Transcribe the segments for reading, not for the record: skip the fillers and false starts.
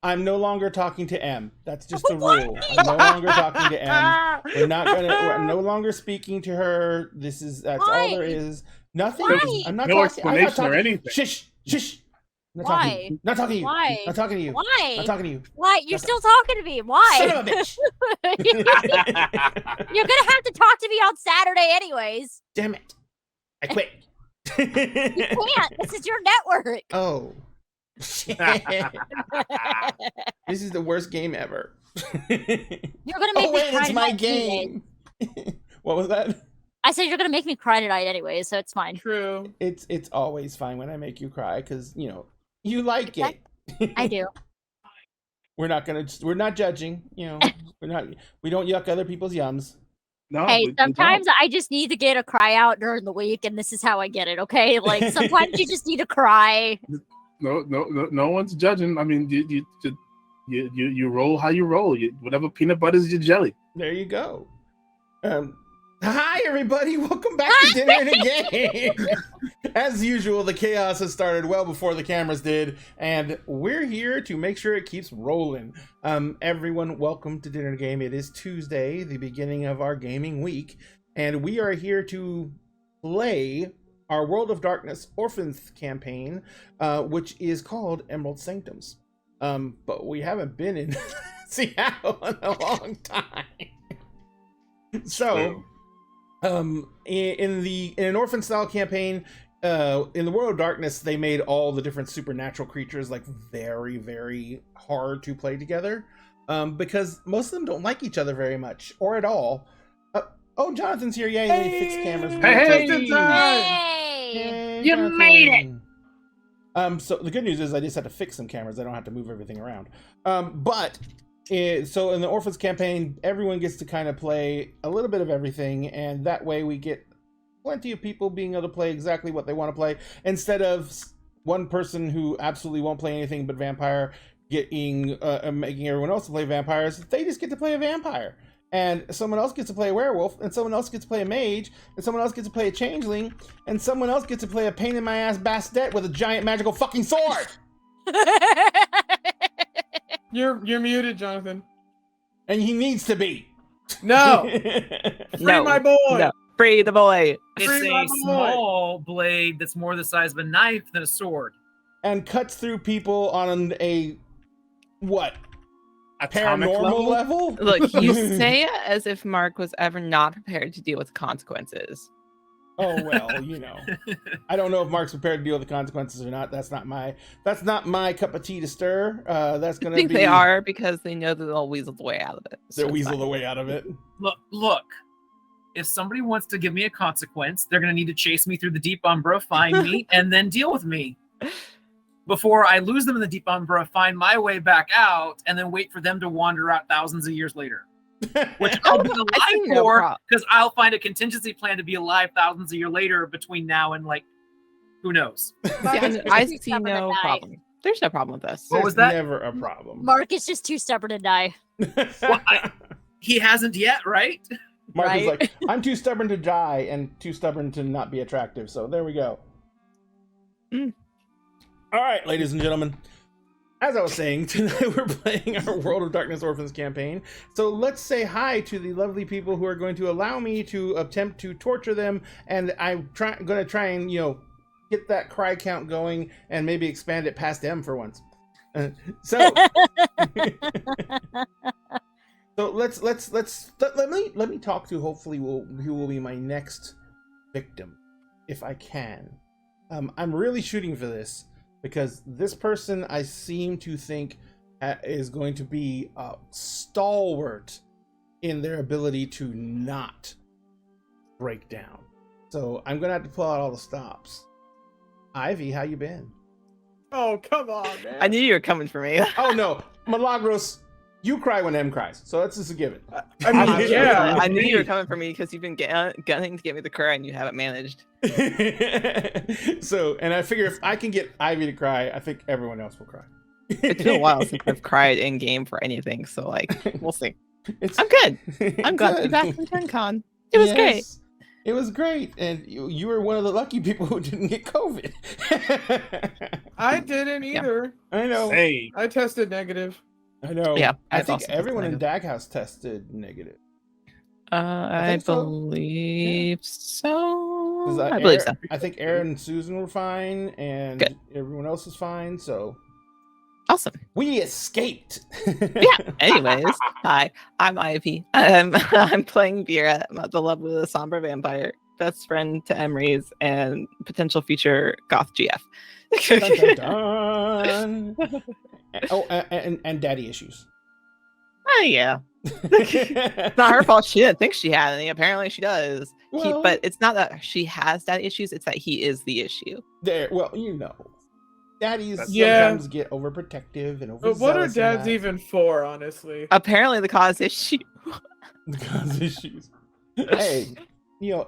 I'm no longer talking to M. That's just the rule. I'm no longer talking to M. We're no longer speaking to her. That's all there is. Nothing. Why? I'm not No talking. I'm not explanation or talking. anything. Shush. Not Why? talking to you. Not talking to you. Why? Not talking to you. Why? Not talking to you. Why? You're still talking to me. Why? Son of a bitch. You're gonna have to talk to me on Saturday anyways. Damn it. I quit. You can't. This is your network. Oh. Shit. This is the worst game ever. You're gonna make me cry it's my tonight game. What was that? I said you're gonna make me cry tonight anyway, so it's fine. True. It's always fine when I make you cry because you like it. I do. We're not judging. We don't yuck other people's yums. No, Hey, we sometimes don't. I just need to get a cry out during the week, and this is how I get it. Okay, like sometimes you just need to cry. No one's judging. I mean, you roll how you roll. Whatever peanut butter is your jelly. There you go. Hi, everybody. Welcome back to Dinner and a Game. As usual, the chaos has started well before the cameras did, and we're here to make sure it keeps rolling. Everyone, welcome to Dinner and a Game. It is Tuesday, the beginning of our gaming week, and we are here to play our World of Darkness Orphans campaign, which is called Emerald Sanctums. But we haven't been in Seattle in a long time. So, in an orphan style campaign, in the World of Darkness, they made all the different supernatural creatures like very, very hard to play together, because most of them don't like each other very much or at all. Oh, Jonathan's here! Yay! Hey! They fixed cameras. Yay! You made it! So the good news is I just had to fix some cameras. I don't have to move everything around. So in the Orphans campaign, everyone gets to kind of play a little bit of everything, and that way we get plenty of people being able to play exactly what they want to play, instead of one person who absolutely won't play anything but vampire making everyone else to play vampires. They just get to play a vampire. And someone else gets to play a werewolf, and someone else gets to play a mage, and someone else gets to play a changeling, and someone else gets to play a pain-in-my-ass Bastet with a giant magical fucking sword! You're muted, Jonathan. And he needs to be. No! Free my boy! No. Free the boy! Free my It's a boy! small blade that's more the size of a knife than a sword. And cuts through people on a Atomic paranormal level? Look, you say it as if Mark was ever not prepared to deal with consequences. Oh well, I don't know if Mark's prepared to deal with the consequences or not. That's not my cup of tea to stir. That's gonna I think be. they are, because they know that they'll weasel the way out of it. They'll it's weasel fine. the way out of it. Look. If somebody wants to give me a consequence, they're going to need to chase me through the deep umbra, find me, and then deal with me. Before I lose them in the deep umbra, find my way back out, and then wait for them to wander out thousands of years later. Which I'll be I see alive no for, prob- because I'll find a contingency plan to be alive thousands of years later between now and, who knows. I see Stubborn to no die. problem. There's no problem with this. What was that? Never a problem. Mark is just too stubborn to die. Well, he hasn't yet, right? Mark is Right? like, I'm too stubborn to die and too stubborn to not be attractive. So there we go. Mm. All right, ladies and gentlemen. As I was saying, tonight we're playing our World of Darkness Orphans campaign. So let's say hi to the lovely people who are going to allow me to attempt to torture them. And I'm going to try and, get that cry count going and maybe expand it past M for once. So let me talk to hopefully who will be my next victim, if I can. I'm really shooting for this because this person I seem to think is going to be a stalwart in their ability to not break down. So I'm gonna have to pull out all the stops. Ivy, how you been? Oh, come on, man. I knew you were coming for me. Oh no, Milagros, you cry when M cries, so that's just a given. I mean, yeah. I knew you were coming for me because you've been gunning to get me the cry and you haven't managed. So, and I figure if I can get Ivy to cry, I think everyone else will cry. It's been a while since I've cried in game for anything, so we'll see. It's, I'm good. I'm glad to be good. back from TurnCon. It was great. It was great, and you were one of the lucky people who didn't get COVID. I didn't either. I know. Hey, I tested negative. I know. Yeah, I I've think also tested everyone in negative. Dag House tested negative. I think so. believe so. 'Cause, I believe so. I think Aaron and Susan were fine, and Good. everyone else was fine. So Awesome. we escaped. Yeah. Anyways, hi, I'm Ivy. I'm playing Vera, the lovely the somber vampire, best friend to Emery's, and potential future goth GF. Dun, dun, dun. Oh, and daddy issues. Oh yeah. It's not her fault. She didn't think she had any. Apparently, she does. Well- But it's not that she has daddy issues. It's that he is the issue. There, well, daddies Yeah. sometimes get overprotective and overzealous. But what are and dads that. even for, honestly? Apparently, the cause issue. Cause issues. Hey,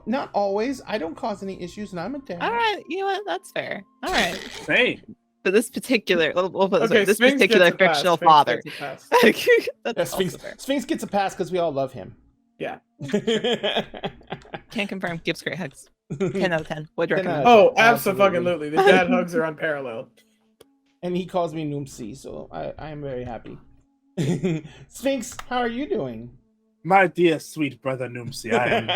not always. I don't cause any issues, and I'm a dad. All right, you know what? That's fair. All right. hey, But this particular, we'll put it this way, Okay, this Sphinx particular gets a pass. fictional Sphinx father. gets a pass. That's Yeah, also fair. Sphinx gets a pass because we all love him. Yeah. Can't confirm. Gives great hugs. 10 out of 10. Would 10 recommend. out of Oh, 10. absolutely. The dad hugs are unparalleled. And he calls me Noomsi, so I am very happy. Sphinx, how are you doing? my dear sweet brother Noomsi, I am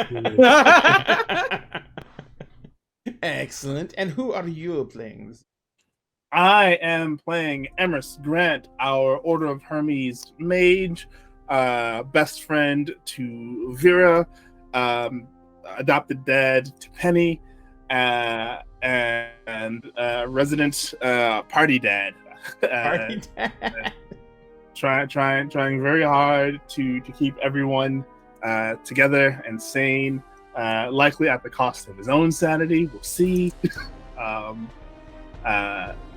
good. Excellent. And who are you playing? I am playing Emerald Grant, our Order of Hermes mage, best friend to Vera, adopted dad to Penny, and resident party dad. Party dad. Trying very hard to keep everyone together and sane. Likely at the cost of his own sanity. We'll see.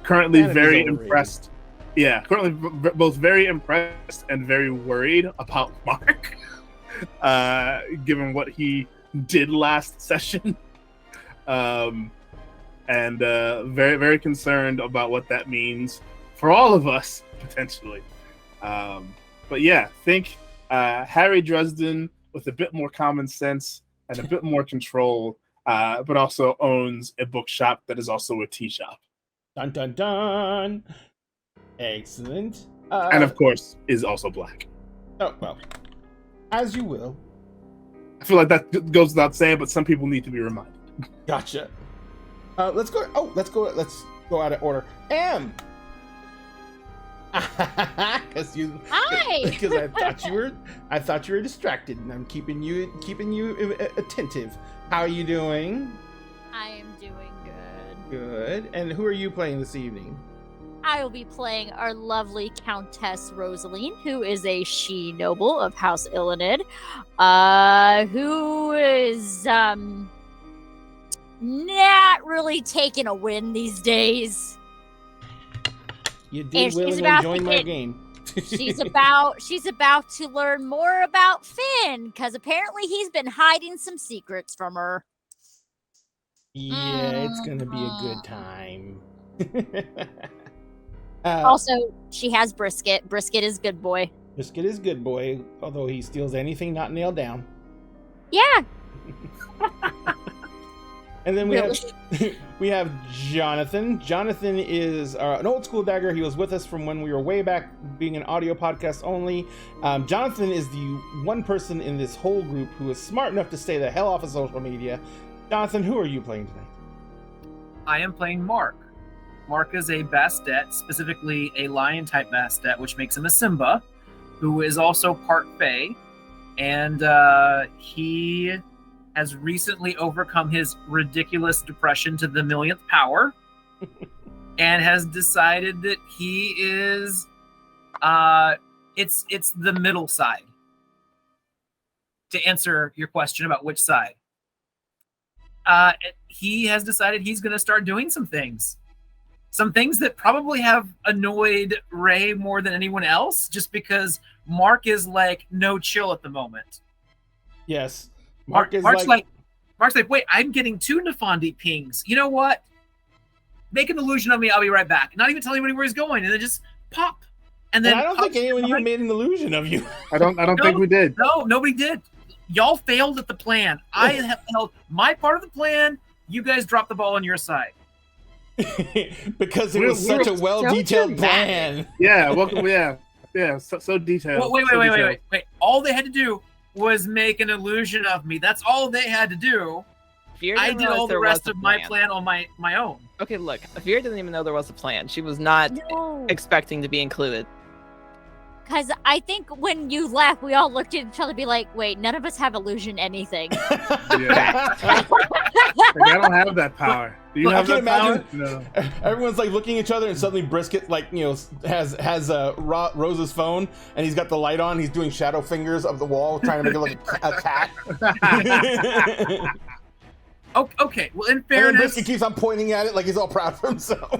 Currently Sanity's very overrated. impressed. Yeah, currently both very impressed and very worried about Mark, given what he did last session, and very very concerned about what that means for all of us potentially. But yeah, think Harry Dresden with a bit more common sense and a bit more control, but also owns a bookshop that is also a tea shop. Dun dun dun. Excellent. And of course, is also black. Oh, well, as you will. I feel like that goes without saying, but some people need to be reminded. Gotcha. Let's go. Oh, let's go out of order. Because Hi. Because I thought you were distracted, and I'm keeping you attentive. How are you doing? I am doing good. Good. And who are you playing this evening? I will be playing our lovely Countess Rosaline, who is a she noble of House Illinid, who is not really taking a win these days. You And did she's willingly about join to my get- game. She's about to learn more about Finn, because apparently he's been hiding some secrets from her. Yeah, it's gonna be a good time. Also, she has Brisket. Brisket is good boy. Biscuit is good boy, although he steals anything not nailed down. Yeah. And then we Really? we have Jonathan. Jonathan is an old school dagger. He was with us from when we were way back, being an audio podcast only. Jonathan is the one person in this whole group who is smart enough to stay the hell off of social media. Jonathan, who are you playing tonight? I am playing Mark. Mark is a Bastet, specifically a lion-type Bastet, which makes him a Simba, who is also part Fae. And he has recently overcome his ridiculous depression to the millionth power and has decided that he is it's the middle side. To answer your question about which side. He has decided he's going to start doing some things that probably have annoyed Ray more than anyone else, just because Mark is like no chill at the moment. Yes. Mark's like, wait, I'm getting 2 Nefandi pings. You know what? Make an illusion of me. I'll be right back. Not even telling anybody where he's going, and then just pop. And then I don't think anyone even made an illusion of you. I don't think we did. No, nobody did. y'all failed at the plan. I have held my part of the plan. You guys dropped the ball on your side. Because it We're- was such a we're well-detailed so plan. Yeah, welcome. Yeah, so detailed. Well, wait. so detailed. All they had to do was make an illusion of me. That's all they had to do. Vera I didn't did realize all the there rest was a of my plan on my own. Okay, look, Vera didn't even know there was a plan. She was not No. expecting to be included. Because I think when you left, we all looked at each other and be like, wait, none of us have illusion anything. Yeah. Like, I don't have that power. Do you Look, I have can that power? imagine- No. Everyone's like looking at each other, and suddenly Brisket, like, you know, has Rose's phone, and he's got the light on. He's doing shadow fingers of the wall, trying to make it look like a cat. Okay. Well, in And then fairness, Brisket keeps on pointing at it like he's all proud of himself.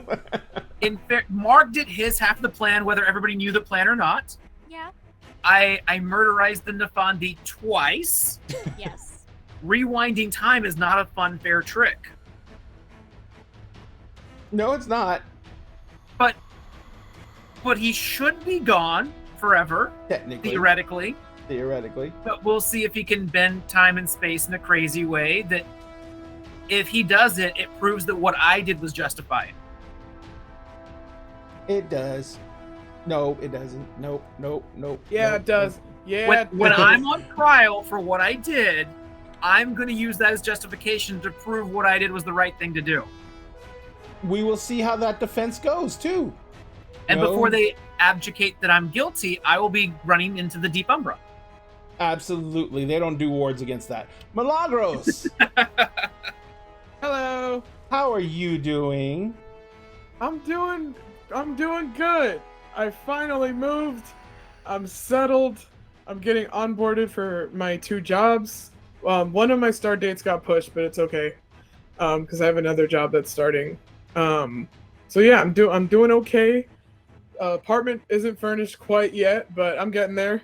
Mark did his half of the plan, whether everybody knew the plan or not. Yeah. I murderized the Nefandi twice. Yes. Rewinding time is not a fun, fair trick. No, it's not. But he should be gone forever, Technically. theoretically. But we'll see if he can bend time and space in a crazy way that if he does it, it proves that what I did was justified. It does. No, it doesn't. Nope. Yeah, nope, it does. Yeah. When it does. I'm on trial for what I did, I'm going to use that as justification to prove what I did was the right thing to do. We will see how that defense goes, too. And No. before they abdicate that I'm guilty, I will be running into the deep umbra. Absolutely. They don't do wards against that. Milagros, Hello. how are you doing? I'm doing good. I finally moved. I'm settled. I'm getting onboarded for my 2 jobs. One of my start dates got pushed, but it's okay. Because I have another job that's starting. So yeah, I'm doing okay. Apartment isn't furnished quite yet, but I'm getting there.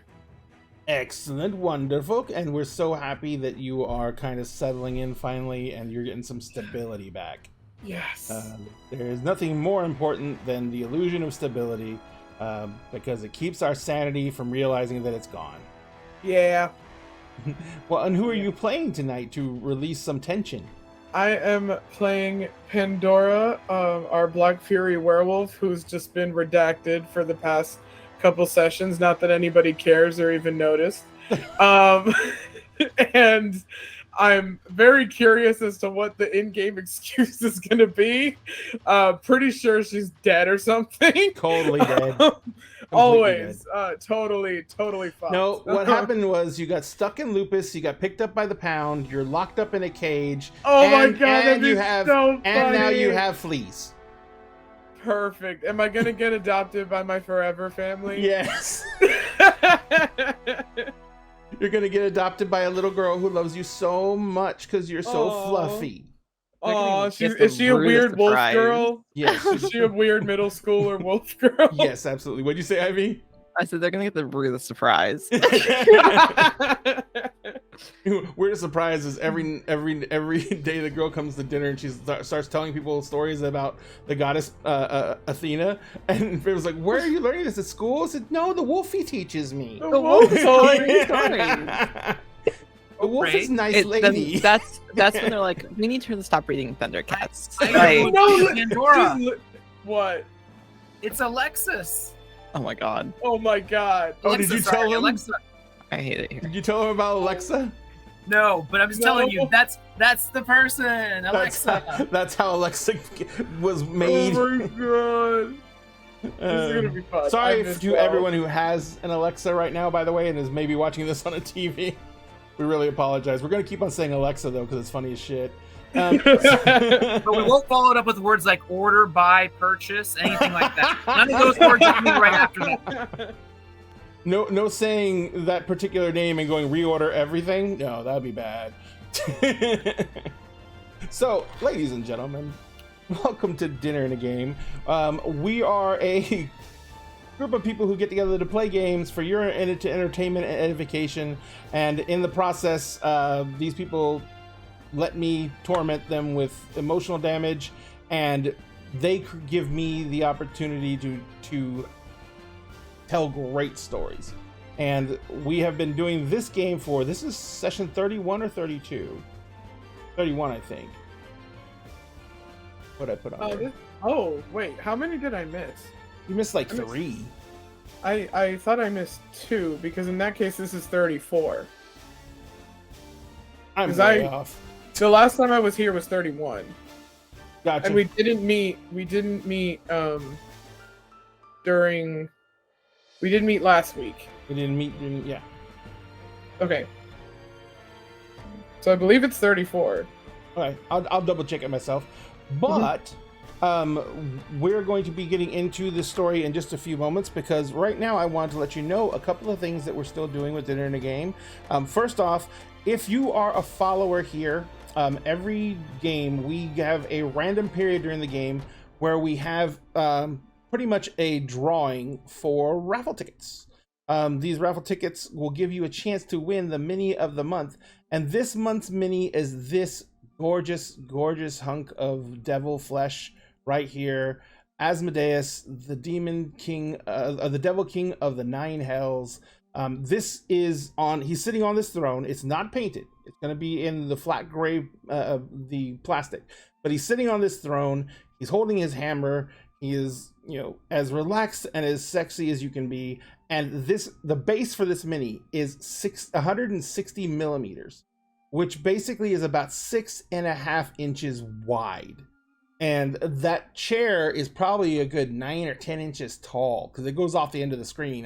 Excellent, wonderful, and we're so happy that you are kind of settling in finally, and you're getting some stability back. Yes. There is nothing more important than the illusion of stability, because it keeps our sanity from realizing that it's gone. Yeah. Well, and who are you playing tonight to release some tension? I am playing Pandora, our Black Fury werewolf, who's just been redacted for the past couple sessions. Not that anybody cares or even noticed. And I'm very curious as to what the in-game excuse is going to be. Pretty sure she's dead or something. Totally dead. Always. Totally fine. No, what happened was you got stuck in lupus, you got picked up by the pound, you're locked up in a cage. Oh my and, god, that'd and be you have so funny. and now you have fleas. Perfect. Am I gonna get adopted by my forever family? Yes. You're gonna get adopted by a little girl who loves you so much because you're so Aw. fluffy. Oh, Get is she a the rudest weird wolf surprise. girl? Yes. Is she a weird middle schooler wolf girl? Yes, absolutely. What'd you say, Ivy? I said they're gonna get the rudest surprise. Weirdest surprise is every day the girl comes to dinner and she starts telling people stories about the goddess Athena, and it was like, "Where are you learning this at school?" I said, "No, the Wolfie teaches me." The wolf told me. The wolf is a nice lady. That's when they're like, we need her to stop breeding Thundercats. I Like, know. No, Pandora. What? It's Alexis. oh my god, Oh my god. Oh, did you tell him? Alexa. I hate it here. Did you tell him about Alexa? No, but I'm just telling you, that's the person, Alexa. That's how Alexa was made. Oh my god. This is gonna be fun. I Sorry missed to y'all. everyone who has an Alexa right now, by the way, and is maybe watching this on a TV. We really apologize. We're gonna keep on saying Alexa though, because it's funny as shit. But we won't follow it up with words like order, buy, purchase, anything like that. None of those words are coming right after that. No saying that particular name and going reorder everything. No, that'd be bad. So, ladies and gentlemen, welcome to Dinner and a Game. We are a group of people who get together to play games for your entertainment and edification, and in the process, these people let me torment them with emotional damage, and they give me the opportunity to tell great stories. And we have been doing this game for, this is session 31 or 32? 31, I think. What I put on there? Oh, wait. How many did I miss? You missed like I missed- 3. I thought I missed 2, because in that case, this is 34. I'm 'Cause way off. The last time I was here was 31. Gotcha. And we didn't meet during... We didn't meet last week. We didn't meet, yeah. Okay. So I believe it's 34. All right, I'll double check it myself. But we're going to be getting into this story in just a few moments, because right now I want to let you know a couple of things that we're still doing with Dinner in a Game. First off, if you are a follower here, every game we have a random period during the game where we have pretty much a drawing for raffle tickets. These raffle tickets will give you a chance to win the mini of the month, and this month's mini is this gorgeous hunk of devil flesh right here. Asmodeus, the demon king, the devil king of the 9 hells. This is he's sitting on this throne. It's not painted. It's going to be in the flat gray, the plastic, but he's sitting on this throne. He's holding his hammer. He is, as relaxed and as sexy as you can be. And the base for this mini is 160 millimeters, which basically is about 6.5 inches wide. And that chair is probably a good 9 or 10 inches tall, because it goes off the end of the screen.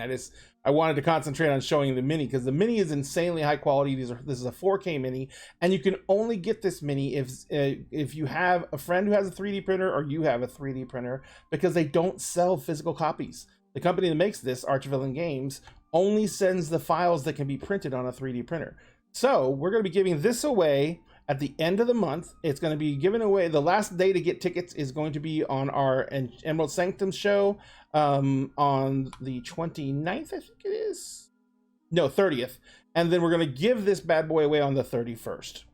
I wanted to concentrate on showing the mini, because the mini is insanely high quality. This is a 4K mini, and you can only get this mini if you have a friend who has a 3D printer, or you have a 3D printer, because they don't sell physical copies. The company that makes this, Archvillain Games, only sends the files that can be printed on a 3D printer. So we're going to be giving this away at the end of the month. It's going to be given away. The last day to get tickets is going to be on our Emerald Sanctums show on the 29th, I think it is. No, 30th. And then we're going to give this bad boy away on the 31st.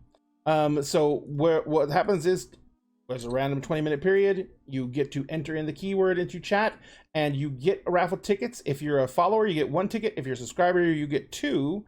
So what happens is, there's a random 20-minute period. You get to enter in the keyword into chat, and you get raffle tickets. If you're a follower, you get 1 ticket. If you're a subscriber, you get 2.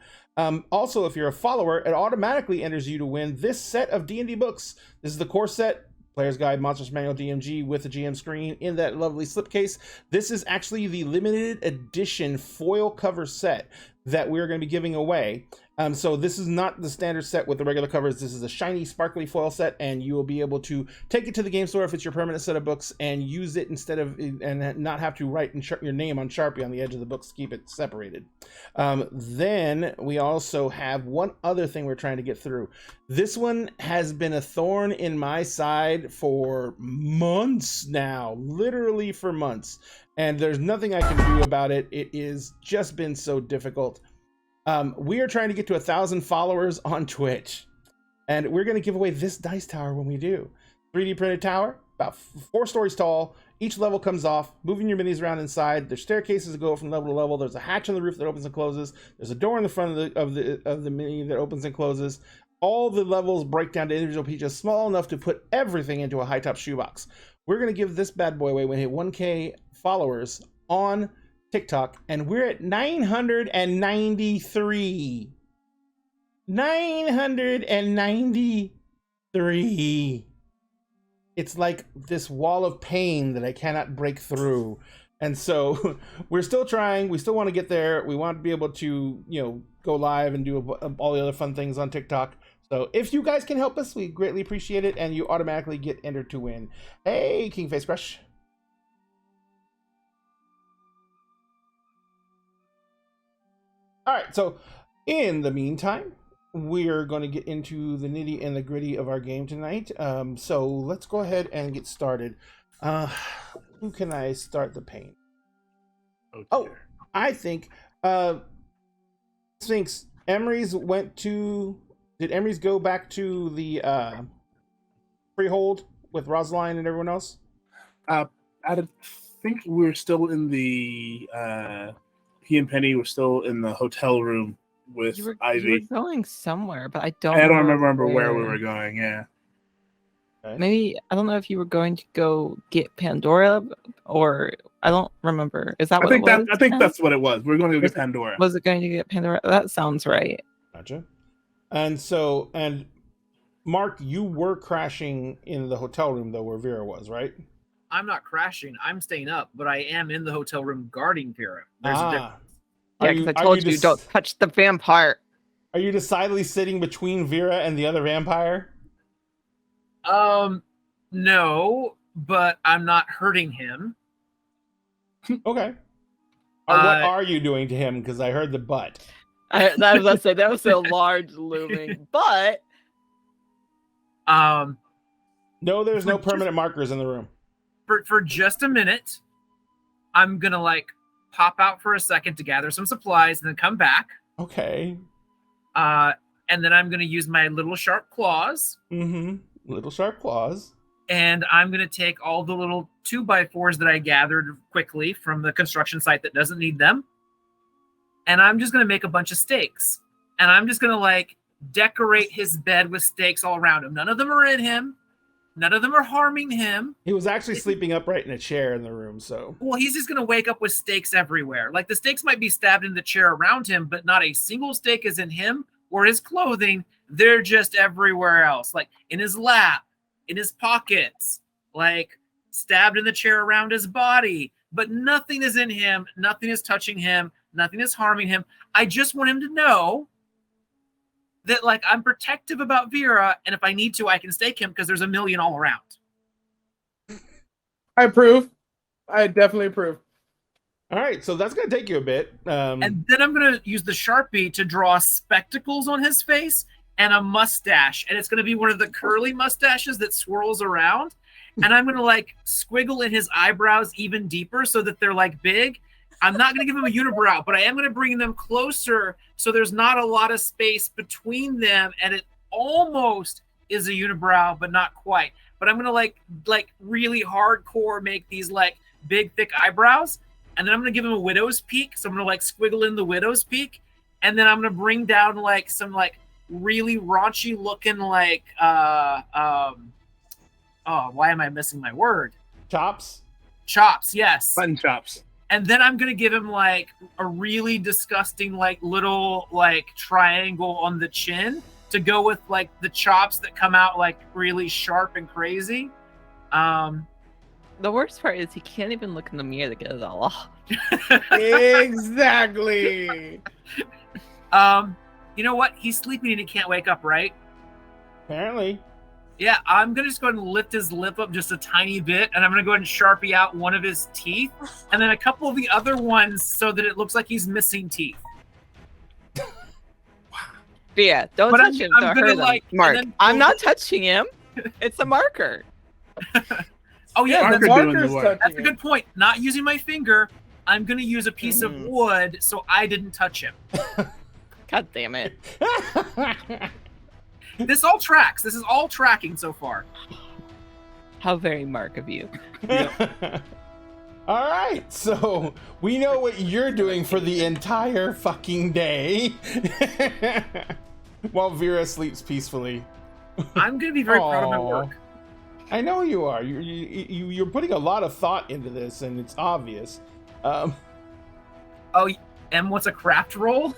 Also, if you're a follower, it automatically enters you to win this set of D&D books. This is the core set, Player's Guide, Monsters Manual, DMG, with the GM screen in that lovely slipcase. This is actually the limited edition foil cover set that we're going to be giving away. So this is not the standard set with the regular covers. This is a shiny, sparkly foil set, and you will be able to take it to the game store if it's your permanent set of books and use it instead of, and not have to write your name on Sharpie on the edge of the books to keep it separated. Then we also have one other thing we're trying to get through. This one has been a thorn in my side for months now, literally for months. And there's nothing I can do about it. It is just been so difficult. We are trying to get to 1,000 followers on Twitch, and we're going to give away this dice tower when we do. 3D printed tower, about 4 stories tall. Each level comes off, moving your minis around inside. There's staircases that go from level to level. There's a hatch on the roof that opens and closes. There's a door in the front of the mini that opens and closes. All the levels break down to individual pieces small enough to put everything into a high top shoebox. We're going to give this bad boy away when we hit 1K followers on TikTok, and we're at 993. 993. It's like this wall of pain that I cannot break through. And so we're still trying. We still want to get there. We want to be able to, go live and do all the other fun things on TikTok. So if you guys can help us, we greatly appreciate it, and you automatically get entered to win. Hey, Kingface Crush. All right, so in the meantime, we're going to get into the nitty and the gritty of our game tonight. So let's go ahead and get started. Who can I start the paint? Oh, I think Sphinx. Emery's went to. Did Emery's go back to the freehold with Rosaline and everyone else? I think we're still in the. He and Penny were still in the hotel room with Ivy. You were going somewhere, but I don't. I don't remember where we were going. Yeah. Okay. Maybe I don't know if you were going to go get Pandora, or I don't remember. Is that what it was? I think that's what it was. We're going to go get Pandora. Was it going to get Pandora? That sounds right. Gotcha. And Mark, you were crashing in the hotel room though, where Vera was, right? I'm not crashing. I'm staying up, but I am in the hotel room guarding Vera. There's a difference. Yeah, because I told you don't touch the vampire. Are you decidedly sitting between Vera and the other vampire? No, but I'm not hurting him. Okay. What are you doing to him? Because I heard the butt. That was a large looming, but No, there's no permanent markers in the room. For just a minute, I'm gonna like pop out for a second to gather some supplies and then come back. Okay. And then I'm gonna use my little sharp claws. Mm-hmm. Little sharp claws. And I'm gonna take all the little 2x4s that I gathered quickly from the construction site that doesn't need them. And I'm just gonna make a bunch of stakes. And I'm just gonna like decorate his bed with stakes all around him. None of them are in him. None of them are harming him. He was actually sleeping upright in a chair in the room, so. Well, he's just going to wake up with stakes everywhere. Like the stakes might be stabbed in the chair around him, but not a single stake is in him or his clothing. They're just everywhere else, like in his lap, in his pockets, like stabbed in the chair around his body. But nothing is in him. Nothing is touching him. Nothing is harming him. I just want him to know that like I'm protective about Vera, and if I need to, I can stake him because there's a million all around. I approve. I definitely approve. All right, so that's going to take you a bit. And then I'm going to use the Sharpie to draw spectacles on his face and a mustache. And it's going to be one of the curly mustaches that swirls around. And I'm going to like squiggle in his eyebrows even deeper so that they're like big. I'm not going to give him a unibrow, but I am going to bring them closer so there's not a lot of space between them, and it almost is a unibrow, but not quite. But I'm going to like really hardcore make these like big, thick eyebrows, and then I'm going to give him a widow's peak. So I'm going to like squiggle in the widow's peak, and then I'm going to bring down like some like really raunchy looking like why am I missing my word? Chops? Chops, yes. Button chops. And then I'm going to give him like a really disgusting like little like triangle on the chin to go with like the chops that come out like really sharp and crazy. The worst part is he can't even look in the mirror to get it all off. Exactly. You know what? He's sleeping and he can't wake up, right? Apparently. Yeah, I'm going to just go ahead and lift his lip up just a tiny bit, and I'm going to go ahead and Sharpie out one of his teeth, and then a couple of the other ones so that it looks like he's missing teeth. Yeah, don't But touch him. I'm Don't gonna, hurt him. like, Mark, and then- I'm not touching him. It's a marker. Oh, yeah, Marker that's, doing the Marker's work. touching that's a it. good point. Not using my finger, I'm going to use a piece of wood so I didn't touch him. God damn it. This all tracks. This is all tracking so far. How very Mark of you. All right, so we know what you're doing for the entire fucking day while Vera sleeps peacefully. I'm going to be very proud of my Aw. work. I know you are. You're putting a lot of thought into this, and it's obvious. Oh, and what's a craft roll?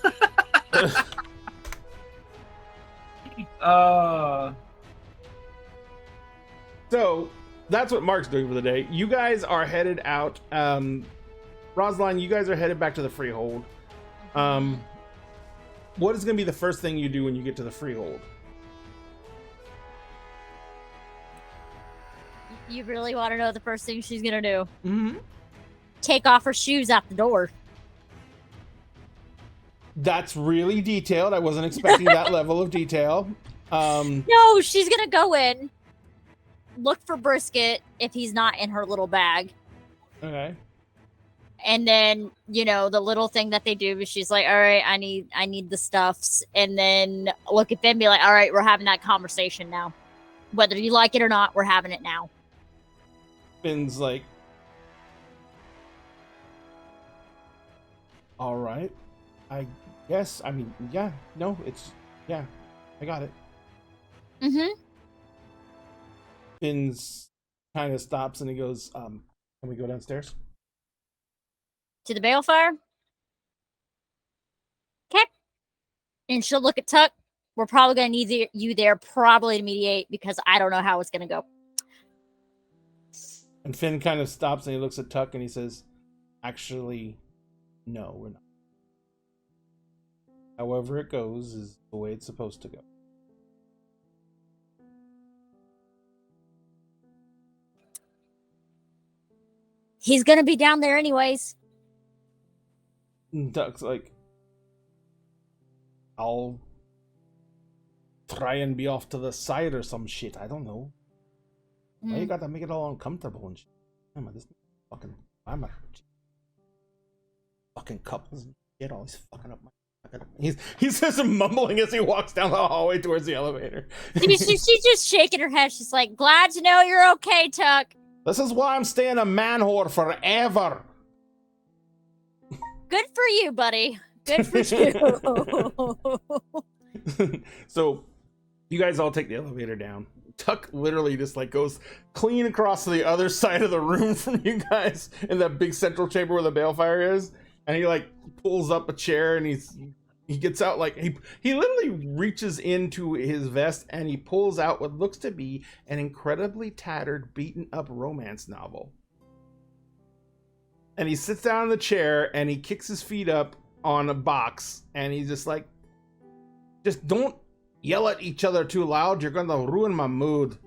So that's what Mark's doing for the day. You guys are headed out. Rosalind, you guys are headed back to the Freehold. What is going to be the first thing you do when you get to the Freehold? You really want to know the first thing she's gonna do? Mm-hmm. Take off her shoes out the door. That's really detailed. I wasn't expecting that level of detail. No, she's gonna go in, look for Brisket if he's not in her little bag, Okay. and then the little thing that they do is she's like, "All right, I need the stuffs," and then look at them, and be like, "All right, we're having that conversation now. Whether you like it or not, we're having it now." Finn's like, all right. I guess. I mean, yeah. No, it's yeah. I got it. Mm-hmm. Finn's kind of stops and he goes, can we go downstairs? To the balefire. Okay. And she'll look at Tuck. We're probably gonna need you there probably to mediate because I don't know how it's gonna go. And Finn kind of stops and he looks at Tuck and he says, actually, no, we're not. However it goes is the way it's supposed to go. He's gonna be down there anyways. And Tuck's like, I'll try and be off to the side or some shit. I don't know. Why you gotta make it all uncomfortable and shit? This fucking, I'm a fucking couples and shit, always fucking up my. He's just mumbling as he walks down the hallway towards the elevator. She's just shaking her head. She's like, glad to know you're okay, Tuck. This is why I'm staying a man whore forever. Good for you, buddy. Good for you. So, you guys all take the elevator down. Tuck literally just like goes clean across to the other side of the room from you guys in that big central chamber where the balefire is, and he like pulls up a chair and he gets out like he literally reaches into his vest and he pulls out what looks to be an incredibly tattered, beaten up romance novel. And he sits down in the chair and he kicks his feet up on a box and he's just like, just don't yell at each other too loud. You're gonna ruin my mood.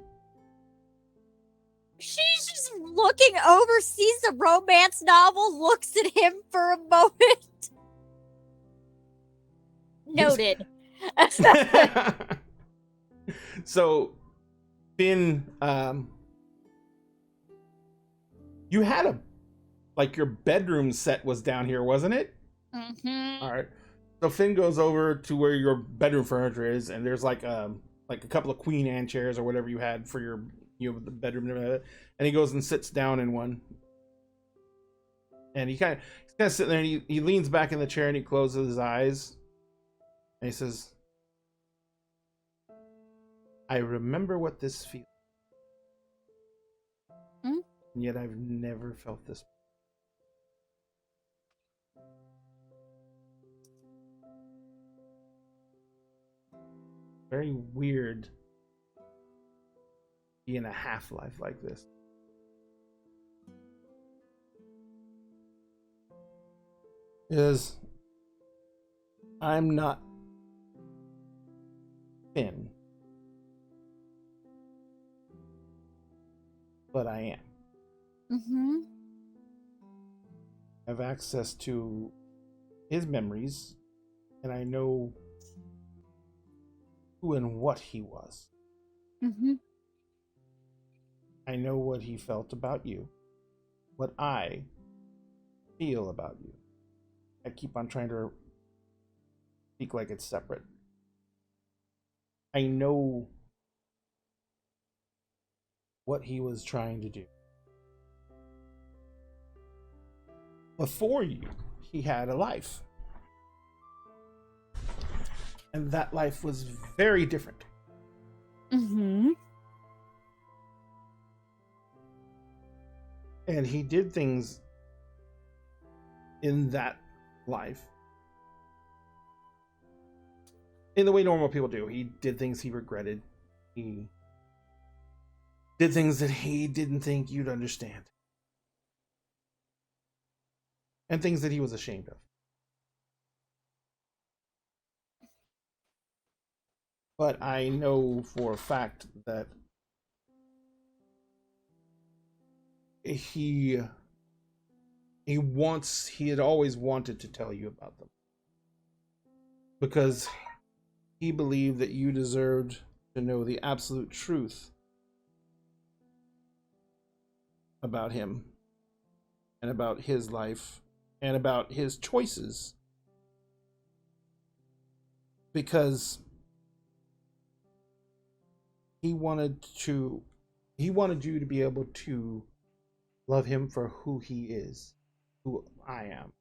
She's just looking over, sees the romance novel, looks at him for a moment. Noted. So, Finn, you had like your bedroom set was down here, wasn't it? Mm-hmm. All right. So Finn goes over to where your bedroom furniture is, and there's like a couple of Queen Anne chairs or whatever you had for your the bedroom, and he goes and sits down in one. And he's kind of sitting there, and he leans back in the chair and he closes his eyes, and he says, "I remember what this feels, and yet I've never felt this." Very weird being a half-life like this. Is I'm not Finn, but I am. Mm-hmm. I have access to his memories, and I know who and what he was. Mm-hmm. I know what he felt about you, what I feel about you. I keep on trying to speak like it's separate. I know what he was trying to do. Before you, he had a life. And that life was very different. Mm-hmm. And he did things in that life in the way normal people do. He did things he regretted. He did things that he didn't think you'd understand. And things that he was ashamed of. But I know for a fact that he had always wanted to tell you about them. Because he believed that you deserved to know the absolute truth about him and about his life and about his choices. Because he wanted you to be able to love him for who he is, who I am,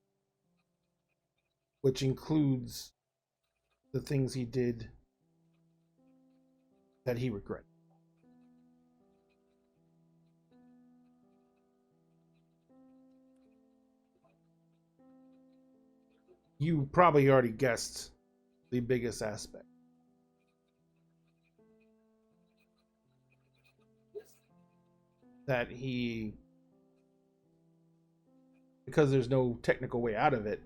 which includes the things he did that he regretted. you probably already guessed the biggest aspect. That he, because there's no technical way out of it,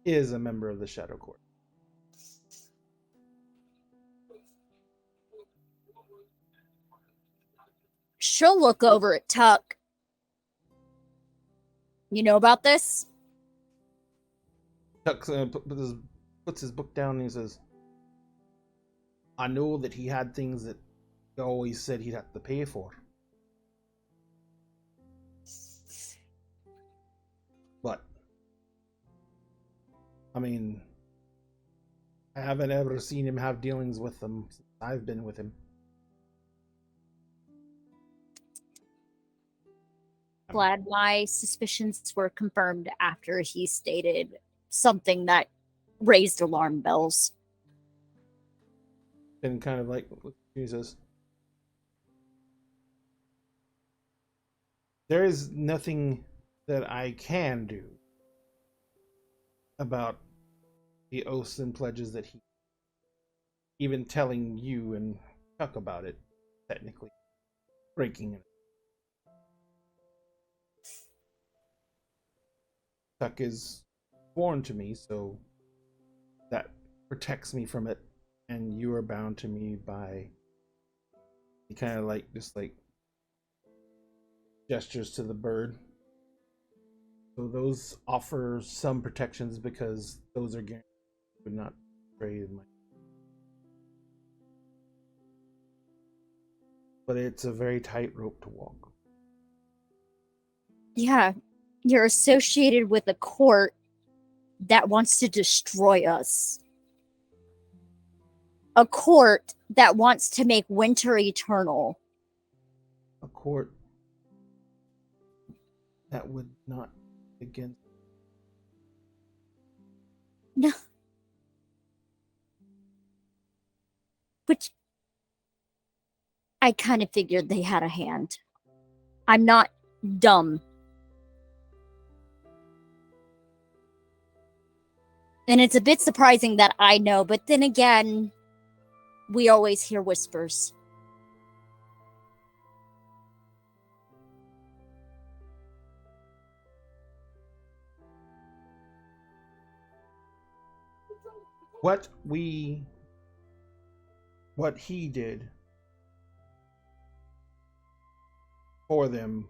is a member of the Shadow Court. She'll look over at Tuck. You know about this? Tuck puts his book down and he says, I know that he had things that he always said he'd have to pay for. But, I mean, I haven't ever seen him have dealings with them since I've been with him. Glad my suspicions were confirmed after he stated something that raised alarm bells. And kind of like Jesus. There is nothing that I can do about the oaths and pledges that he, even telling you and Chuck about it, technically breaking it. Chuck is sworn to me, so that protects me from it, and you are bound to me by, he kind of like just like gestures to the bird. So those offer some protections because those are guaranteed would not betray my. But it's a very tight rope to walk. Yeah, you're associated with a court that wants to destroy us. A court that wants to make winter eternal. A court that would not against. No. Which I kind of figured they had a hand. I'm not dumb. And it's a bit surprising that I know, but then again, we always hear whispers. What he did for them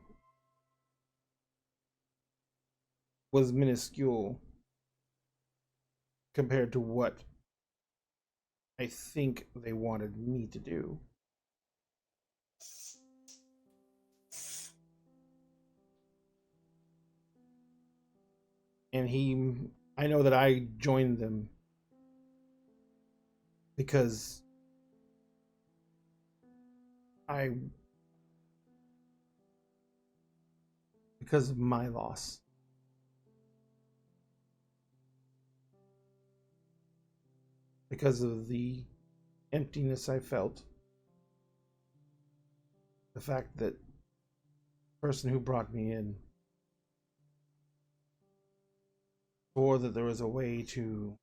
was minuscule compared to what I think they wanted me to do. And I know that I joined them because because of my loss. Because of the emptiness I felt. The fact that the person who brought me in swore that there was a way to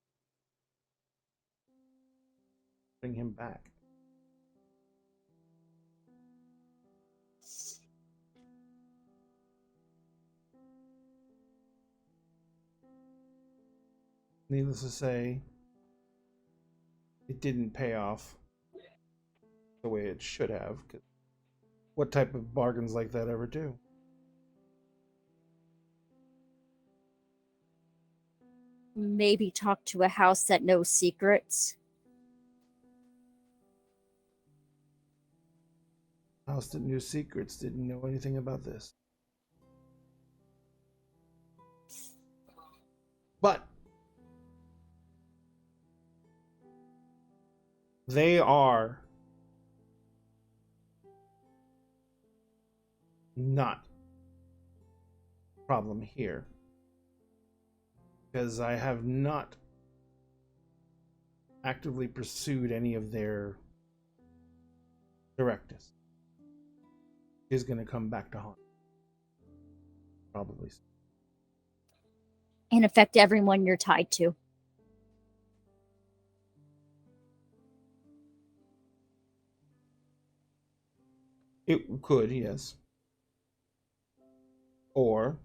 bring him back. Needless to say, it didn't pay off the way it should have. What type of bargains like that ever do? Maybe talk to a house that knows secrets. House that knew secrets didn't know anything about this. But they are not a problem here. Because I have not actively pursued any of their directives. Is going to come back to haunt. Probably. And affect everyone you're tied to. It could, yes. Or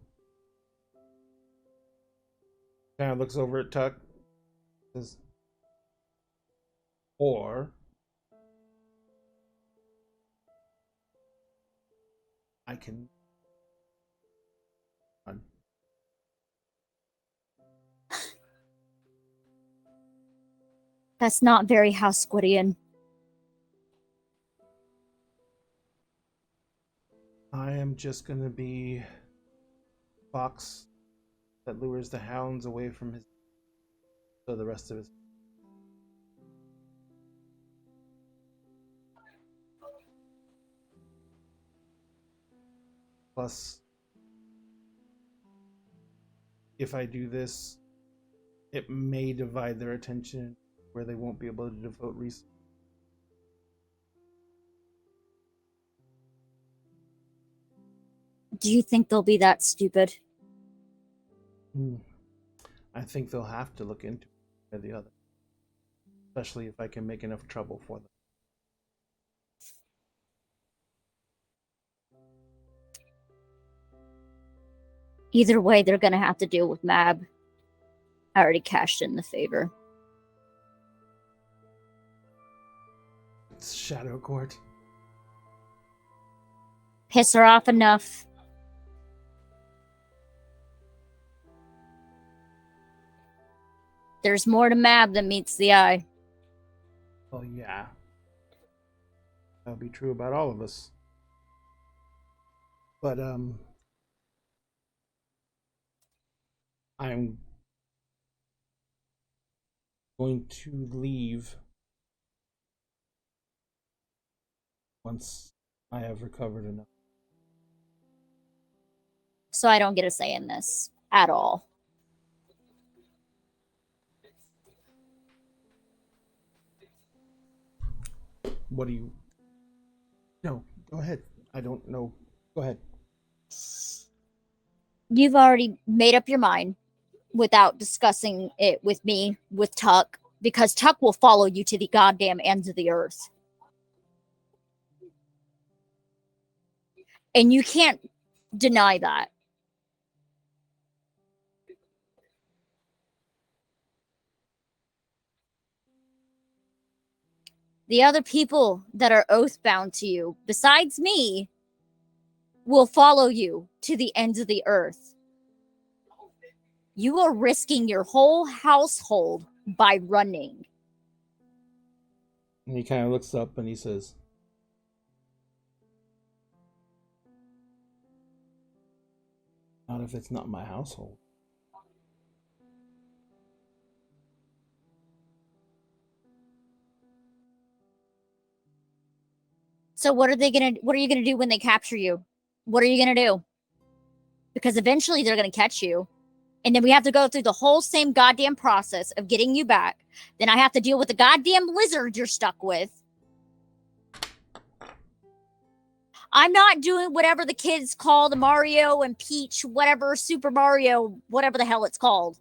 kind of looks over at Tuck. Says, or I can. That's not very House Squidian. I am just gonna be fox that lures the hounds away from his. So the rest of his. Plus, if I do this, it may divide their attention where they won't be able to devote resources. Do you think they'll be that stupid? I think they'll have to look into it or the other, especially if I can make enough trouble for them. Either way, they're gonna have to deal with Mab. I already cashed in the favor. It's Shadow Court. Piss her off enough. There's more to Mab than meets the eye. Well, yeah. That'll be true about all of us. But, I'm going to leave once I have recovered enough. So I don't get a say in this at all. What do you... No, go ahead. I don't know. Go ahead. You've already made up your mind without discussing it with me, with Tuck, because Tuck will follow you to the goddamn ends of the earth. And you can't deny that. The other people that are oath-bound to you, besides me, will follow you to the ends of the earth. You are risking your whole household by running. And he kind of looks up and he says, not if it's not my household. So what are you gonna do when they capture you? What are you gonna do? Because eventually they're gonna catch you. And then we have to go through the whole same goddamn process of getting you back. Then I have to deal with the goddamn lizard you're stuck with. I'm not doing whatever the kids call the Mario and Peach, whatever, Super Mario, whatever the hell it's called.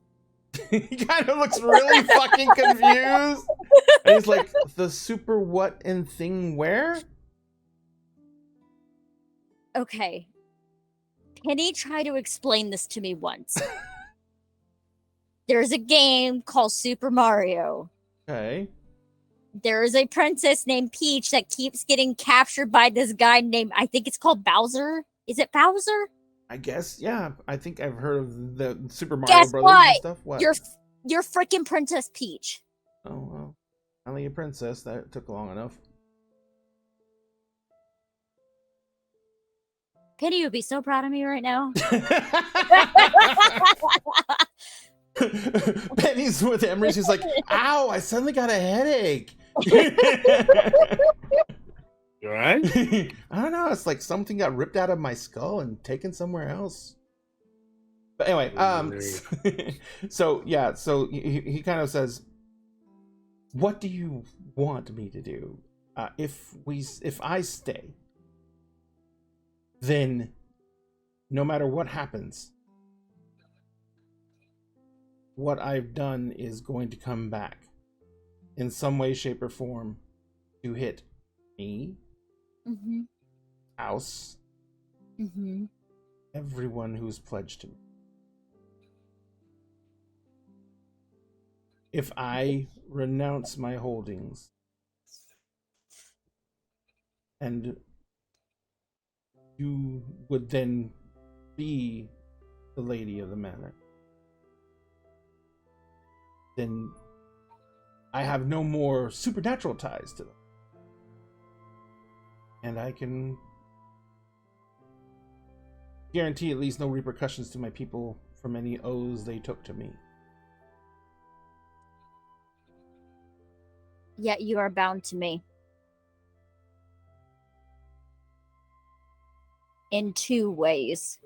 He kind of looks really fucking confused. And he's like, the super what and thing where? Okay. Penny tried to explain this to me once. There's a game called Super Mario. Okay. There is a princess named Peach that keeps getting captured by this guy named, I think it's called Bowser. Is it Bowser? I guess, yeah. I think I've heard of the Super Mario Guess Brothers what? and stuff. What? You're freaking Princess Peach. Oh, well. Finally a princess. That took long enough. Penny would be so proud of me right now. Penny's with Emery. She's like, ow, I suddenly got a headache. You alright? I don't know. It's like something got ripped out of my skull and taken somewhere else. But anyway, so yeah, so he kind of says, what do you want me to do? If I stay, then no matter what happens, what I've done is going to come back in some way, shape, or form to hit me. Mm-hmm. house, Mm-hmm. everyone who's pledged to me. If I renounce my holdings and you would then be the lady of the manor, then I have no more supernatural ties to them. And I can guarantee at least no repercussions to my people from any oaths they took to me. Yet you are bound to me. In 2 ways.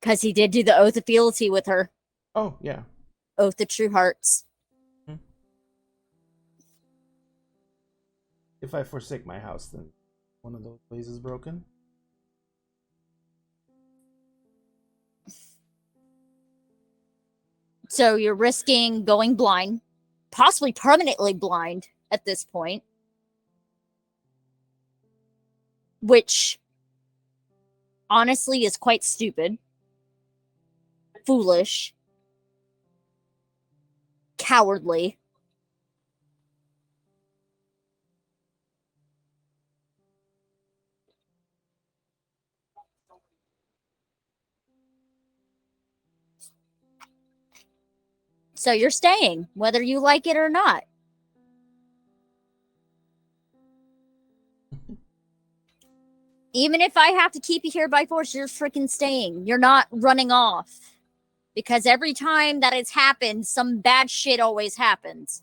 Because he did do the oath of fealty with her. Oh, yeah. Oath of true hearts. If I forsake my house, then one of those ways is broken. So you're risking going blind, possibly permanently blind at this point, which honestly is quite stupid, foolish, cowardly. So you're staying, whether you like it or not. Even if I have to keep you here by force, you're freaking staying. You're not running off. Because every time that it's happened, some bad shit always happens.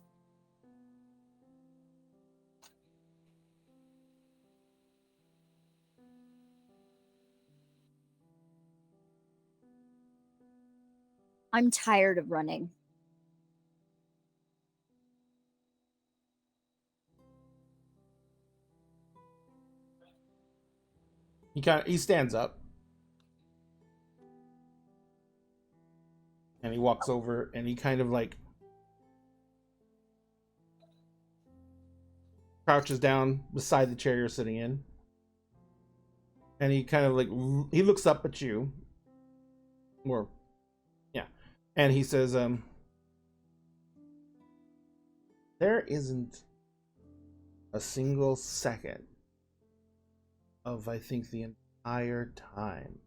I'm tired of running. He stands up and he walks over and he kind of like crouches down beside the chair you're sitting in, and he kind of like he looks up at you, or yeah, and he says, there isn't a single second of, I think, the entire time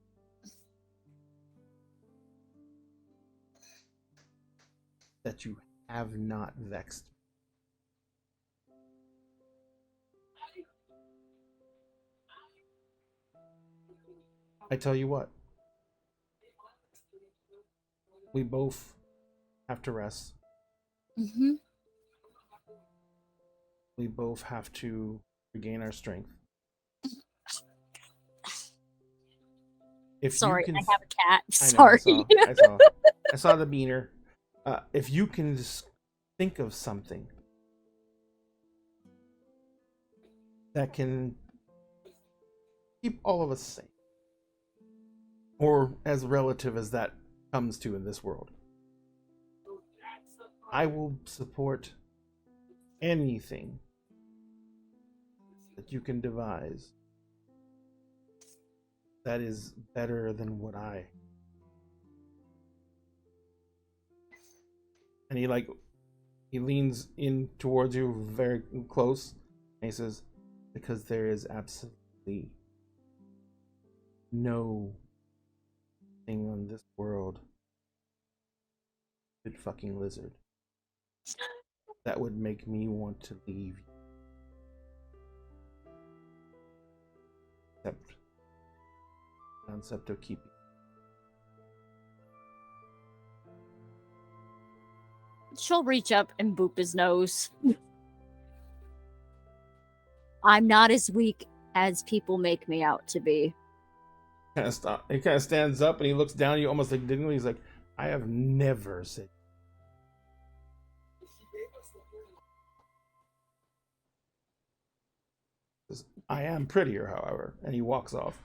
that you have not vexed. I tell you what, we both have to rest. Mm-hmm. We both have to regain our strength. If Sorry, you can, I have a cat. I Sorry. know, I saw the beaner. If you can just think of something that can keep all of us safe, or as relative as that comes to in this world, I will support anything that you can devise that is better than what I. And he leans in towards you very close, and he says, because there is absolutely no thing on this world, good fucking lizard, that would make me want to leave you. Except the concept of keeping. She'll reach up and boop his nose. I'm not as weak as people make me out to be. He kind of stands up and he looks down at you almost like indignantly. He's like, I have never said. I am prettier, however. And he walks off.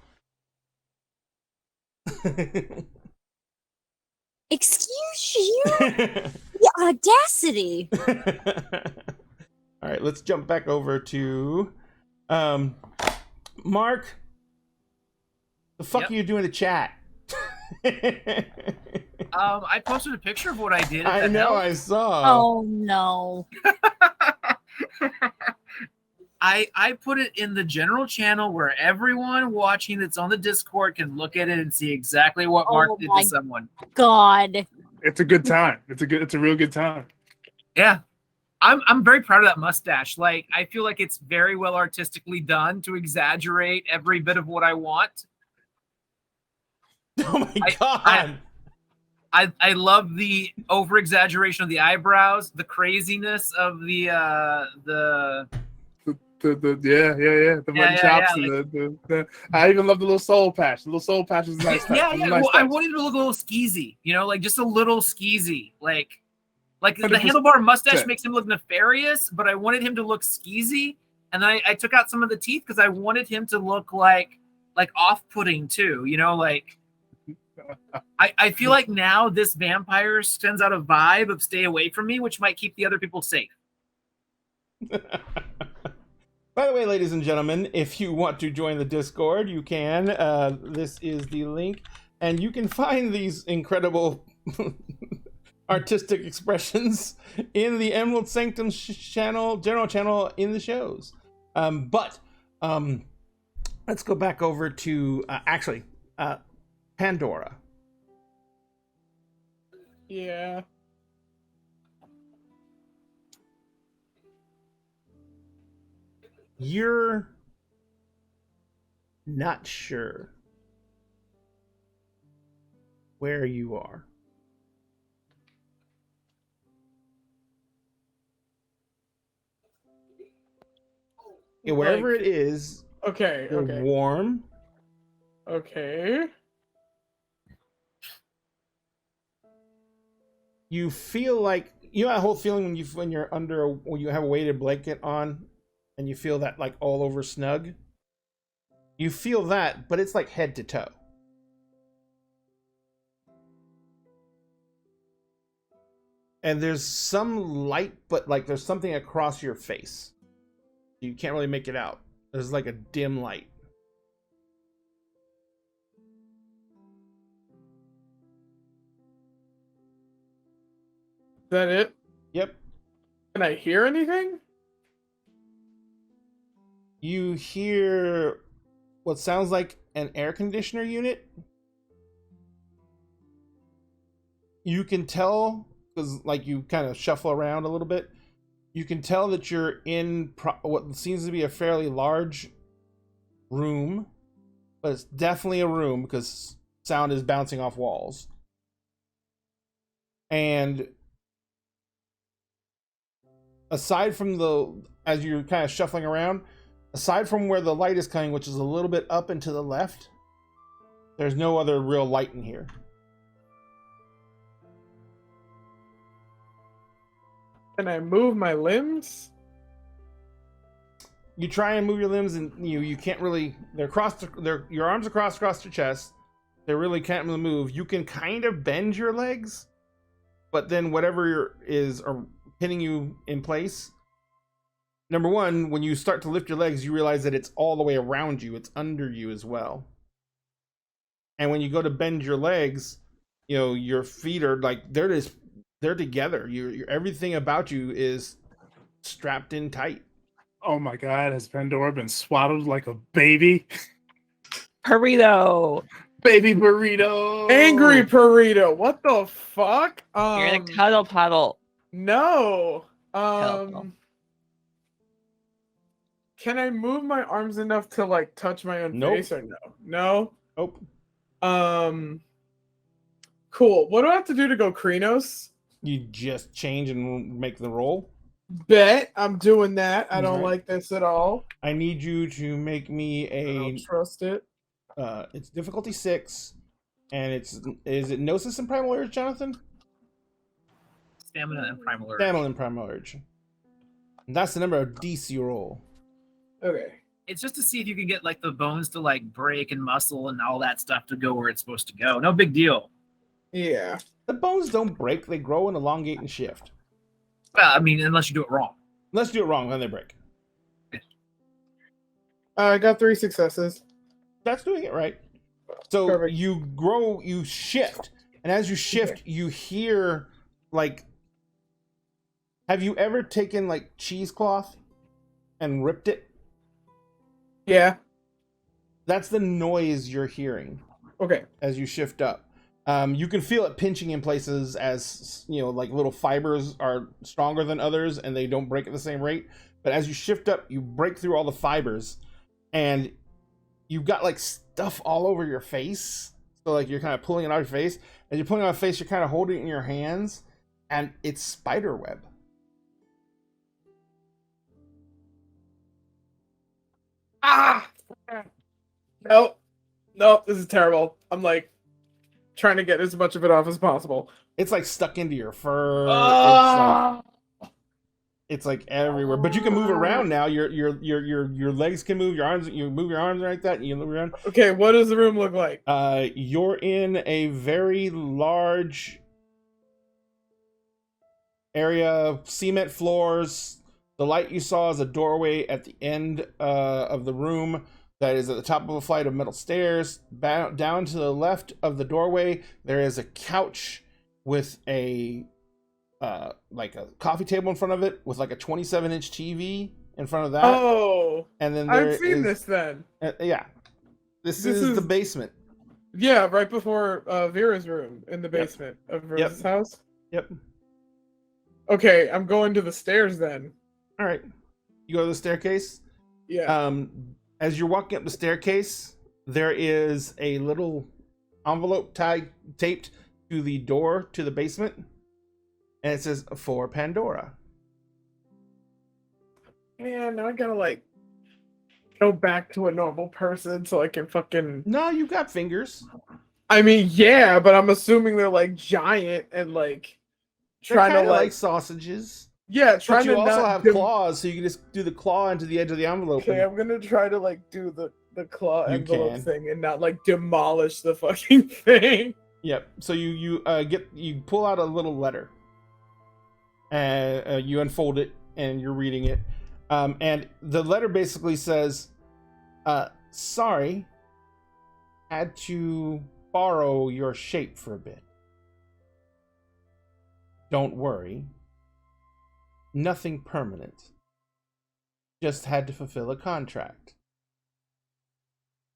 Excuse you? The audacity. All right, let's jump back over to Mark. The fuck Yep. are you doing to chat? I posted a picture of what I did. I know, I saw. Oh no. I put it in the general channel where everyone watching that's on the Discord can look at it and see exactly what Mark did my to someone. God. It's a good time. It's a real good time. Yeah. I'm very proud of that mustache. Like, I feel like it's very well artistically done to exaggerate every bit of what I want. Oh my god. I love the over exaggeration of the eyebrows, the craziness of the The mutton yeah, chops yeah, and the I even love the little soul patch. The little soul patch is a nice touch. yeah, It's a yeah. nice Well, I touch. wanted to look a little skeezy, you know, like just a little skeezy. Like the 100%. handlebar mustache makes him look nefarious, but I wanted him to look skeezy. And then I took out some of the teeth because I wanted him to look like off-putting too, you know, like I feel like now this vampire sends out a vibe of stay away from me, which might keep the other people safe. By the way, ladies and gentlemen, if you want to join the Discord, you can. This is the link, and you can find these incredible artistic expressions in the Emerald Sanctums channel, general channel in the shows. But let's go back over to Pandora. Yeah. You're not sure where you are. Yeah, wherever Like- it is, Okay. you're Okay. warm. Okay. You feel like that whole feeling when you're under when you have a weighted blanket on, and you feel that like all over snug. You feel that, but it's like head to toe. And there's some light, but like there's something across your face. You can't really make it out. There's like a dim light. Is that it? Yep. Can I hear anything? You hear what sounds like an air conditioner unit. You can tell, because like you kind of shuffle around a little bit, you can tell that you're in what seems to be a fairly large room, but it's definitely a room because sound is bouncing off walls. And aside from as you're kind of shuffling around, aside from where the light is coming, which is a little bit up and to the left, there's no other real light in here. Can I move my limbs? You try and move your limbs, and you can't really. Your arms are crossed across your chest. They really can't really move. You can kind of bend your legs, but then whatever is pinning you in place. Number one, when you start to lift your legs, you realize that it's all the way around you. It's under you as well. And when you go to bend your legs, your feet are like they're together. Everything about you is strapped in tight. Oh my god, has Pandora been swaddled like a baby? Burrito. Baby burrito. Angry burrito. What the fuck? You're in a cuddle puddle. No. Helpful. Can I move my arms enough to like touch my own Nope. face or no? No. Nope. Cool. What do I have to do to go Krenos? You just change and make the roll. Bet I'm doing that. I don't Right. like this at all. I need you to make me I don't a. trust it. It's difficulty 6, and is it Gnosis and Primal Urge, Jonathan? Stamina and primal urge. Stamina and Primal Urge. And that's the number of DC you roll. Okay. It's just to see if you can get like the bones to like break and muscle and all that stuff to go where it's supposed to go. No big deal. Yeah. The bones don't break; they grow and elongate and shift. Well, I mean, unless you do it wrong. Unless you do it wrong, then they break. I got 3 successes. That's doing it right. So Perfect. you grow, you shift, and as you shift, you hear like. Have you ever taken like cheesecloth and ripped it? Yeah. That's the noise you're hearing Okay. as you shift up. You can feel it pinching in places as, you know, like little fibers are stronger than others and they don't break at the same rate. But as you shift up, you break through all the fibers and you've got like stuff all over your face. So like you're kind of pulling it out of your face. As you're pulling it out of your face, you're kind of holding it in your hands and it's spider web. Ah! Nope. Nope, this is terrible. I'm like trying to get as much of it off as possible. It's like stuck into your fur. Ah! It's like everywhere. But you can move around now. Your legs can move, your arms, you move your arms like that, and you move around. Okay, what does the room look like? You're in a very large area, cement floors. The light you saw is a doorway at the end of the room that is at the top of a flight of metal stairs. Down to the left of the doorway, there is a couch with a like a coffee table in front of it with like a 27-inch TV in front of that. Oh, and then I've seen this then. Yeah, this This is is- the basement. Yeah, right before Vera's room in the basement of Rose's house. Yep. Okay, I'm going to the stairs then. All right, you go to the staircase. Yeah. As you're walking up the staircase, there is a little envelope taped to the door to the basement, and it says "For Pandora." Man, now I gotta like go back to a normal person so I can fucking. No, you got fingers. I mean, yeah, but I'm assuming they're like giant and like They're trying to kinda like sausages. yeah, trying But you to also not have dim- claws, so you can just do the claw into the edge of the envelope. Okay, and- I'm gonna try to like do the claw You envelope can. thing and not like demolish the fucking thing. Yep. So you pull out a little letter, and you unfold it, and you're reading it, and the letter basically says, "Sorry, had to borrow your shape for a bit. Don't worry, nothing permanent. Just had to fulfill a contract.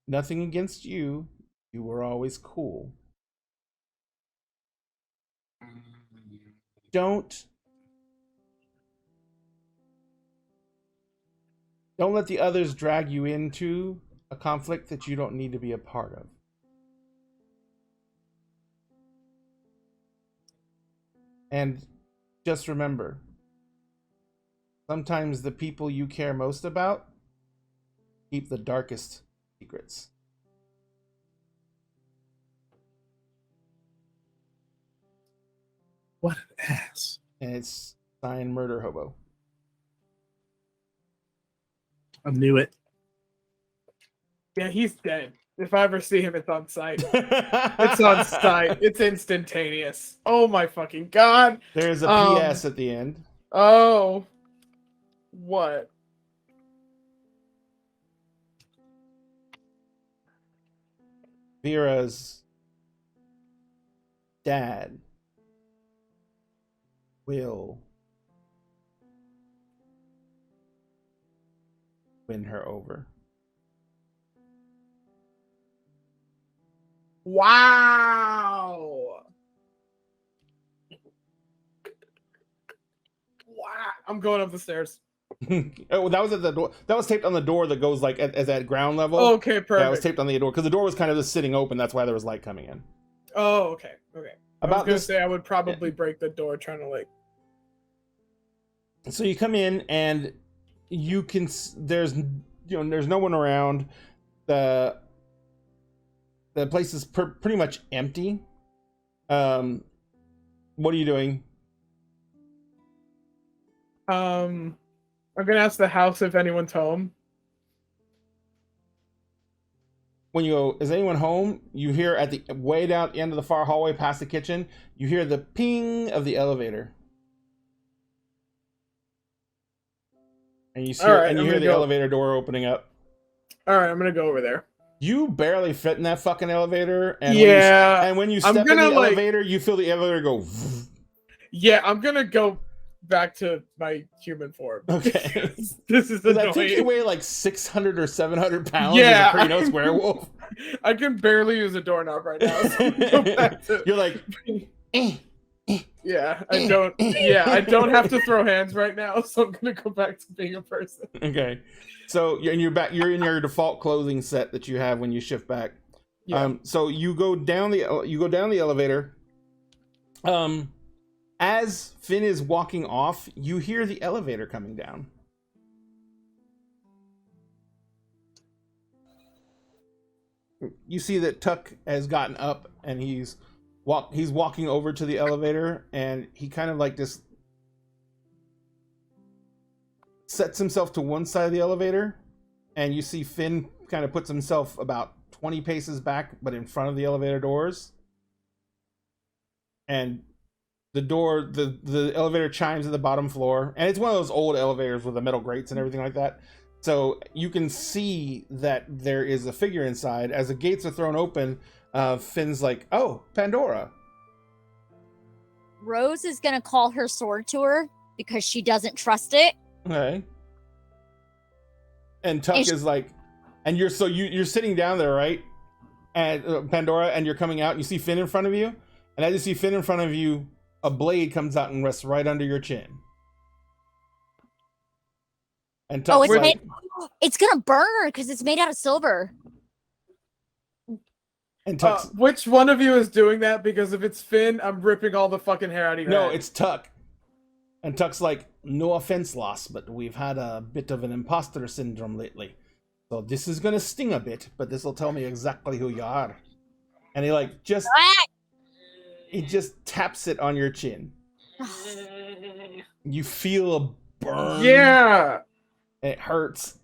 Nothing against you. You were always cool. Don't let the others drag you into a conflict that you don't need to be a part of. And just remember, sometimes the people you care most about keep the darkest secrets." What an ass. And it's signed Murder Hobo. I knew it. Yeah, he's dead. If I ever see him, it's on sight. It's on sight. It's instantaneous. Oh my fucking god. There's a PS at the end. Oh. What? Vera's dad will win her over. Wow. Wow. I'm going up the stairs. Oh, that was at the door. That was taped on the door that goes like at ground level. Okay, perfect. Yeah, it was taped on the door because the door was kind of just sitting open. That's why there was light coming in. Oh, okay. Okay. I was About gonna this, say I would probably break the door trying to like. so you come in and you can. There's there's no one around. The place is pretty much empty. What are you doing? I'm gonna ask the house if anyone's home. when you go, is anyone home? You hear at the way down at the end of the far hallway past the kitchen, you hear the ping of the elevator. And you see, Alright, and you I'm hear gonna the go. elevator door opening up. Alright, I'm gonna go over there. You barely fit in that fucking elevator, and Yeah, when you I'm step in gonna, the like- elevator, you feel the elevator go. Yeah, I'm gonna go back to my human form. Okay. This is Because I think you annoying. weigh like 600 or 700 pounds Yeah. as a Krynos werewolf. I can barely use a doorknob right now. So I'm gonna go back to... You're like, eh. Yeah, I don't. Yeah, I don't have to throw hands right now, so I'm gonna go back to being a person. Okay. So you're back. You're in your default clothing set that you have when you shift back. Yeah. So you go down the elevator. As Finn is walking off, you hear the elevator coming down. You see that Tuck has gotten up and he's walking over to the elevator, and he kind of like just sets himself to one side of the elevator, and you see Finn kind of puts himself about 20 paces back, but in front of the elevator doors. And the door, the elevator chimes at the bottom floor, and it's one of those old elevators with the metal grates and everything like that. So you can see that there is a figure inside. As the gates are thrown open, Finn's like, "Oh, Pandora." Rose is gonna call her sword to her because she doesn't trust it. Okay. And Tuck And is like, and you're sitting down there, right? And Pandora, and you're coming out, and you see Finn in front of you, and as you see Finn in front of you, a blade comes out and rests right under your chin. And Tuck's it's like, it's gonna burn her because it's made out of silver. and Tuck's, Which one of you is doing that? Because if it's Finn, I'm ripping all the fucking hair out of your no, head. it's Tuck. And Tuck's like, "No offense, Loss, but we've had a bit of an imposter syndrome lately. So this is gonna sting a bit, but this will tell me exactly who you are." And he like just taps it on your chin. You feel a burn. Yeah. And it hurts.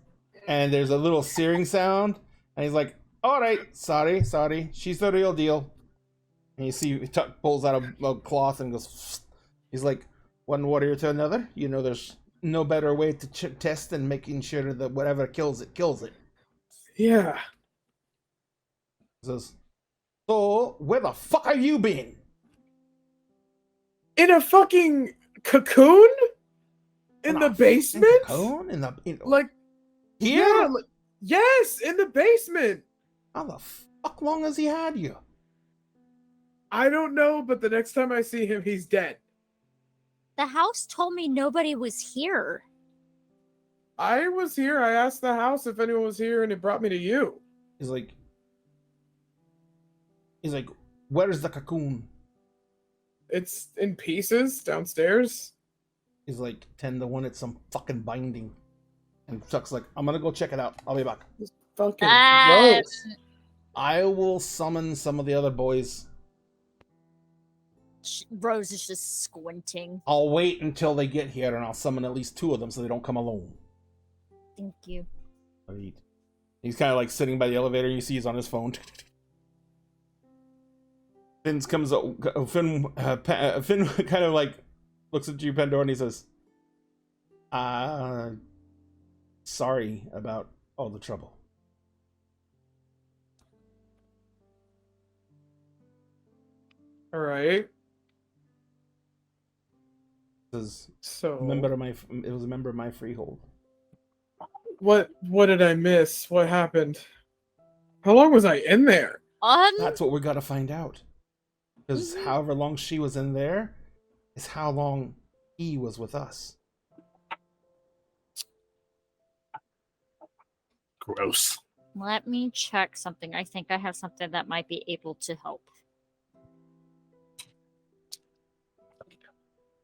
And there's a little searing sound. And he's like, "All right, sorry. She's the real deal." And you see Tuck pulls out a cloth and goes, Psst. He's like, "One warrior to another. You know, there's no better way to test than making sure that whatever kills it, kills it." Yeah. He says, "So, where the fuck have you been?" In a fucking cocoon? In the basement? Cone? Like, Here? yeah, yes, in the basement. How the fuck long has he had you? I don't know, but the next time I see him, he's dead. The house told me nobody was here. I was here. I asked the house if anyone was here, and it brought me to you. He's like, "Where's the cocoon?" It's in pieces downstairs. He's like, 10-1, it's some fucking binding. And Chuck's like, "I'm gonna go check it out. I'll be back. Fucking Ah. gross. I will summon some of the other boys. Rose is just squinting. I'll wait until they get here, and I'll summon at least 2 of them so they don't come alone." Thank you. Right. He's kind of like sitting by the elevator, and you see he's on his phone. Finn kind of like looks at you, Pandora, and he says, "Sorry about all the trouble." All right. Says, So it was a member of my freehold. what did I miss? What happened? How long was I in there? That's what we gotta find out. Because however long she was in there is how long he was with us. Gross. Let me check something. I think I have something that might be able to help.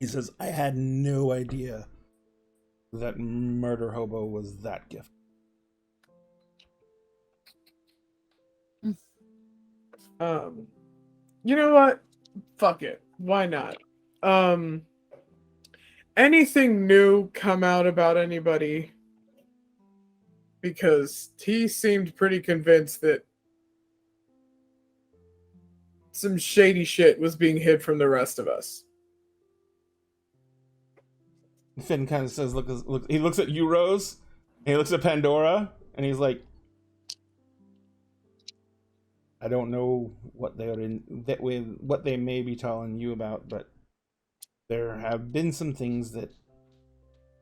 He says, "I had no idea that Murder Hobo was that gift." You know what? Fuck it. Why not? Anything new come out about anybody? Because he seemed pretty convinced that some shady shit was being hid from the rest of us. Finn kind of says, look. He looks at you, Rose. And he looks at Pandora, and he's like, I don't know what what they may be telling you about, but there have been some things that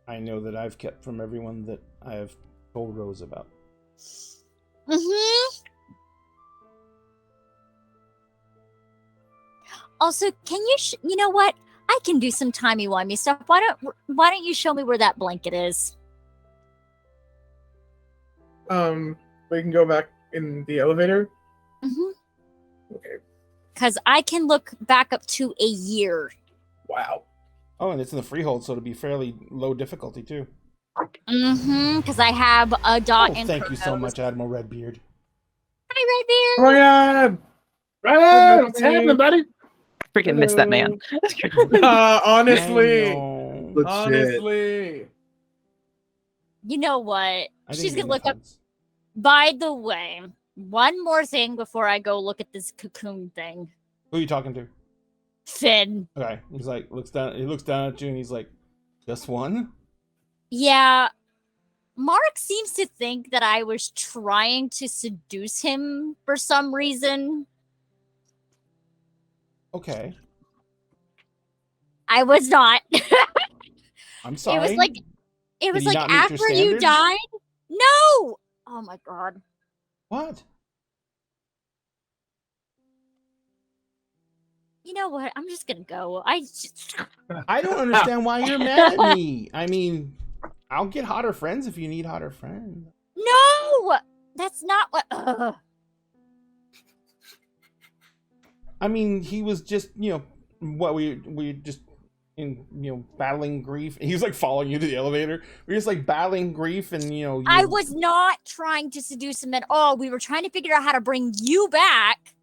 I know that I've kept from everyone that I have told Rose about. Mm-hmm. Also, can you? You know what? I can do some timey-wimey stuff. Why don't you show me where that blanket is? We can go back in the elevator. Mm-hmm. Okay. Because I can look back up to a year. Wow. Oh, and it's in the freehold, so it'll be fairly low difficulty too. Mm-hmm. Because I have a dot. Oh, and thank you so Chronos. much, Admiral Redbeard. Hi, Oh my god! Right, what's happening, buddy? Freaking miss that man. Honestly. I know. Legit. Honestly. You know what? I didn't She's get gonna look enough up. hugs. By the way, one more thing before I go look at this cocoon thing. Who are you talking to? Finn. Okay, he's like, looks down at you, and he's like, just one? Yeah. Mark seems to think that I was trying to seduce him for some reason. Okay, I was not. I'm sorry. It was like Did he not meet your after you standards? died. No. Oh my god. What? You know what? I'm just gonna go. I don't understand why you're mad at me. I mean, I'll get hotter friends if you need hotter friends. No. That's not what. Ugh. I mean, he was just, what we just in, battling grief. He was like following you to the elevator. We were just like battling grief, and I was not trying to seduce him at all. We were trying to figure out how to bring you back.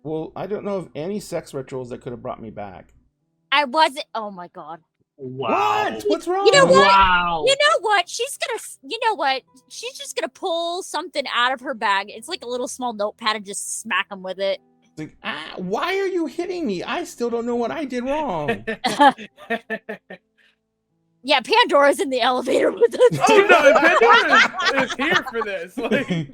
Well, I don't know of any sex rituals that could have brought me back. I wasn't. Oh my god. Wow. What? What's wrong? You know what? Wow. You know what? She's just gonna pull something out of her bag. It's like a little small notepad and just smack him with it. It's like, why are you hitting me? I still don't know what I did wrong. Yeah, Pandora's in the elevator with us. Oh no, Pandora is here for this. Like,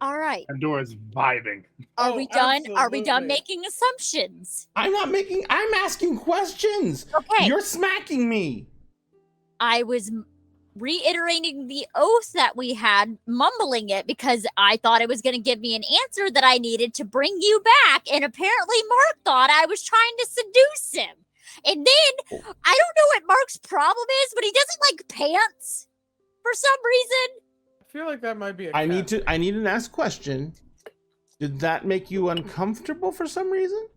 All right. Pandora's vibing. Are Oh, we done? Are we done absolutely. making assumptions? I'm asking questions. Okay. You're smacking me. I was reiterating the oath that we had, mumbling it because I thought it was going to give me an answer that I needed to bring you back. And apparently Mark thought I was trying to seduce him. And then I don't know what Mark's problem is, but he doesn't like pants for some reason. I feel like that might be a I need cat. to ask question. Did that make you uncomfortable for some reason?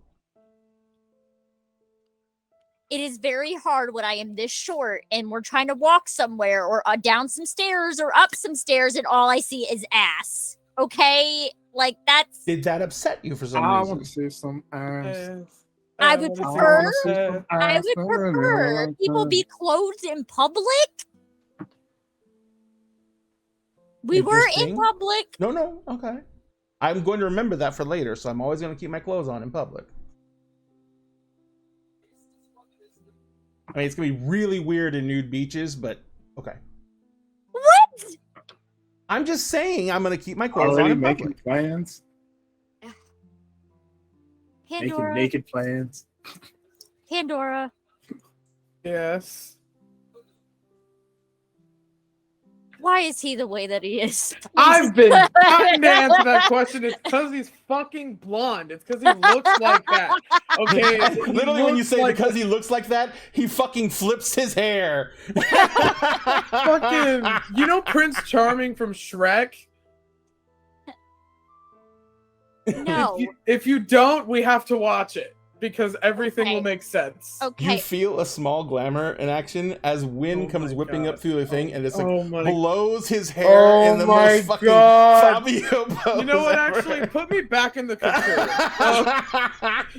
It is very hard when I am this short and we're trying to walk somewhere or down some stairs or up some stairs and all I see is ass. Okay? Like that's Did that upset you for some I reason? want to see some ass. I would I prefer- wanna see some I ass. would prefer people be clothed in public. We were in Interesting. public. No, okay. I'm going to remember that for later, so I'm always going to keep my clothes on in public. I mean, it's going to be really weird in nude beaches, but okay. What? I'm just saying I'm going to keep my clothes on Already in making public. plans. Pandora. Making naked plans. Pandora. Yes. Why is he the way that he is? I've been dying to answer that question. It's because he's fucking blonde. It's because he looks like that. Okay. He Literally, when you looks say like because he looks like that, he fucking flips his hair. fucking, you know Prince Charming from Shrek? No. If you don't, we have to watch it because everything Okay. will make sense. Okay. You feel a small glamour in action as wind Oh comes my whipping God. up through the thing, and it's like Oh my. blows his hair Oh in the my most fucking God. Fabio pose You know what? ever. Actually, put me back in the cocoon.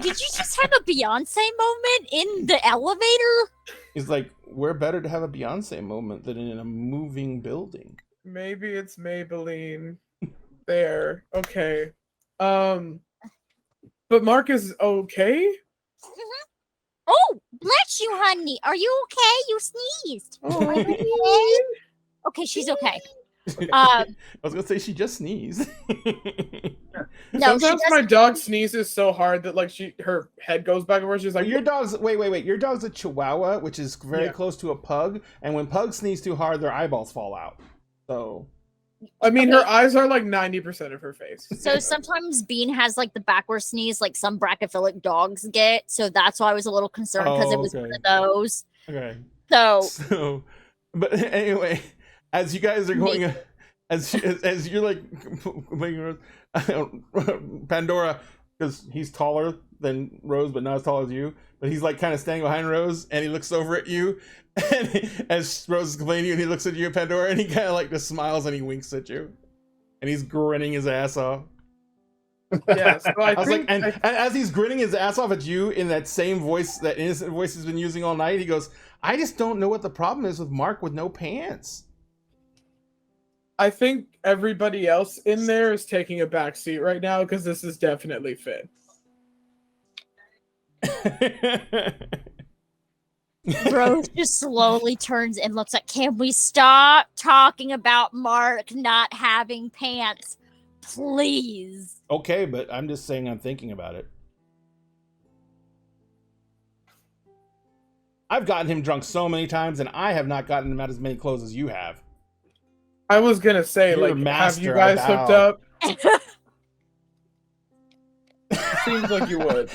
Did you just have a Beyonce moment in the elevator? He's like, we're better to have a Beyonce moment than in a moving building. Maybe it's Maybelline. There. Okay. But Mark is okay? Oh, bless you, honey. Are you okay? You sneezed. Are you okay? Okay, she's okay. I was gonna say she just sneezed. No, she Sometimes my doesn't. dog sneezes so hard that like her head goes back and forth. She's like, Your dog's wait. Your dog's a Chihuahua, which is very Yeah. close to a pug, and when pugs sneeze too hard, their eyeballs fall out. So I mean, Okay. her eyes are like 90% of her face. So sometimes Bean has like the backward sneeze, like some brachyphilic dogs get. So that's why I was a little concerned because it was one okay. of those. Okay. So So, but anyway, as you guys are going, as you're like making Pandora, because he's taller than Rose, but not as tall as you. But he's like kind of standing behind Rose, and he looks over at you, and as Rose is complaining to you, and he looks at you, Pandora, and he kind of like just smiles and he winks at you, and he's grinning his ass off. Yeah, so I was think, like, and as he's grinning his ass off at you in that same voice, that innocent voice he's been using all night, he goes, "I just don't know what the problem is with Mark with no pants." I think everybody else in there is taking a back seat right now because this is definitely Finn. Rose just slowly turns and looks like, can we stop talking about Mark not having pants? Please. Okay, but I'm just saying I'm thinking about it. I've gotten him drunk so many times, and I have not gotten him out as many clothes as you have. I was gonna say, You're a like, have you master, I guys hooked bow. up? Seems like you would.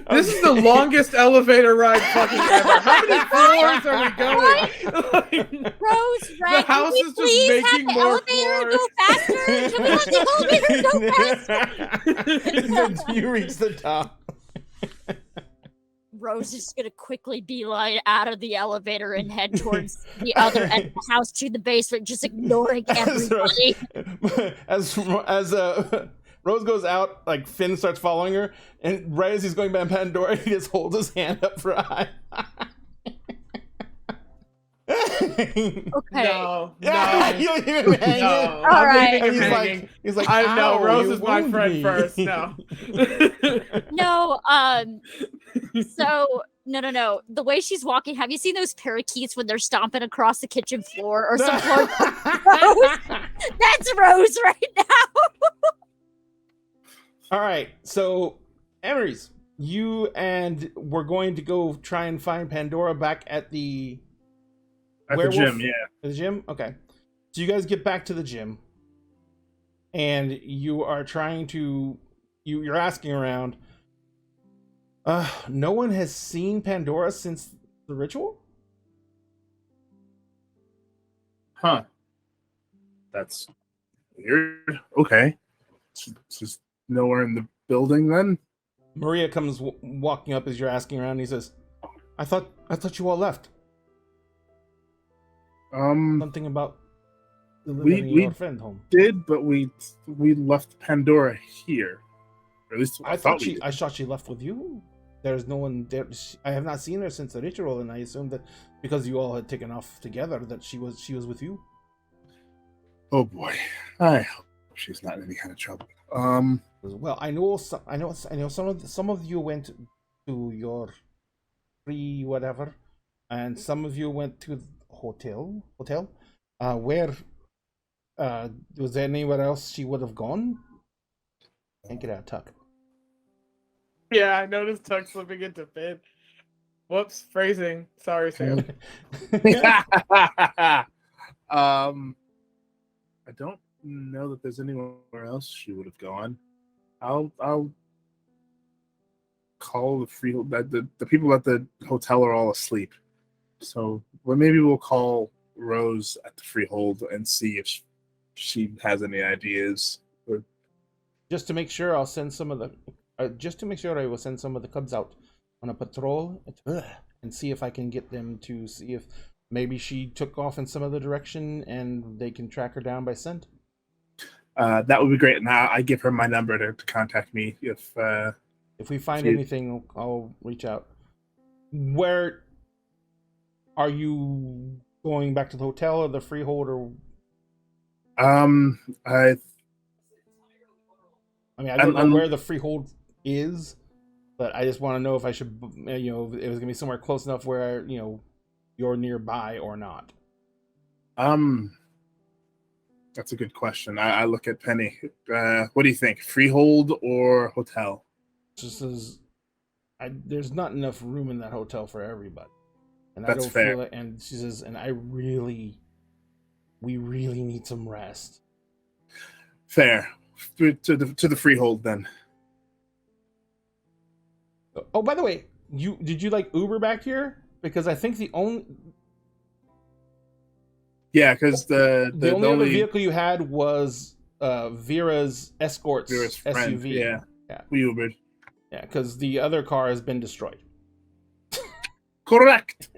This is the longest elevator ride fucking ever. How many floors are we going? Rose, Red, house can we is just please making have the more elevator floors. go faster? Can we let the elevator go faster? You reach the top. Rose is gonna quickly beeline out of the elevator and head towards the other end of the house to the basement, just ignoring everybody. As Rose goes out, like Finn starts following her, and right as he's going by Pandora, he just holds his hand up for eye. Okay. No, Yeah, no. you don't even hang No. it. All right. And Hanging. he's like, I know, "Ow, Rose you is my wound friend me." first. No. No, so no. The way she's walking, have you seen those parakeets when they're stomping across the kitchen floor or something? Rose, that's Rose right now. All right, so Emery's, you and we're going to go try and find Pandora back at the Gym, yeah. The gym? Okay. So you guys get back to the gym, and you are trying to you're asking around. No one has seen Pandora since the ritual? Huh. That's weird. Okay. She's nowhere in the building then? Maria comes walking up as you're asking around, and he says, I thought you all left. Something about delivering we your friend home. did, but we left Pandora here. Or at least I thought she left with you. There's no one there. I have not seen her since the ritual, and I assumed that because you all had taken off together, that she was with you. Oh boy, I hope she's not in any kind of trouble. Well, I know some of you went to your free whatever, and some of you went to the hotel. Where was there anywhere else she would have gone? Can't get out, Tuck. Yeah, I noticed Tuck slipping into Finn. Whoops, phrasing. Sorry, Sam. I don't know that there's anywhere else she would have gone. I'll call the free that the people at the hotel are all asleep. So maybe we'll call Rose at the freehold and see if she has any ideas. Just to make sure, I'll send some of the. Just to make sure, I will send some of the cubs out on a patrol and see if I can get them to see if maybe she took off in some other direction and they can track her down by scent. That would be great. And I give her my number to contact me if we find anything. I'll reach out. Where are you going? Back to the hotel or the freehold? Or I I mean, I don't know I'm- where the freehold is, but I just want to know if I should, if it was gonna be somewhere close enough where you're nearby or not. That's a good question. I look at Penny. What do you think? Freehold or hotel? Just as there's not enough room in that hotel for everybody, and I That's don't fair. feel it. And she says, and we really need some rest. Fair. To the freehold then. Oh, by the way, did you like Uber back here? Because I think the only Yeah, because the only other vehicle you had was Vera's Escort's Vera's friend, SUV. yeah. We Ubered. Yeah, because the other car has been destroyed. Correct.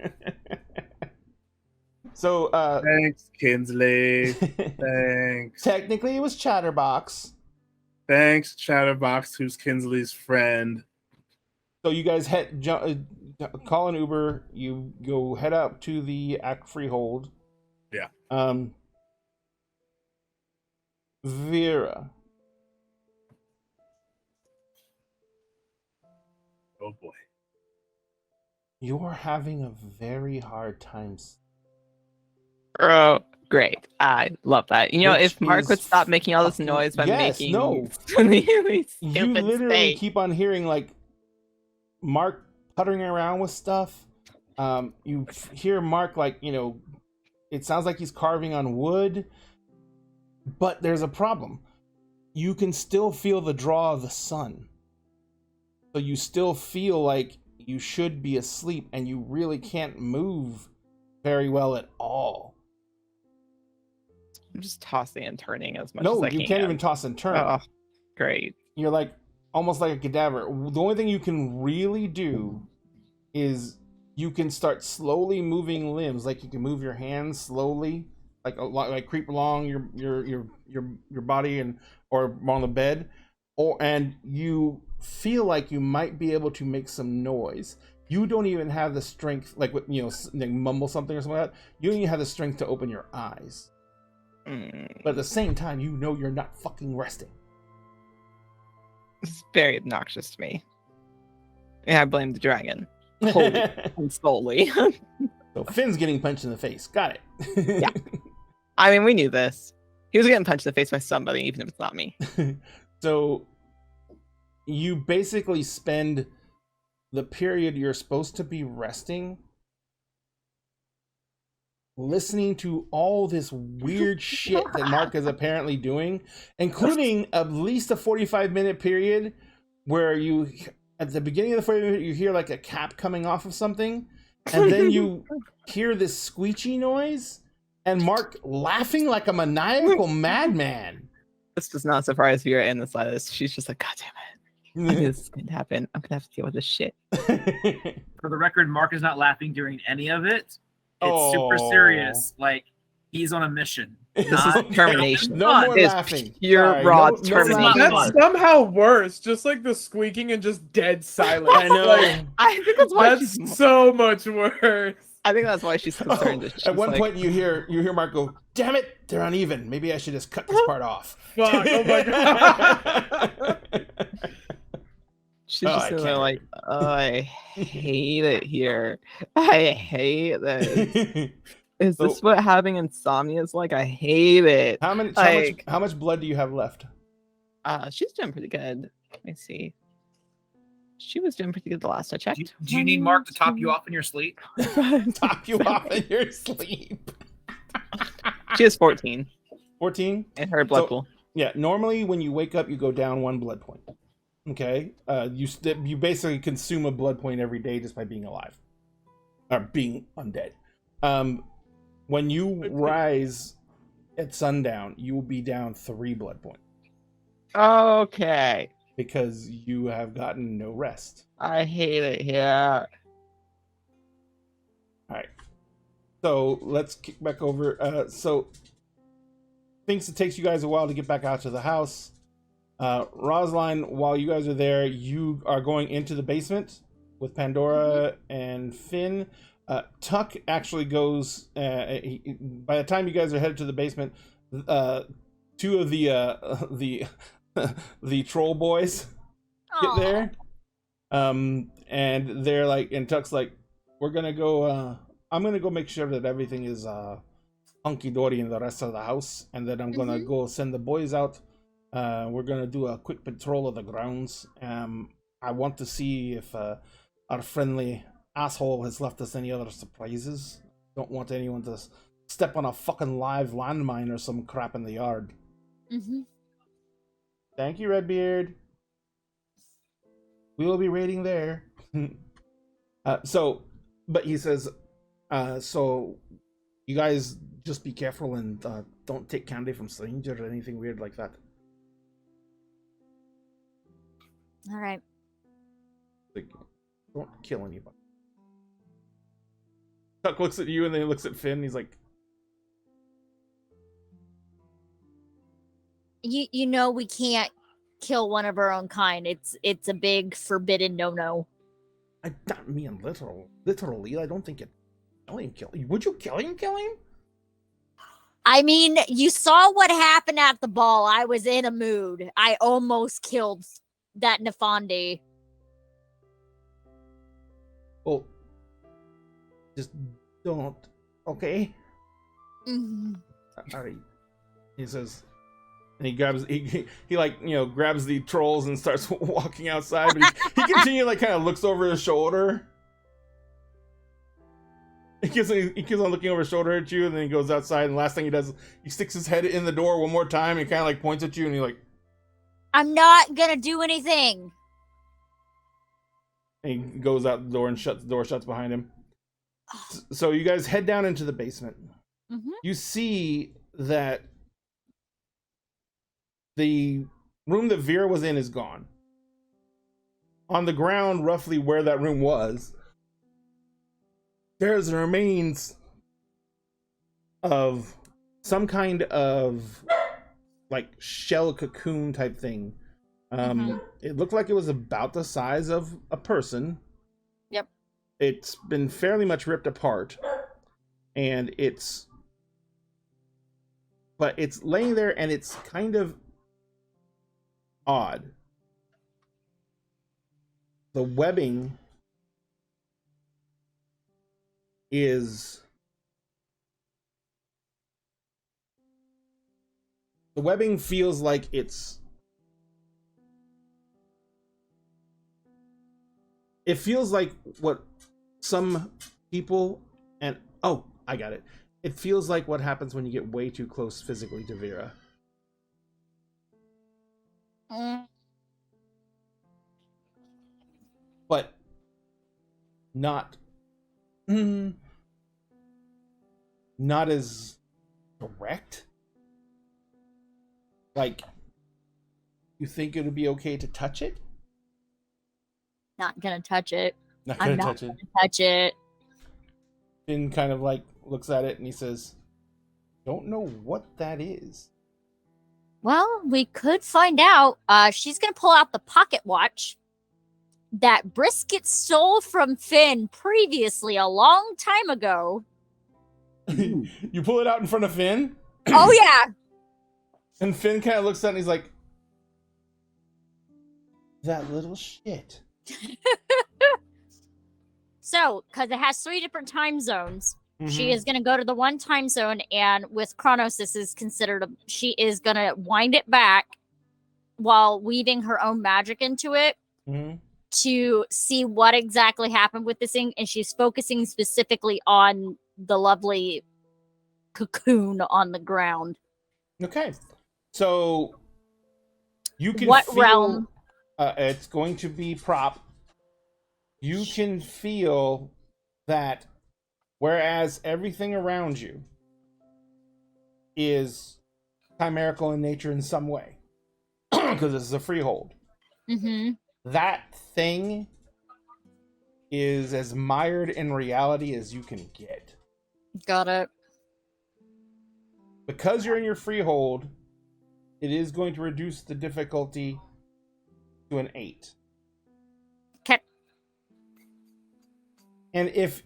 So Thanks, Kinsley. Thanks. technically it was Chatterbox. Thanks, Chatterbox, who's Kinsley's friend. So you guys call an Uber. You go head up to the freehold. Yeah. Vera, Oh boy. you're having a very hard time. Oh, great. I love that. Which If Mark is would stop making all this fucking- noise by Yes, making no. these You stupid literally steaks. keep on hearing like Mark puttering around with stuff. You hear Mark it sounds like he's carving on wood, but there's a problem. You can still feel the draw of the sun, so you still feel like you should be asleep, and you really can't move very well at all. I'm just tossing and turning as much No, as I you can. can't even toss and turn. Oh, great. You're like almost like a cadaver. The only thing you can really do is you can start slowly moving limbs. Like you can move your hands slowly, like creep along your body or on the bed, and you feel like you might be able to make some noise. You don't even have the strength, like mumble something or something like that. You don't even have the strength to open your eyes. But at the same time, you're not fucking resting. It's very obnoxious to me. Yeah, I blame the dragon. Wholly and solely. So Finn's getting punched in the face. Got it. Yeah. I mean, we knew this. He was getting punched in the face by somebody, even if it's not me. So you basically spend the period you're supposed to be resting listening to all this weird shit that Mark is apparently doing, including at least a 45-minute period where you, at the beginning of the 45 minute, you hear like a cap coming off of something, and then you hear this squeechy noise, and Mark laughing like a maniacal madman. This does not surprise Vera in the slightest. She's just like, God damn it. I knew this is going to happen. I'm going to have to deal with this shit. For the record, Mark is not laughing during any of it. It's super serious. Like he's on a mission. This Not- is termination. No more It's laughing. pure Sorry, raw no termination. laughing. That's somehow worse. Just like the squeaking and just dead silence. I know. Like, I think that's why that's she's. so much worse. I think that's why she's concerned. Oh, that she's at one like, point, you hear Mark go, "Damn it, they're uneven. Maybe I should just cut this part off." Fuck. Oh my god. she's Oh, just I sitting there can't. like, oh, I hate it here. I hate this. Is this So- what having insomnia is like? I hate it. how much blood do you have left? She's doing pretty good. Let me see. She was doing pretty good the last I checked. Do you need Mark to top you off in your sleep? Top you off in your sleep. She has 14 14. in her blood So- pool. Yeah, normally when you wake up, you go down 1 blood point. Okay, you basically consume a blood point every day just by being alive, or being undead. When you rise at sundown, you will be down 3 blood points Okay. because you have gotten no rest. I hate it here. All right, so let's kick back over. So thinks it takes you guys a while to get back out to the house. Rosaline, while you guys are there, you are going into the basement with Pandora and Finn. Tuck actually goes. By the time you guys are headed to the basement, two of the the troll boys get Aw. there. And they're like, and Tuck's like, we're gonna go. I'm gonna go make sure that everything is hunky dory in the rest of the house, and then I'm gonna go send the boys out. We're gonna do a quick patrol of the grounds. I want to see if our friendly asshole has left us any other surprises. Don't want anyone to step on a fucking live landmine or some crap in the yard. Thank you, Redbeard. We will be raiding there. But he says, so you guys just be careful and don't take candy from strangers or anything weird like that. All right. Like, don't kill anybody. Tuck looks at you and then he looks at Finn. He's like, You know we can't kill one of our own kind. It's a big forbidden no. I don't mean literally. I don't think it. Kill him. Would you kill him? I mean, you saw what happened at the ball. I was in a mood. I almost killed that Nefandi. Well, just don't. Okay. Mhm. Alright. He says, and he grabs grabs the trolls and starts walking outside. But he continually like kind of looks over his shoulder. He keeps on looking over his shoulder at you, and then he goes outside. And the last thing he does, he sticks his head in the door one more time and kind of like points at you, and he's like, I'm not gonna do anything. and he goes out the door and the door shuts behind him. So you guys head down into the basement. You see that the room that Vera was in is gone. On the ground, roughly where that room was, there's the remains of some kind of like shell cocoon type thing. It looked like it was about the size of a person. Yep. It's been fairly much ripped apart, and it's laying there, and it's kind of odd. The webbing feels like it feels like what some people I got it. It feels like what happens when you get way too close physically to Vera. But not as direct. Like, you think it would be okay to touch it? Not gonna touch it. I'm not gonna Touch it. Finn kind of like looks at it and he says, don't know what that is. Well, we could find out. She's gonna pull out the pocket watch that Brisket stole from Finn previously a long time ago. You pull it out in front of Finn? Oh yeah. And Finn kind of looks at it and he's like, that little shit. So, because it has 3 different time zones, she is going to go to the one time zone, and with Kronos, this is considered she is going to wind it back while weaving her own magic into it to see what exactly happened with this thing, and she's focusing specifically on the lovely cocoon on the ground. Okay. So, you can What feel, realm? It's going to be prop. You can feel that whereas everything around you is chimerical in nature in some way, because this is a freehold, that thing is as mired in reality as you can get. Got it. Because you're in your freehold, it is going to reduce the difficulty to an 8. Okay. And if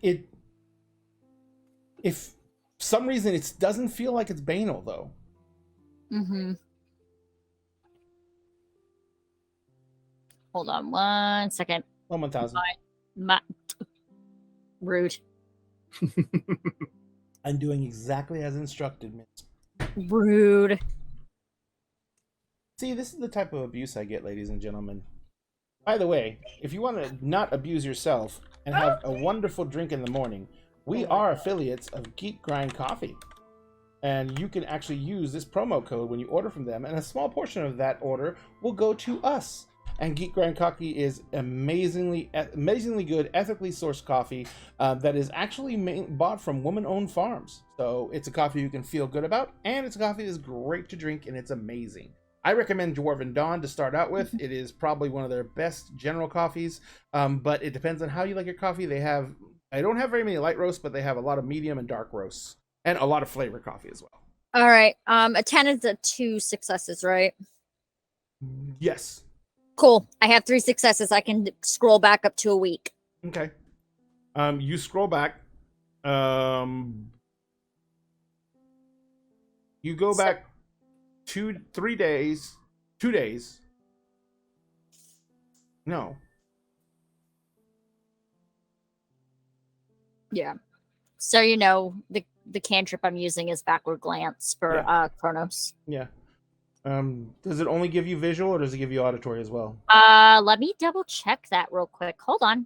some reason it doesn't feel like it's banal though, Mm-hmm. Hold on 1 second. 1,000. My, rude. I'm doing exactly as instructed, miss. Rude. See, this is the type of abuse I get, ladies and gentlemen. By the way, if you want to not abuse yourself and have a wonderful drink in the morning, we are affiliates of Geek Grind Coffee. And you can actually use this promo code when you order from them, and a small portion of that order will go to us. And Geek Grind Coffee is amazingly good, ethically sourced coffee that is actually bought from woman-owned farms. So it's a coffee you can feel good about, and it's a coffee that's great to drink, and it's amazing. I recommend Dwarven Dawn to start out with. It is probably one of their best general coffees, but it depends on how you like your coffee. I don't have very many light roasts, but they have a lot of medium and dark roasts, and a lot of flavor coffee as well. All right. A 10 is 2 successes, right? Yes. Cool. I have 3 successes. I can scroll back up to a week. Okay. You scroll back. You go back 2 days. No. Yeah. So the cantrip I'm using is backward glance for Chronos. Yeah. Does it only give you visual, or does it give you auditory as well? Let me double check that real quick. Hold on.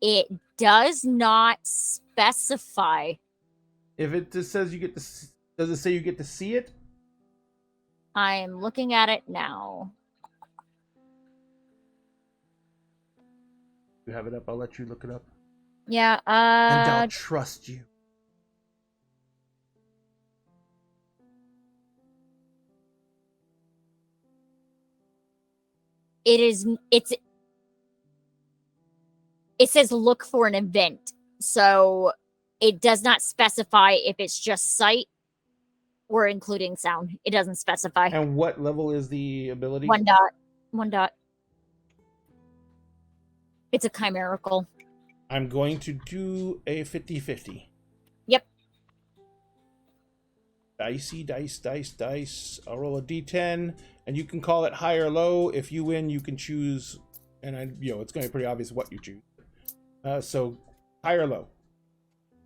It does not specify. If it just says you get to, does it say you get to see it? I'm looking at it now. You have it up. I'll let you look it up. Yeah. And I'll trust you. It says look for an event. So it does not specify if it's just sight or including sound. It doesn't specify. And what level is the ability? 1 dot. 1 dot. It's a chimerical. I'm going to do a 50-50. Yep. Dice. I'll roll a d10, and you can call it high or low. If you win, you can choose, and it's going to be pretty obvious what you choose. So high or low?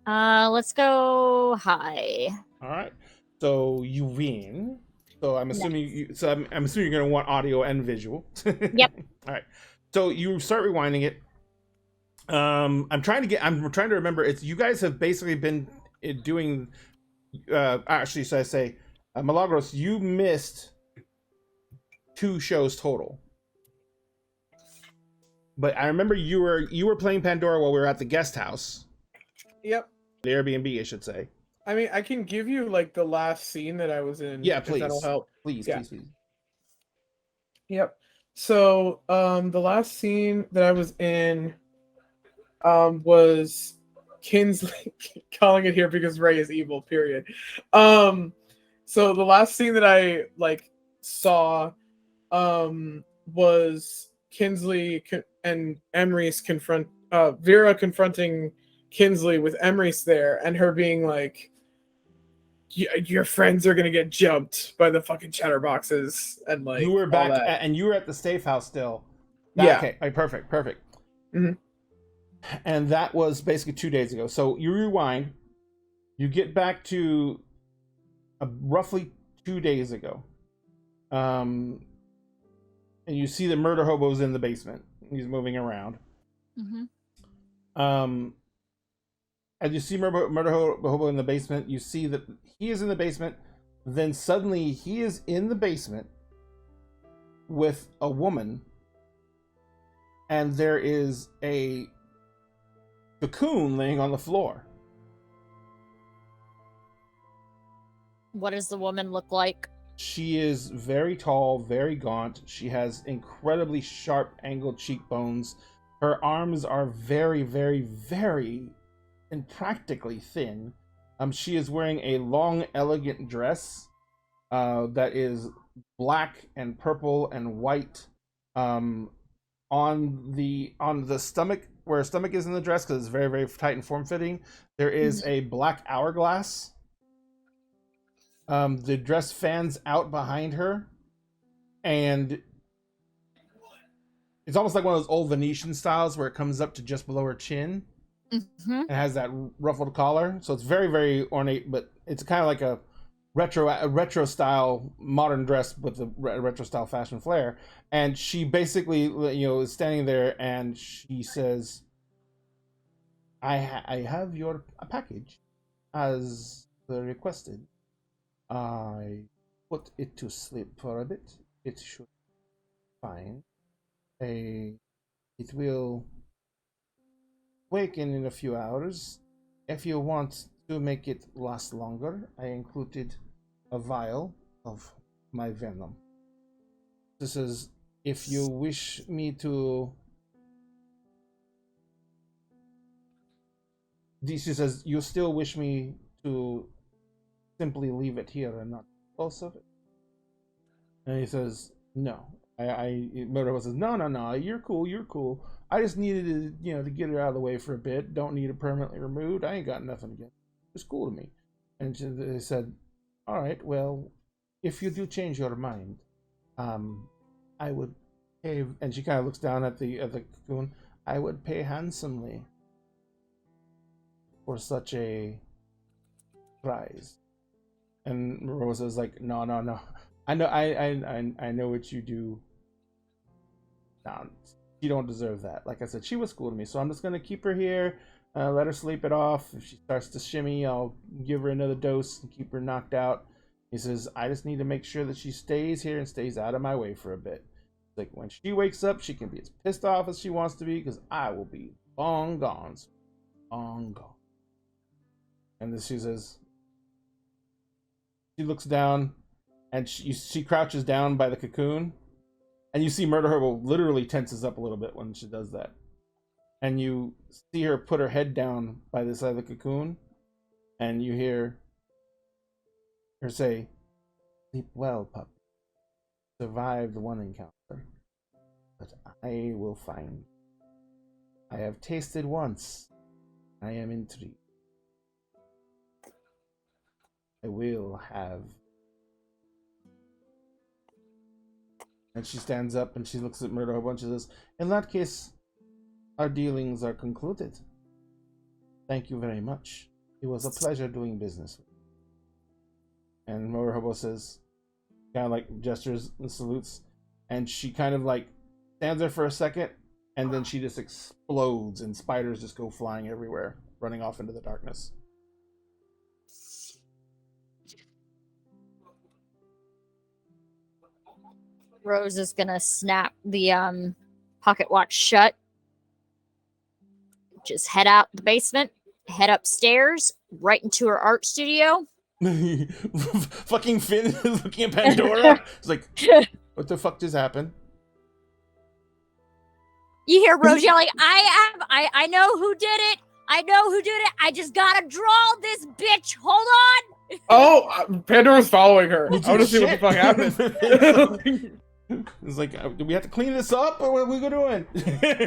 Let's go high. All right. So you win. So I'm assuming I'm assuming you're going to want audio and visual. Yep. All right. So you start rewinding it. I'm trying to remember. It's you guys have basically been doing. Actually, so I say, Milagros, you missed 2 shows total. But I remember you were playing Pandora while we were at the guest house. Yep. The Airbnb, I should say. I mean, I can give you like the last scene that I was in. Yeah, if please. that'll help. Please. Yep. So, the last scene that I was in, was Kinsley. Calling it here because Ray is evil. Period. So the last scene that I saw, was Kinsley and Emrys Vera confronting Kinsley with Emrys there, and her being like, your friends are gonna get jumped by the fucking chatterboxes, and you were back and you were at the Safe House still. Okay, perfect. Mm-hmm. And that was basically 2 days ago. So you rewind, you get back to roughly 2 days ago, and you see the murder hobo's in the basement. He's moving around. Mm-hmm. As you see murder hobo in the basement, you see that he is in the basement. Then suddenly he is in the basement with a woman, and there is a cocoon laying on the floor. What does the woman look like? She is very tall, very gaunt. She has incredibly sharp angled cheekbones. Her arms are very, very, very and practically thin. She is wearing a long, elegant dress that is black and purple and white. On the stomach, where her stomach is in the dress because it's very, very tight and form-fitting. There is a black hourglass. The dress fans out behind her, and it's almost like one of those old Venetian styles where it comes up to just below her chin. And has that ruffled collar, so it's very, very ornate, but it's kind of like a retro style modern dress with the retro style fashion flair. And she basically, is standing there, and she says, I have your package as requested. I put it to sleep for a bit. It should be fine. It will waken in a few hours. If you want to make it last longer, I included a vial of my venom. This is if you wish me to. She says, you still wish me to simply leave it here and not dispose of it? And he says, no. Murderhobo says, no, you're cool. I just needed to, to get it out of the way for a bit. Don't need it permanently removed. I ain't got nothing against it. It's cool to me. And they said, all right, well, if you do change your mind, I would pay. And she kind of looks down at the cocoon. I would pay handsomely for such a prize. And Rosa's like, no. I know what you do. No, you don't deserve that. Like I said, she was cool to me, so I'm just gonna keep her here, let her sleep it off. If she starts to shimmy, I'll give her another dose and keep her knocked out. He says, I just need to make sure that she stays here and stays out of my way for a bit. Like, when she wakes up, she can be as pissed off as she wants to be, because I will be long gone. Long gone. And then she says, she looks down, and she crouches down by the cocoon. And you see Murderhobo literally tenses up a little bit when she does that. And you see her put her head down by the side of the cocoon. And you hear her say, sleep well, pup. Survived one encounter. But I will find. I have tasted once. I am intrigued. I will have. And she stands up and she looks at Murderhobo and she says, in that case, our dealings are concluded. Thank you very much. It was a pleasure doing business with you. And Murderhobo says, kind of like gestures and salutes, and she kind of like stands there for a second, and then she just explodes and spiders just go flying everywhere, running off into the darkness. Rose is gonna snap the pocket watch shut. Just head out the basement, head upstairs, right into her art studio. Fucking Finn is looking at Pandora. It's like, what the fuck just happened? You hear Rose yelling, I know who did it. I know who did it. I just gotta draw this bitch. Hold on. Oh, Pandora's following her. I want to see what the fuck happened. It's like, do we have to clean this up, or what are we doing?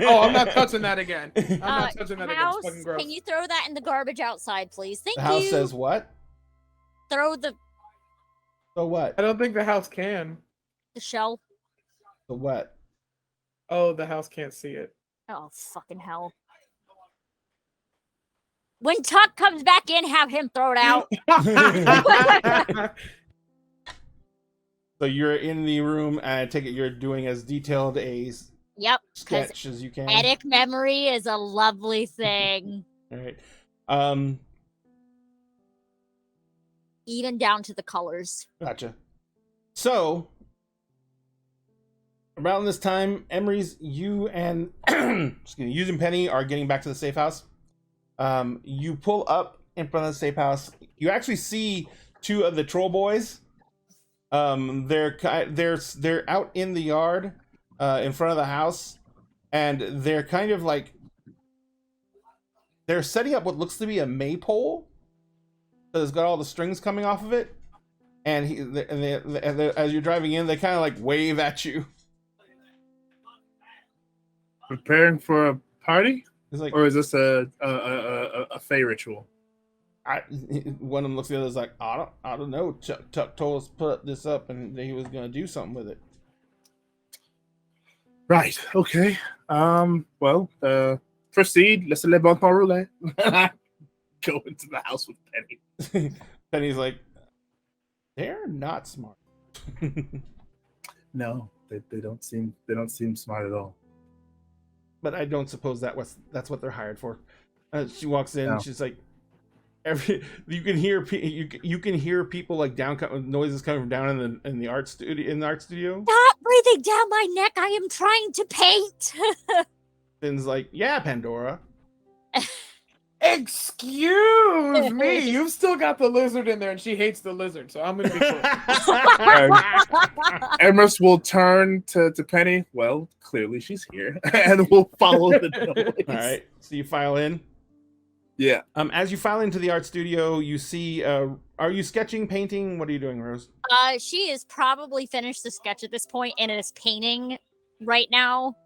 Oh, I'm not touching that again. I'm not touching that again. House, It's fucking gross. can you throw that in the garbage outside, please? Thank The you. house says what? Throw the So what? I don't think the house can. shell. So what? Oh, the house can't see it. Oh, fucking hell. When Tuck comes back in, have him throw it out. So you're in the room, and I take it you're doing as detailed a Yep. Because sketch as you can. Edic memory is a lovely thing. All right. Even down to the colors. Gotcha. So, around this time, Emery's, you and you and Penny are getting back to the safe house. You pull up in front of the safe house. You actually see two of the troll boys. They're out in the yard, in front of the house, and they're kind of like they're setting up what looks to be a maypole. It's got all the strings coming off of it, and as you're driving in, they kind of like wave at you. Preparing for a party? It's like, Or is this a Fey ritual? one of them looks at the other is like, I don't know. Tuck told us to put this up and he was gonna do something with it. Right. Okay. Well, proceed. Laissez les bon temps rouler. Go into the house with Penny. Penny's like, they're not smart. No, they don't seem smart at all. But I don't suppose that's what they're hired for. She walks in. No. She's like, you can hear you can hear people like noises coming from down in the art studio. Stop breathing down my neck. I am trying to paint. Finn's like, yeah, Pandora. Excuse me, you've still got the lizard in there, and she hates the lizard, so I'm gonna be cool. Emerald will turn to Penny. Well, clearly she's here, and we'll follow the noise. All right, so you file in. Yeah. As you file into the art studio, you see. Are you sketching, painting? What are you doing, Rose? She is probably finished the sketch at this point and is painting right now.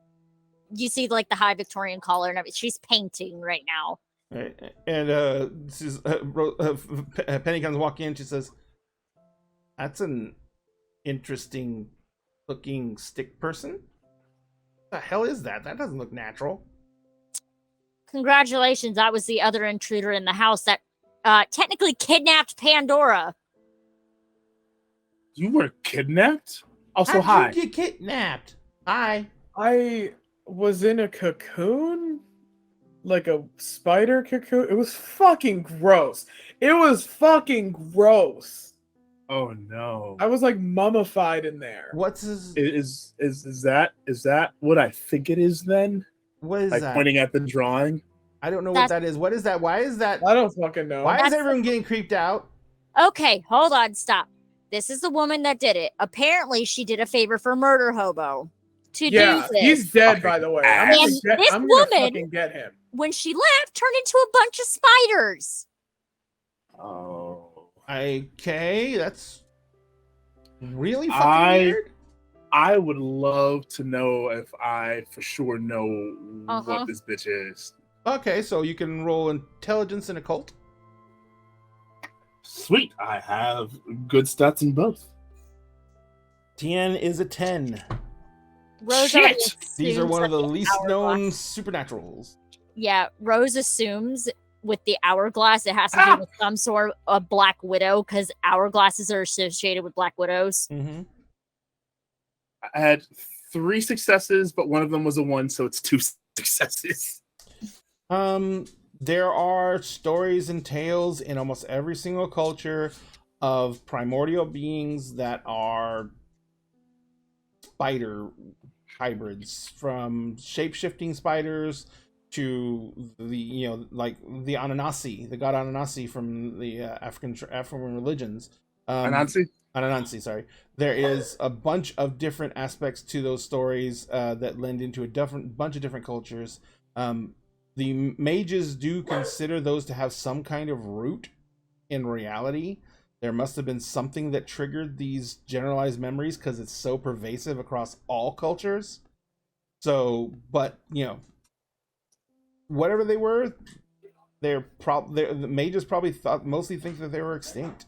You see, like, the high Victorian collar and everything. She's painting right now. Right. And Penny comes walking in. She says, "That's an interesting looking stick person. What the hell is that? That doesn't look natural." Congratulations, I was the other intruder in the house that technically kidnapped Pandora. You were kidnapped? Also, How'd hi. you get kidnapped? Hi. I was in a cocoon, like a spider cocoon. It was fucking gross. It was fucking gross. Oh no. I was like mummified in there. What's his? Is that what I think it is then? What is Like that? pointing at the drawing? I don't know what That's- that is. What is that? Why is that? I don't fucking know. Why is That's- everyone getting creeped out? Okay, hold on, stop. This is the woman that did it. Apparently, she did a favor for Murder Hobo to Yeah, do this. he's dead, by the way. I'm gonna, And get, this I'm gonna woman- fucking get him. When she left, turned into a bunch of spiders. Oh. Okay, that's really fucking weird. I would love to know if I for sure know what this bitch is. Okay, so you can roll intelligence and occult. Sweet. I have good stats in both. Tien is a 10. Rose Shit! already These are assumes one of that the least known hourglass- supernaturals. Yeah, Rose assumes with the hourglass it has to do with some sort of Black Widow because hourglasses are associated with Black Widows. Mm-hmm. I had 3 successes, but one of them was a 1, so it's 2 successes. There are stories and tales in almost every single culture of primordial beings that are spider hybrids, from shape-shifting spiders to the like the Anansi, the god Anansi from the African religions. Anansi, sorry. There is a bunch of different aspects to those stories that lend into a bunch of different cultures. The mages do consider those to have some kind of root in reality. There must have been something that triggered these generalized memories because it's so pervasive across all cultures. So, but, whatever they were, the mages probably mostly think that they were extinct.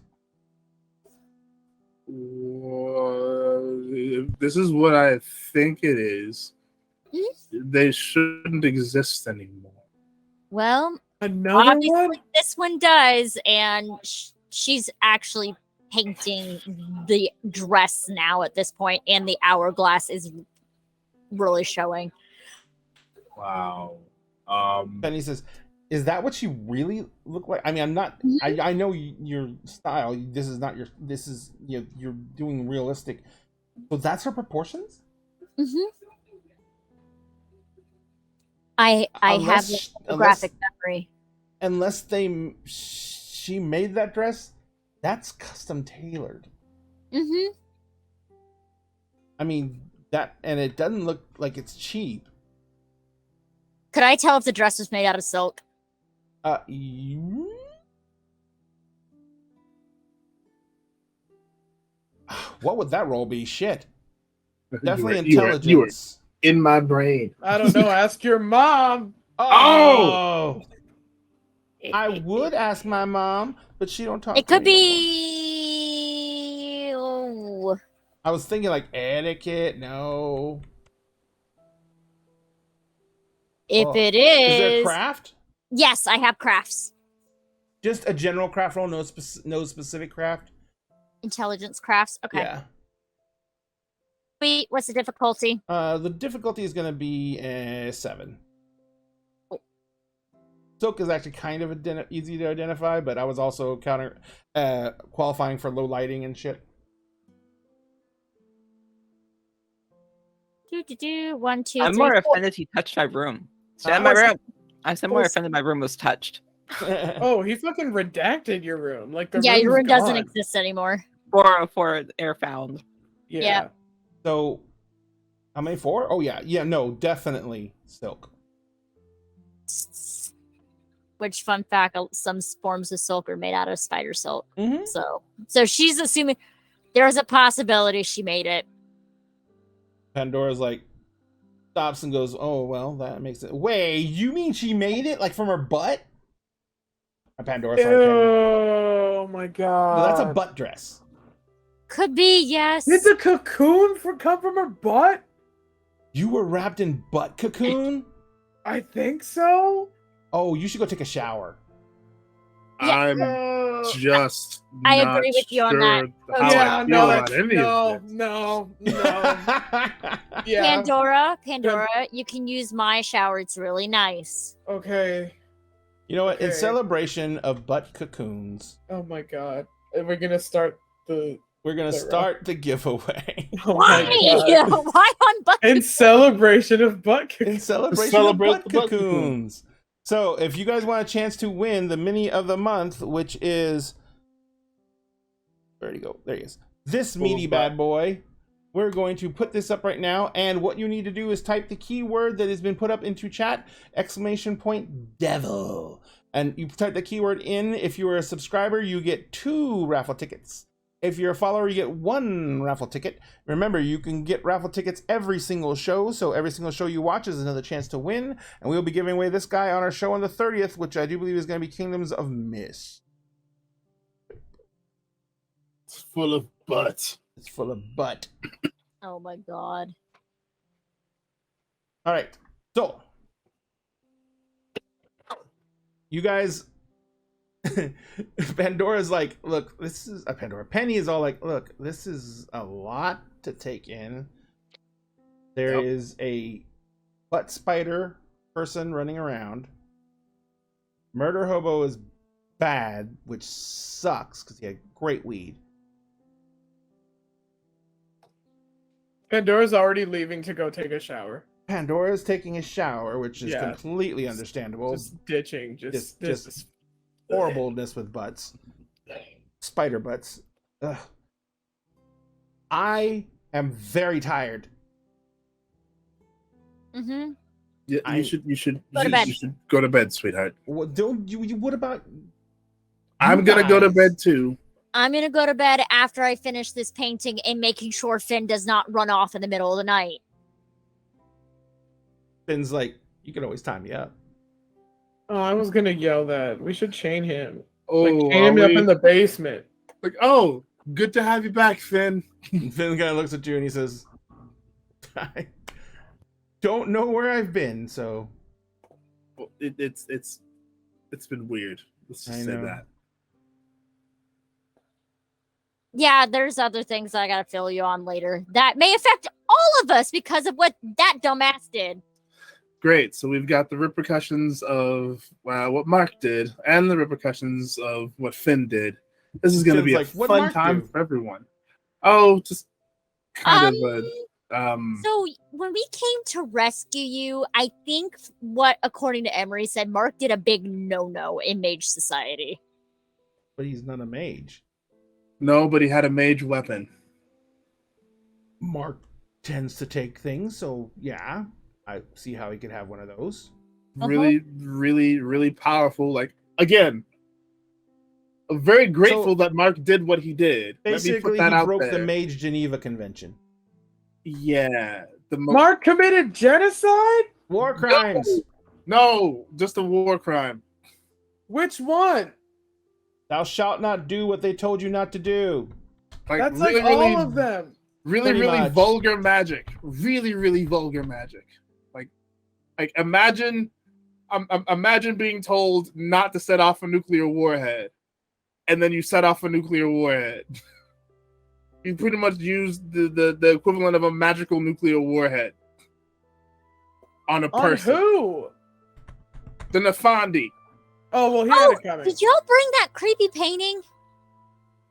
This is what I think it is. They shouldn't exist anymore. Well, Another obviously one? this one does, and she's actually painting the dress now at this point, and the hourglass is really showing. Wow. Benny says, "Is that what you really look like?" I mean, I'm not. I know your style. This is not your. This is you're doing realistic. So that's her proportions. Mm-hmm. I have a graphic memory. Unless she made that dress, that's custom tailored. Mm-hmm. I mean that, and it doesn't look like it's cheap. Could I tell if the dress was made out of silk? What would that roll be? Shit. Definitely You were intelligence. in my brain. I don't know. Ask your mom. Oh! I would ask my mom, but she don't talk It to could me no more. be. Oh. I was thinking like etiquette. No. If Oh. it Is there is. craft? Yes, I have crafts. Just a general craft roll, no specific craft. Intelligence crafts. Okay. Yeah. Sweet. What's the difficulty? The difficulty is gonna be 7. Silk is actually kind of easy to identify, but I was also qualifying for low lighting and shit. Do 1, 2, I'm 3, more 4. offended he touched my room. Stay in my room. I said more offended my room was touched. Oh, he fucking redacted your room. Like the Yeah, your room's room doesn't gone. exist anymore. For air found. Yeah. So, how many? 4? Oh yeah, no, definitely Silk. Which, fun fact, some forms of silk are made out of spider silk. Mm-hmm. So she's assuming there's a possibility she made it. Pandora's like stops and goes, "Oh well, that makes it." Wait, you mean she made it like from her butt? Pandora's like, Oh my god. "Well, that's a butt dress." Could be, yes. Did the cocoon come from her butt? You were wrapped in butt cocoon? I think so. Oh, you should go take a shower. Yeah. I'm just. I not agree with you on that. sure how Yeah, I feel no, about any of this. no. Yeah. Pandora, you can use my shower. It's really nice. Okay. You know what? In Okay. celebration of butt cocoons, Oh my god. And we're gonna start the. we're gonna Right. start the giveaway. Oh Why? my god. Why on butt? In celebration of butt In cocoon. celebration Celebrate of the butt butt cocoon. cocoons. So, if you guys want a chance to win the mini of the month, which is where'd he go? There he is. This Full meaty of bad butt. boy. We're going to put this up right now, and what you need to do is type the keyword that has been put up into chat, ! Devil. And you type the keyword in. If you are a subscriber, you get 2 raffle tickets. If you're a follower, you get 1 raffle ticket. Remember, you can get raffle tickets every single show, so every single show you watch is another chance to win. And we'll be giving away this guy on our show on the 30th, which I do believe is going to be Kingdoms of Mist. It's full of butts. It's full of butt. Oh my god. All right, so you guys, Pandora's like, look, this is Pandora. Penny is all like, look, this is a lot to take in. There is a butt spider person running around. Murder Hobo is bad, which sucks because he had great weed. Pandora's already leaving to go take a shower. Pandora's taking a shower, which is Yeah. completely understandable. Just ditching. Just horribleness with butts. Spider butts. Ugh. I am very tired. Mm-hmm. Yeah, I- you should Go to bed. you should go to bed, sweetheart. What don't you? What about? I'm gonna go to guys? bed too. I'm gonna go to bed after I finish this painting and making sure Finn does not run off in the middle of the night. Finn's like, you can always tie me up. Oh, I was gonna yell that. We should chain him. Oh, Like, chain him are up we- in the basement. like, oh, good to have you back, Finn. And Finn kind of looks at you and he says, "I don't know where I've been, so Well, it's been weird. Let's just I say know. that. Yeah, there's other things I gotta fill you on later that may affect all of us because of what that dumbass did. Great. So we've got the repercussions of what Mark did and the repercussions of what Finn did. This is going to Finn's be a like, "What'd fun Mark time do?" for everyone. Oh, just kind of a So when we came to rescue you, I think what, according to Emery, said Mark did a big no-no in Mage Society. but he's not a mage. no, but he had a mage weapon. Mark tends to take things, so yeah, I see how he could have one of those. Really, really, really powerful. Like again, I'm very grateful that Mark did what he did. Let me Basically, put he that out broke the there. Mage Geneva Convention. Yeah, the Mark committed genocide? War crimes. No, just a war crime. Which one? Thou shalt not do what they told you not to do. Like That's really, like really, all of them. really, Pretty really much. vulgar magic. Really, really vulgar magic. Like imagine, imagine being told not to set off a nuclear warhead, and then you set off a nuclear warhead. You pretty much used the equivalent of a magical nuclear warhead on a On person. who? The Nafandi. Oh, well, he Oh, had it coming. did y'all bring that creepy painting?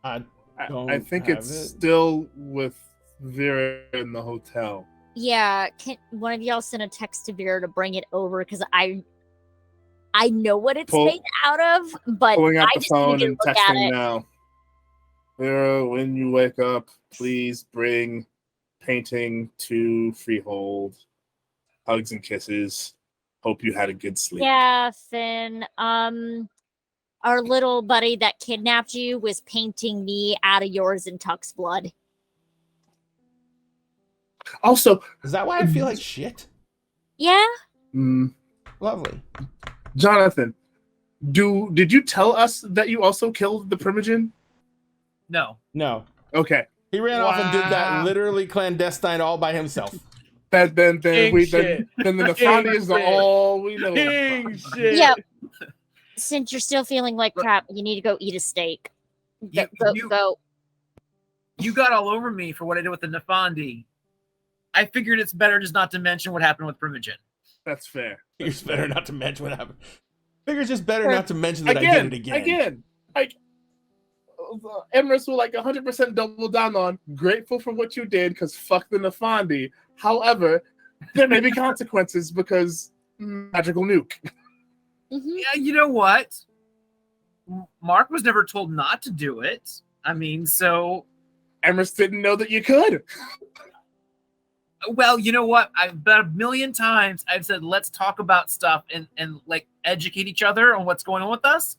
I don't I think have it's it. still with Vera in the hotel. Yeah, can one of y'all send a text to Vera to bring it over? Because I know what it's made out of, but Pulling out I the just need phone to and look at texting it. now. Vera, when you wake up, please bring painting to Freehold. Hugs and kisses. Hope you had a good sleep. Yeah, Finn. Our little buddy that kidnapped you was painting me out of yours and Tuck's blood. Also, Is that why I feel like shit? Yeah? Lovely. Jonathan, did you tell us that you also killed the Primogen? No. No. Okay. He ran off and did that Wow. literally clandestine all by himself. Then King the shit. Nafandi is King all we know. King about. shit. Yep. Since you're still feeling like crap, you need to go eat a steak. Go. You got all over me for what I did with the Nafandi. I figured it's better just not to mention what happened with Primogen. That's fair. It's better not to mention what happened. Figure's just better not to mention that I did it again. Again. Like, Emrys will like 100% double down on grateful for what you did because fuck the Nafandi. However, there may be consequences because magical nuke. Mhm. Yeah, you know what? Mark was never told not to do it. I mean, so Emrys didn't know that you could. well, you know what? About a million times I've said let's talk about stuff and like educate each other on what's going on with us.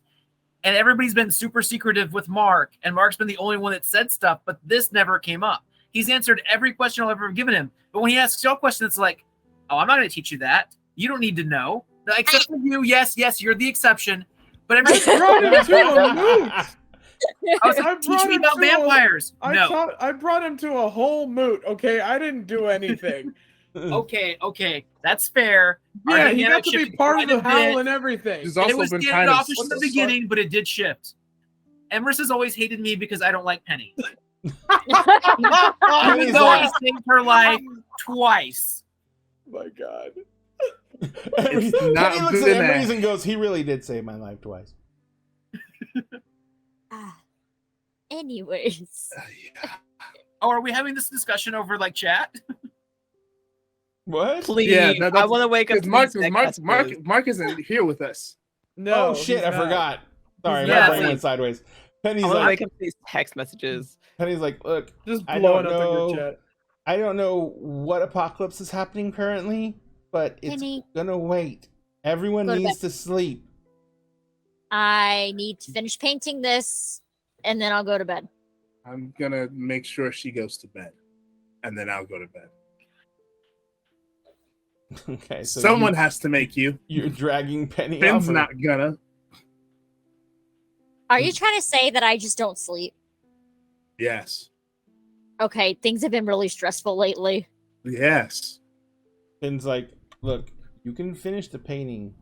And everybody's been super secretive with Mark, and Mark's been the only one that said stuff, but this never came up. He's answered every question I'll ever have given him. But when he asks y'all questions, it's like, oh, I'm not going to teach you that. You don't need to know. Except for you, yes, you're the exception. But I brought him to a moot. I was I like, teach brought me him about to vampires. No. I brought him to a whole moot, okay? I didn't do anything. Okay, that's fair. Our Yeah, he dynamic got to be shifted part quite of a the bit. howl and everything. He's And also it was been kind standard of office from the beginning, but it did shift. Emrys has always hated me because I don't like Penny. Even Penny's though I like- saved her life twice. My God. Penny not looks at been Emery's there. and goes, he really did save my life twice. Anyways. Oh, are we having this discussion over like chat? What? Please, Yeah, I want to wake up. Because to these text messages. Mark isn't here with us. No. Oh shit, he's I not. forgot. Sorry, He's my not. brain went sideways. Penny's I want to like, wake up to these text messages. Penny's like, look, Just I blowing don't up in know. your chat. I don't know what apocalypse is happening currently, but it's Penny. gonna wait. Everyone Go to needs to sleep. I need to finish painting this, and then I'll go to bed. I'm gonna make sure she goes to bed, and then I'll go to bed. Okay, so Someone has to make you. you're dragging Penny Ben's off. Her. not gonna. Are you trying to say that I just don't sleep? Yes. Okay, things have been really stressful lately. Yes. Ben's like, look, you can finish the painting.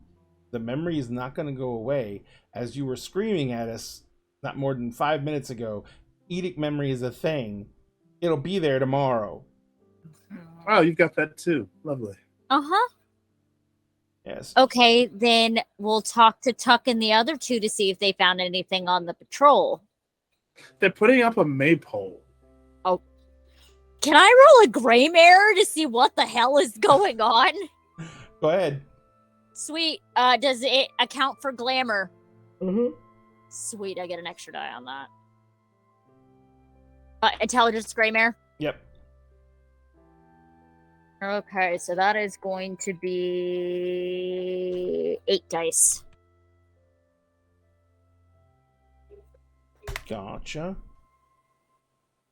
The memory is not going to go away. As you were screaming at us not more than 5 minutes ago, Edict memory is a thing. It'll be there tomorrow. Oh, you've got that too. Lovely. Uh-huh. Yes. Okay, then we'll talk to Tuck and the other two to see if they found anything on the patrol. They're putting up a maypole. Can I roll a gray mirror to see what the hell is going on? Go ahead. Sweet. Does it account for glamour? Mm-hmm. Sweet, I get an extra die on that. Intelligence gray mirror? Yep. Okay, so that is going to be 8 dice. Gotcha.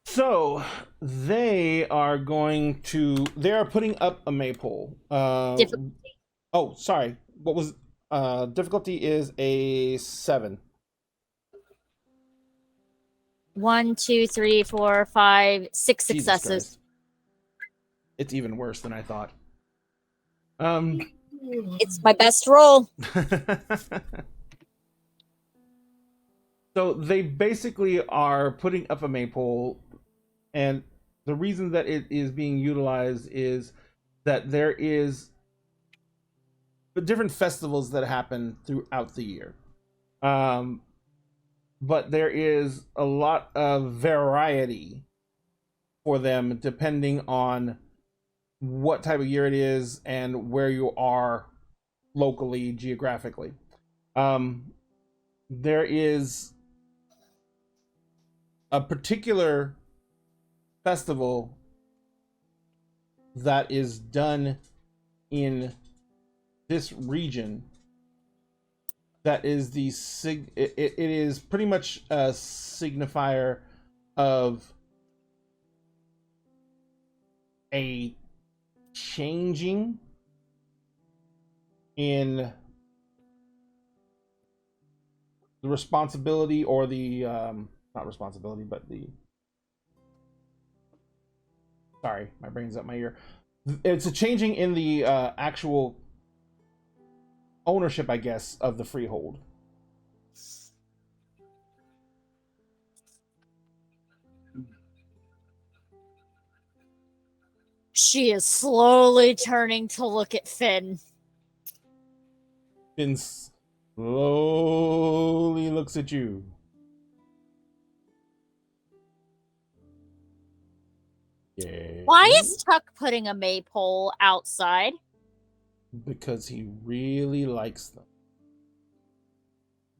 So they are putting up a maypole. Difficulty. Oh, sorry. what was difficulty is a 7. 1, 2, 3, 4, 5, 6 Jesus successes. Christ. It's even worse than I thought. It's my best roll. So they basically are putting up a maypole, and the reason that it is being utilized is that there is different festivals that happen throughout the year. But there is a lot of variety for them depending on what type of year it is and where you are locally, geographically. There is a particular festival that is done in this region that is the it is pretty much a signifier of a changing in the responsibility, or the not responsibility, but the, sorry, my brain's up my ear. It's a changing in the actual ownership, I guess, of the freehold. She is slowly turning to look at Finn. Finn slowly looks at you. Yeah. Why is Tuck putting a maypole outside? Because he really likes them.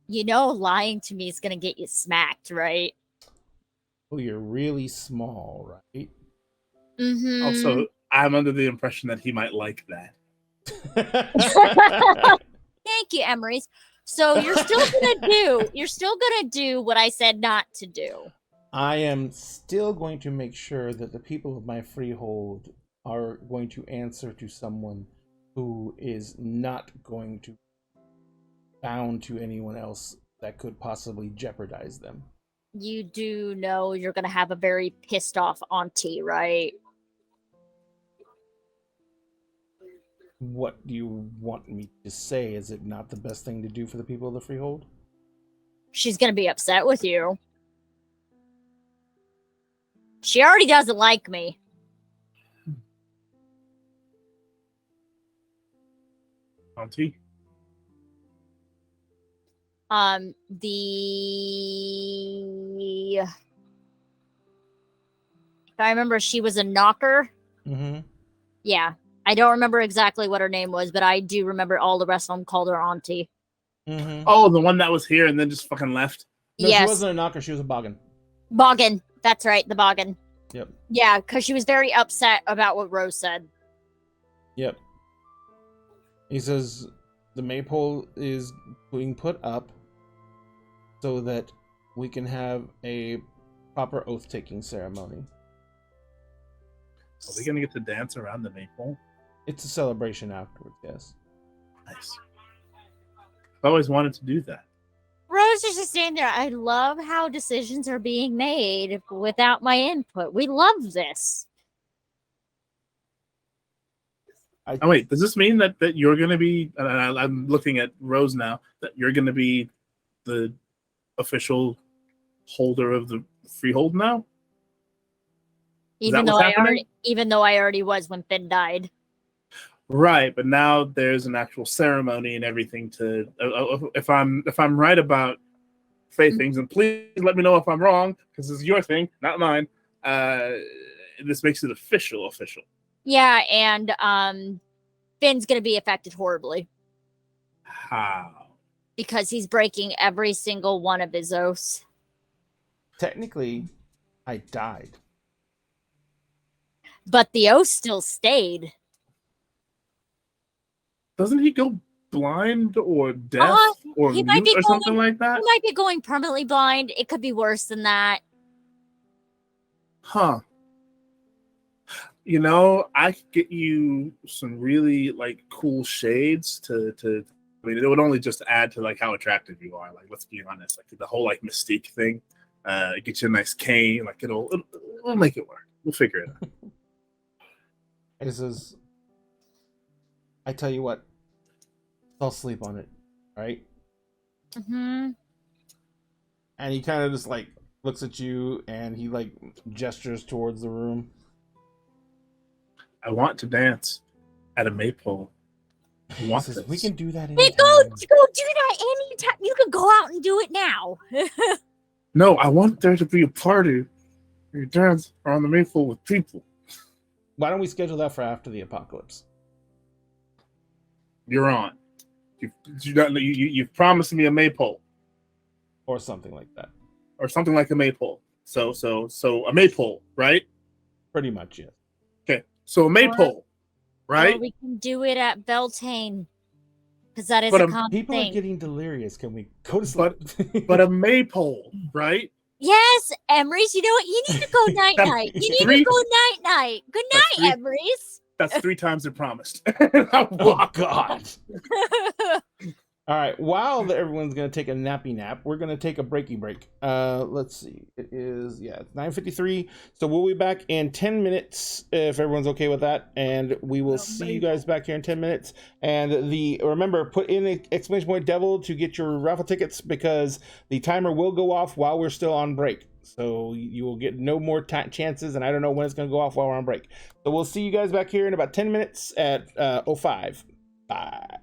You know, lying to me is gonna get you smacked, right? Oh, you're really small, right? Mm-hmm. Also, I'm under the impression that he might like that. Thank you, Emery's. So you're still gonna do what I said not to do. I am still going to make sure that the people of my freehold are going to answer to someone who is not going to bound to anyone else that could possibly jeopardize them. You do know you're gonna have a very pissed off auntie, right? What do you want me to say? Is it not the best thing to do for the people of the freehold? She's gonna be upset with you. She already doesn't like me. Auntie? If I remember, she was a knocker. Mm-hmm. Yeah. I don't remember exactly what her name was, but I do remember all the rest of them called her auntie. Mm-hmm. Oh, the one that was here and then just fucking left? No, yes. She wasn't a knocker, she was a boggin. Boggin. That's right, the boggin. Yep. Yeah, because she was very upset about what Rose said. Yep. He says the maypole is being put up so that we can have a proper oath-taking ceremony. Are we gonna get to dance around the maypole? It's a celebration afterwards, yes. Nice. I've always wanted to do that. Rose is just standing there. I love how decisions are being made without my input. We love this. Oh wait, does this mean that you're gonna be? I'm looking at Rose now. That you're gonna be the official holder of the freehold now? Even though I already was when Finn died. Right, but now there's an actual ceremony and everything to. If I'm right about faith things, and please let me know if I'm wrong, because this is your thing, not mine. This makes it official. Yeah, and Finn's gonna be affected horribly. How? Because he's breaking every single one of his oaths. Technically, I died. But the oath still stayed. Doesn't he go blind or deaf or mute or something like that? He might be going permanently blind. It could be worse than that. Huh. You know, I could get you some really like cool shades to. I mean, it would only just add to like how attractive you are. Like, let's be honest, like the whole like mystique thing. Get you a nice cane. Like it'll make it work. We'll figure it out. He says, I tell you what, I'll sleep on it, right? Mm-hmm. And he kind of just like looks at you and he like gestures towards the room. I want to dance at a maypole. I He want says, this. we can do that Hey, anytime. go do that anytime. You can go out and do it now. No, I want there to be a party. You dance around the maypole with people. Why don't we schedule that for after the apocalypse? You're on. You've promised me a maypole Or something like that. or something like a maypole. So a maypole, right? Pretty much, yes. Okay. So a maypole, Or right? we can do it at Beltane. Because that is But a common People thing. are getting delirious. Can we go to sleep? But a maypole, right? Yes, Emrys, you know what? You need to go night-night. You need Three- to go night-night. Good That's night, three- Emrys. That's 3 times it promised. Oh God! All right. While everyone's gonna take a nappy nap, we're gonna take a breaky break. Let's see. It is it's 9:53. So we'll be back in 10 minutes if everyone's okay with that, and we will see you guys back here in 10 minutes. And remember, put in the exclamation point devil to get your raffle tickets because the timer will go off while we're still on break. So you will get no more chances, and I don't know when it's gonna go off while we're on break. So we'll see you guys back here in about 10 minutes at 05. Bye.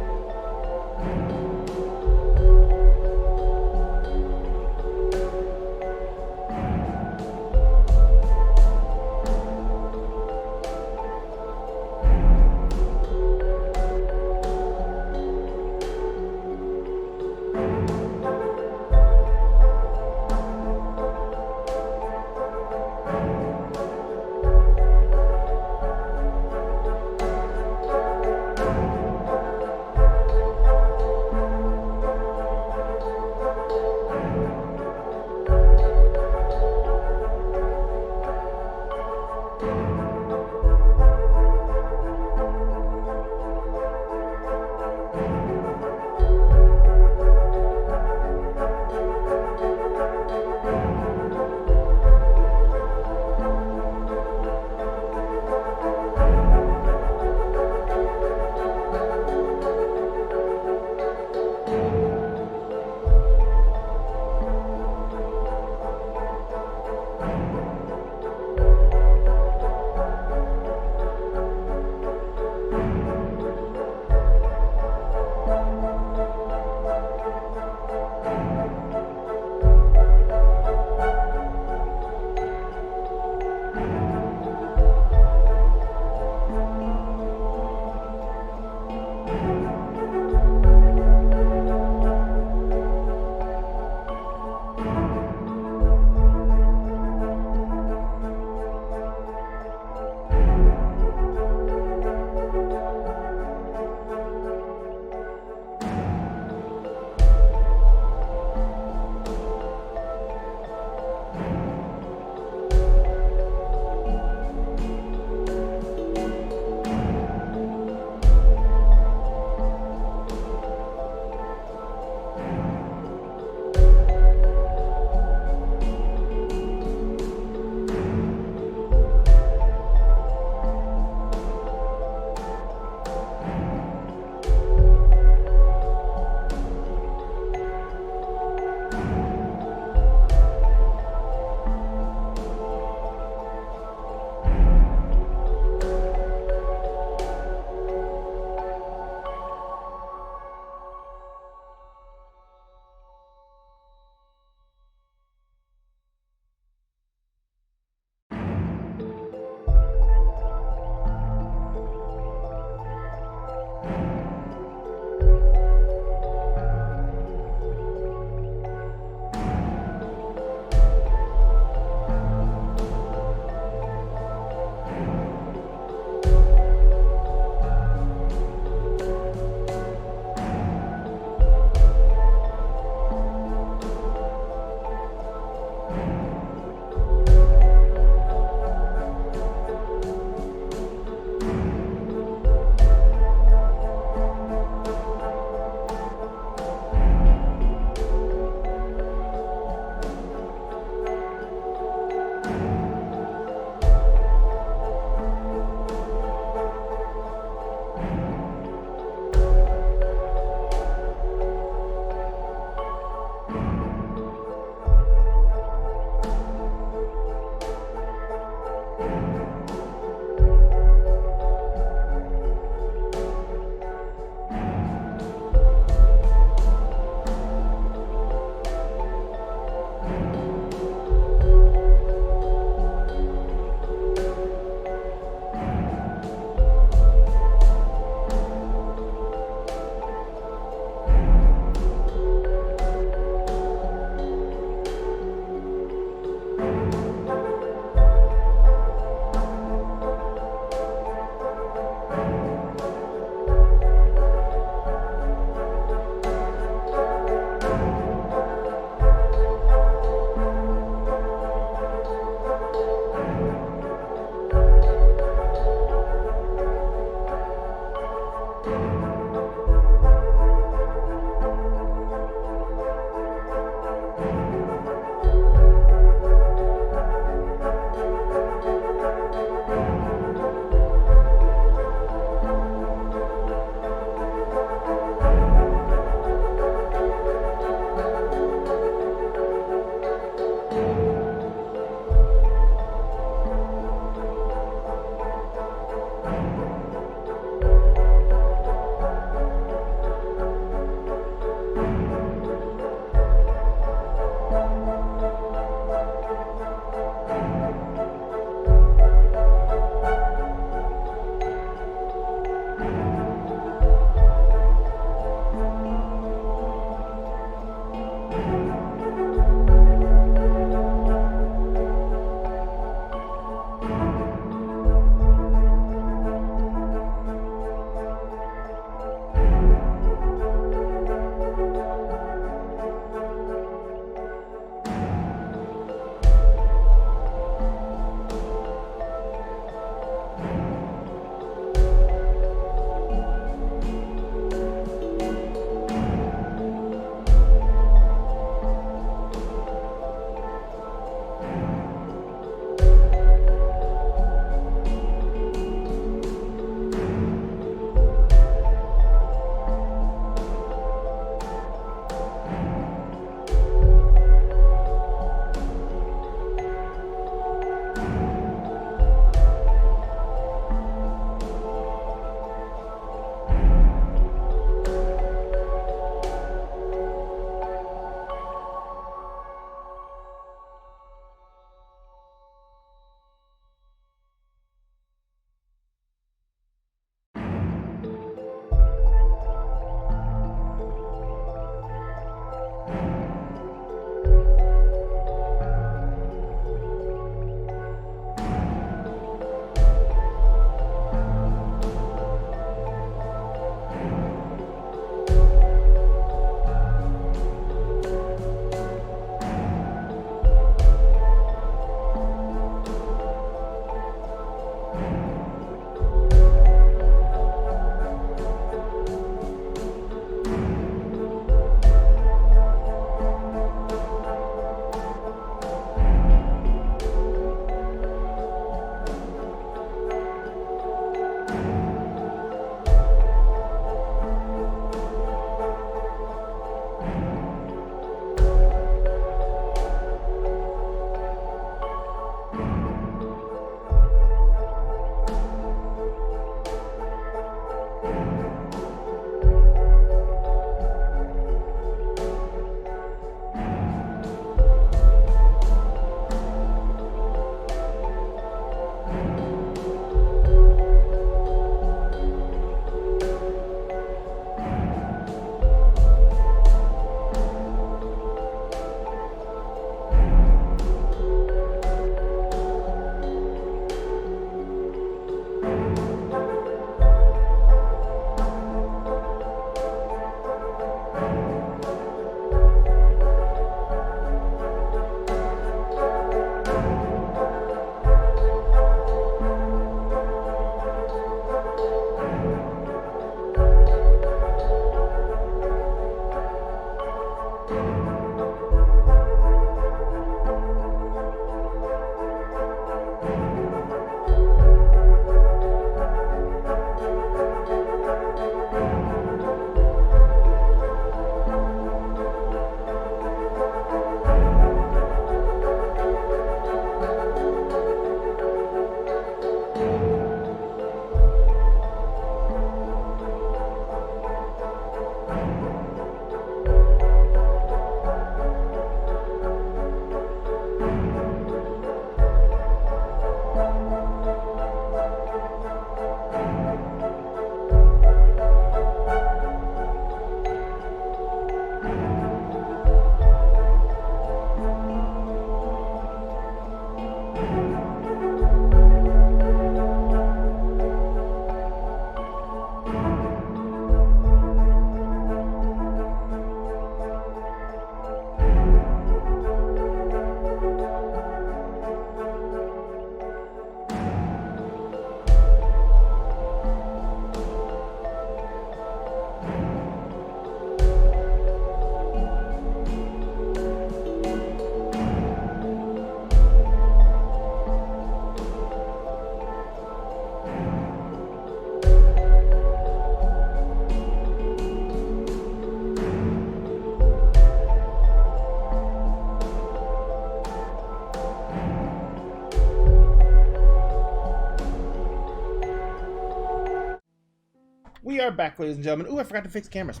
are back, ladies and gentlemen. Ooh, I forgot to fix cameras.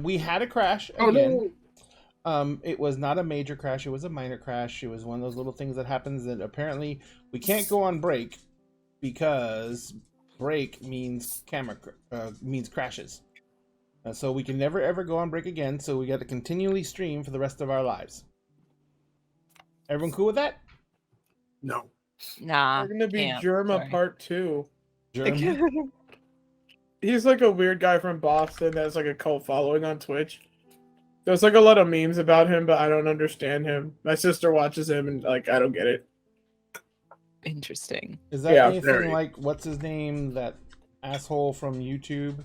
We had a crash Oh again. no! It was not a major crash. It was a minor crash. It was one of those little things that happens that apparently we can't go on break because break means means crashes. So we can never ever go on break again. So we got to continually stream for the rest of our lives. Everyone cool with that? No. Nah. We're gonna be can't, Germa sorry. Part 2. German? He's like a weird guy from Boston that has like a cult following on Twitch. There's like a lot of memes about him, but I don't understand him. My sister watches him and like I don't get it. Interesting. Is that Yeah, anything very. like what's his name? That asshole from YouTube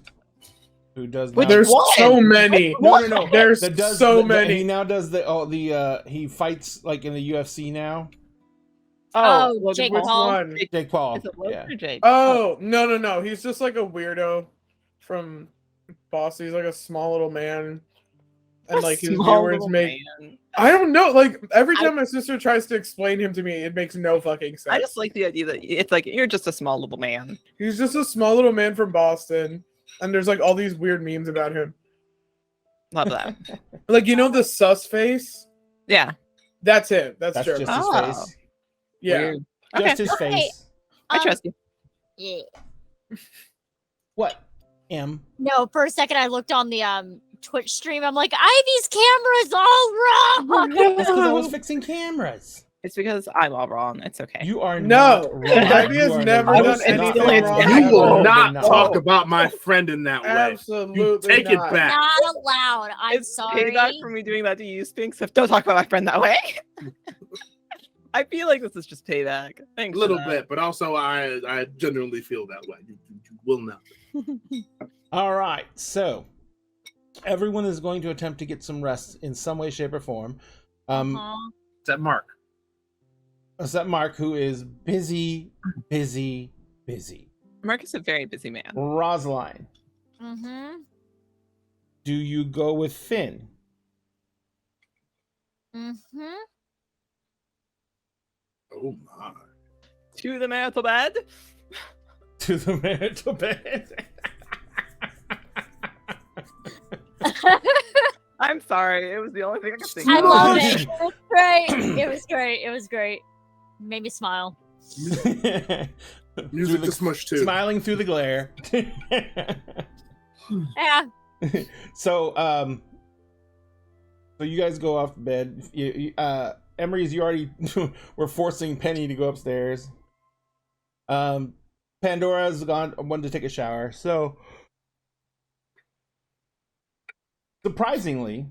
who does But now- There's What? so many. no. There's That does so He many. now does the he fights like in the UFC now. Oh, Logan Jake Which Paul. one? Jake Paul. Is it Logan Yeah. or Jake? Oh, no. He's just like a weirdo from Boston. He's like a small little man. And like his Small viewers little make man. I don't know, like every time my sister tries to explain him to me, it makes no fucking sense. I just like the idea that it's like you're just a small little man. He's just a small little man from Boston, and there's like all these weird memes about him. Love that. Like the sus face? Yeah. That's him. That's That's German. just his Oh. face. Yeah. Weird. Just Okay. his Okay. face. I trust you. Yeah. What? M. No, for a second I looked on the Twitch stream. I'm like, Ivy's camera's all wrong. That's because I was fixing cameras. It's because I'm all wrong. It's okay. You are No. not wrong. Ivy You has are never not- done not anything wrong. wrong. You will You're not not. talk about my friend in that way. Absolutely You take not. it back. Not allowed. I'm It's sorry. payback for me doing that to you, Spinks. So don't talk about my friend that way. I feel like this is just payback. A Thanks. little for that. bit, but also I genuinely feel that way. You will not. All right, so everyone is going to attempt to get some rest in some way, shape, or form. Uh-huh. Is that Mark? Except Mark, who is busy. Mark is a very busy man. Rosaline, Mm-hmm. do you go with Finn? Mm-hmm. Oh my. To the mantle bed. To the marital bed. I'm sorry. It was the only thing I could think I of. love it. It was great. It was great. It was great. Made me smile. Music to smush too. Smiling through the glare. Yeah. So you guys go off to bed. Emery's, you already were forcing Penny to go upstairs. Pandora's gone, wanted to take a shower. So surprisingly,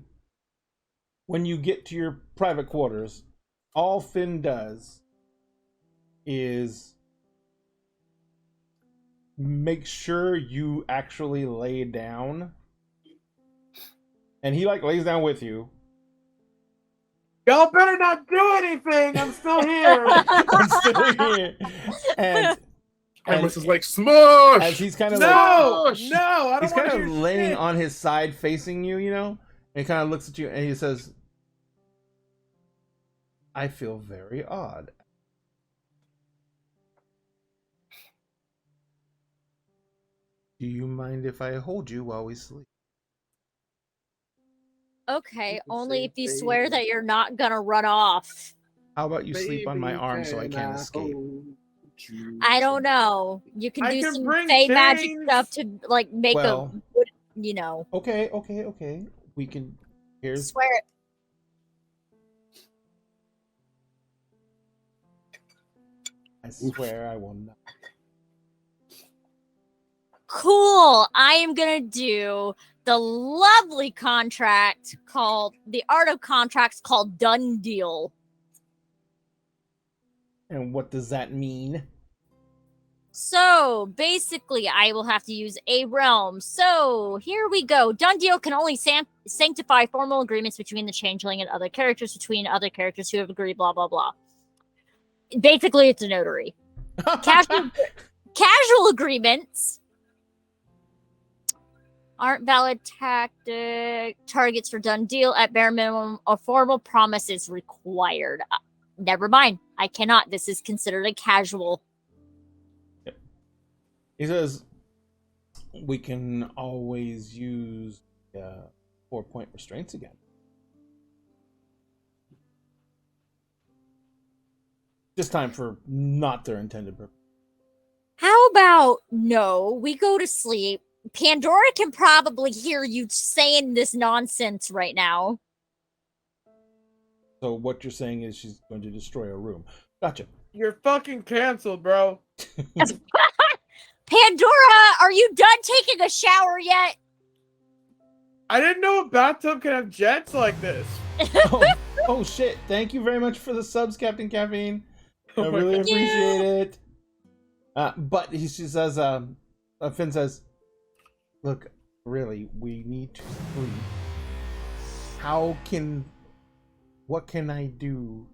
when you get to your private quarters, all Finn does is make sure you actually lay down. And he like lays down with you. Y'all better not do anything. I'm still here. I'm still here. And Amos is like smush. as he's kind of No, I Smush! don't he's want kind to of hear laying shit. on his side facing you, and he kind of looks at you and he says, I feel very odd. Do you mind if I hold you while we sleep? Okay, You can only say if you baby. swear that you're not gonna run off. How about you sleep on my Baby, arm so I can can't escape? hold you I don't know. You can I do can some bring fey magic chains. stuff to like make Well- Okay. We can. Here's swear it. I swear I will not. Cool. I am gonna do the lovely contract called the art of contracts called Done Deal. And what does that mean? So basically, I will have to use a realm. So here we go. Done Deal can only sanctify formal agreements between the changeling and other characters, between other characters who have agreed, blah, blah, blah. Basically, it's a notary. Casual agreements aren't valid targets for Done Deal. At bare minimum, a formal promise is required. Never mind. I cannot. This is considered a casual. He says, we can always use 4-point restraints again. This time for not their intended purpose. How about no? We go to sleep. Pandora can probably hear you saying this nonsense right now. So what you're saying is she's going to destroy a room. Gotcha. You're fucking canceled, bro. Pandora, are you done taking a shower yet? I didn't know a bathtub can have jets like this. Oh shit! Thank you very much for the subs, Captain Caffeine. I Oh my really God. appreciate it. But she says, Finn says, "Look, really, we need to sleep. What can I do?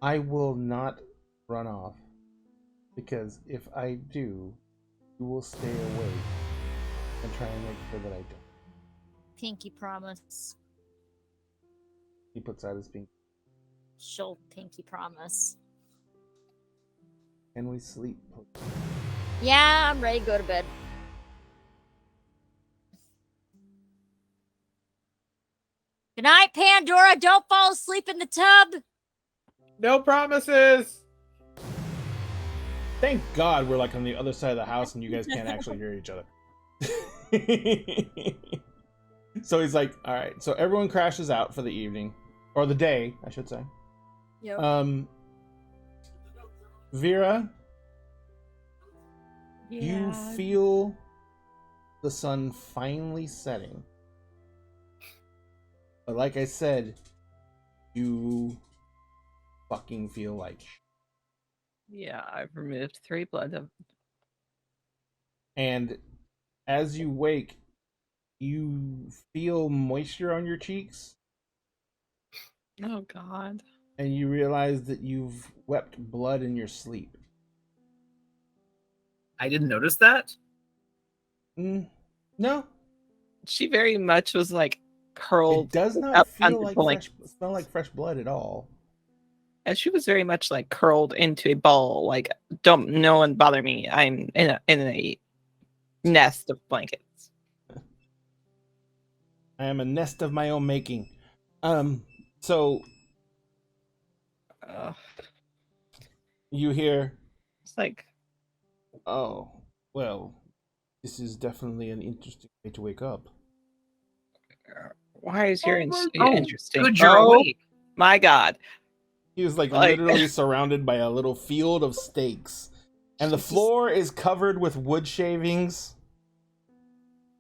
I will not run off, because if I do, you will stay awake and try and make sure that I don't." Pinky promise. He puts out his pinky. She'll pinky promise. Can we sleep? Yeah, I'm ready to go to bed. Good night, Pandora. Don't fall asleep in the tub. No promises. Thank God we're like on the other side of the house and you guys can't actually hear each other. So he's like, all right. So everyone crashes out for the evening, or the day, I should say. Yep. Vera, you feel the sun finally setting. But like I said, you fucking feel like. Yeah, I've removed 3 blood. And as you wake, you feel moisture on your cheeks. Oh God. And you realize that you've wept blood in your sleep. I didn't notice that. No. She very much was like curled. It does not up feel under like the blanket. smell like fresh blood at all. And she was very much like curled into a ball, like don't no one bother me. I'm in a nest of blankets. I am a nest of my own making. So you hear, It's like, oh, well, this is definitely an interesting way to wake up. why is your Oh, interesting? good, you're awake. My God. He is like Like- literally surrounded by a little field of stakes. And the floor is covered with wood shavings.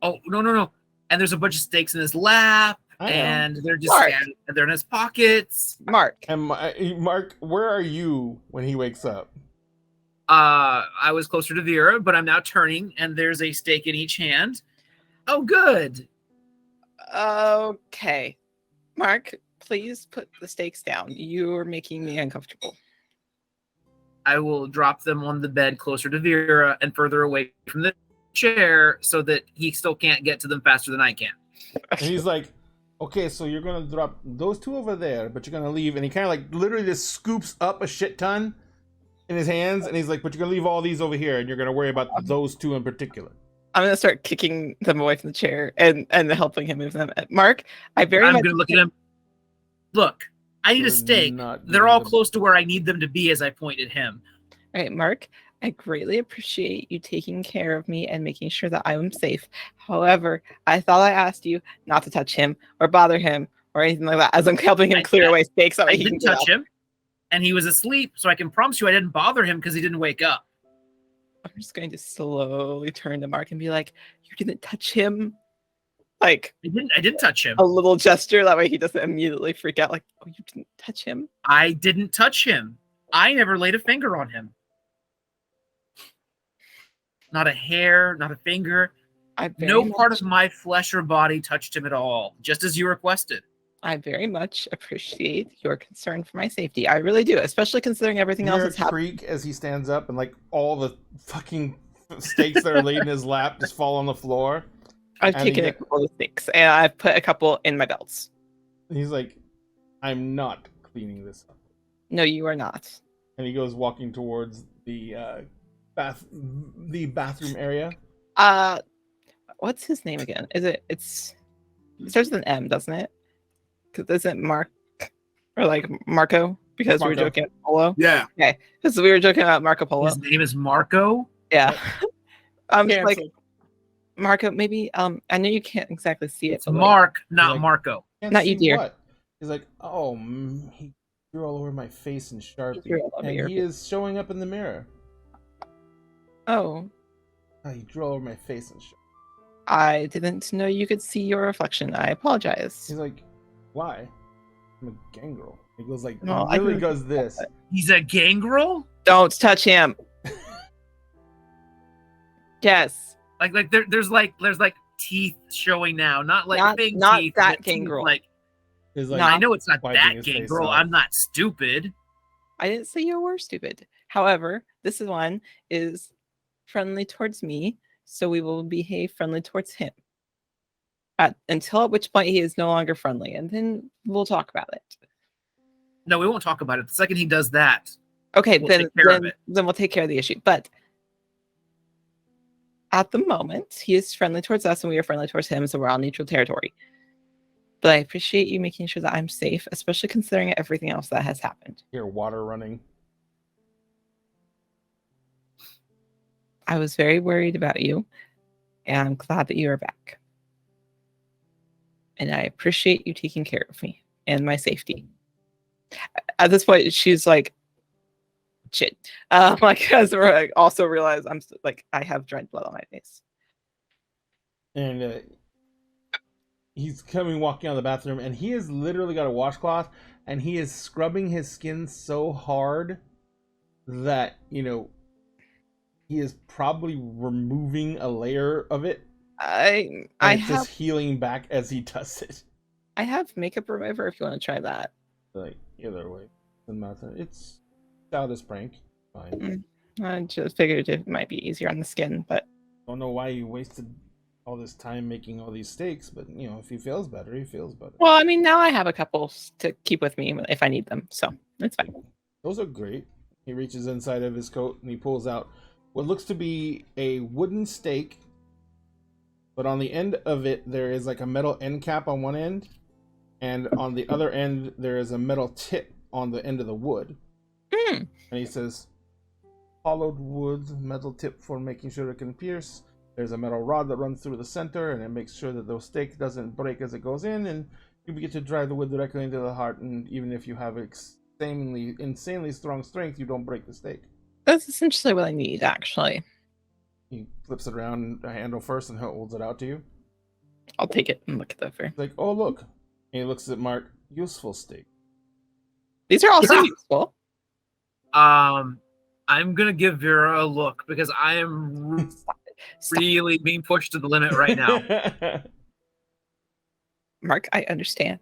Oh, no. And there's a bunch of stakes in his lap, I know. and they're just Mark. scattered, and they're in his pockets. Mark. And Mark, where are you when he wakes up? I was closer to Vera, but I'm now turning, and there's a stake in each hand. Oh, good. Okay. Mark, please put the stakes down. You're making me uncomfortable. I will drop them on the bed closer to Vera and further away from the chair so that he still can't get to them faster than I can. And he's like, okay, so you're gonna drop those 2 over there, but you're gonna leave. And he kind of like literally just scoops up a shit ton in his hands, and he's like, but you're gonna leave all these over here, and you're gonna worry about those 2 in particular. I'm gonna start kicking them away from the chair and helping him move them. Mark, I'm gonna look at him. Look, I need You're a stake. not They're doing all the- close to where I need them to be as I point at him. All right, Mark, I greatly appreciate you taking care of me and making sure that I am safe. However, I thought I asked you not to touch him or bother him or anything like that as I'm helping him clear away stakes so that I he can didn't get touch out. him, and he was asleep, so I can promise you I didn't bother him because he didn't wake up. I'm just going to slowly turn to Mark and be like, you didn't touch him? Like I didn't touch him. a little gesture. That way he doesn't immediately freak out like, oh, you didn't touch him? I didn't touch him. I never laid a finger on him. Not a hair, not a finger. No part of my flesh or body touched him at all, just as you requested. I very much appreciate your concern for my safety. I really do, especially considering everything else Hear a that's happening. creak as he stands up, and like all the fucking stakes that are laid in his lap just fall on the floor. I've and taken he- a couple of sticks and I've put a couple in my belts. And he's like, I'm not cleaning this up. No, you are not. And he goes walking towards the the bathroom area. What's his name again? It starts with an M, doesn't it? Because isn't Mark or like Marco? Because we were Marco. joking about Polo. Yeah. Okay, because we were joking about Marco Polo. His name is Marco. Yeah. Like Cancelled. Marco, maybe I know you can't exactly see it. It's but, like, Mark, not like- Marco. Can't Not you, see dear. What? He's like, oh, he drew all over my face in Sharpie, drew all over and your he face. is showing up in the mirror. oh, Oh, he drew all over my face in Sharpie. I didn't know you could see your reflection. I apologize. He's like, why? I'm a gangrel. He goes like, No, he I literally can- goes this. He's a gangrel. Don't touch him. Yes. Like there's like teeth showing now, not like Not- fake not teeth. that but teeth, gangrel. Like He's like, No. I know it's not wiping that his face gangrel. off. I'm not stupid. I didn't say you were stupid. However, this one is friendly towards me, so we will behave friendly towards him. Until at which point he is no longer friendly, and then we'll talk about it. No, we won't talk about it. The second he does that, Okay, We'll then take care of then, it. then we'll take care of the issue. But at the moment, he is friendly towards us, and we are friendly towards him, so we're on neutral territory. But I appreciate you making sure that I'm safe, especially considering everything else that has happened. hear water running. I was very worried about you, and I'm glad that you are back. And I appreciate you taking care of me and my safety. At this point, she's like, shit. Like, as I also realize I have dried blood on my face. And he's walking out of the bathroom, and he has literally got a washcloth, and he is scrubbing his skin so hard that, he is probably removing a layer of it. I And it's have just healing back as he does it. I have makeup remover if you want to try that. Like, either way, doesn't matter. It's childish prank. Fine. I just figured it might be easier on the skin, but Don't know why you wasted all this time making all these steaks, but if he feels better, he feels better. well, I mean, now I have a couple to keep with me if I need them, so it's fine. Those are great. He reaches inside of his coat and he pulls out what looks to be a wooden stake, but on the end of it there is like a metal end cap on one end, and on the other end there is a metal tip on the end of the wood. Mm. And he says, hollowed wood, metal tip for making sure it can pierce. There's a metal rod that runs through the center, and it makes sure that the stake doesn't break as it goes in, and you get to drive the wood directly into the heart, and even if you have insanely strong strength, you don't break the stake. That's essentially what I need, actually. He flips it around a handle first and holds it out to you. I'll take it and look it over. He's like, oh, look. And he looks at Mark. Useful stake. These are also useful. I'm gonna give Vera a look because I am really being pushed to the limit right now. Mark, I understand.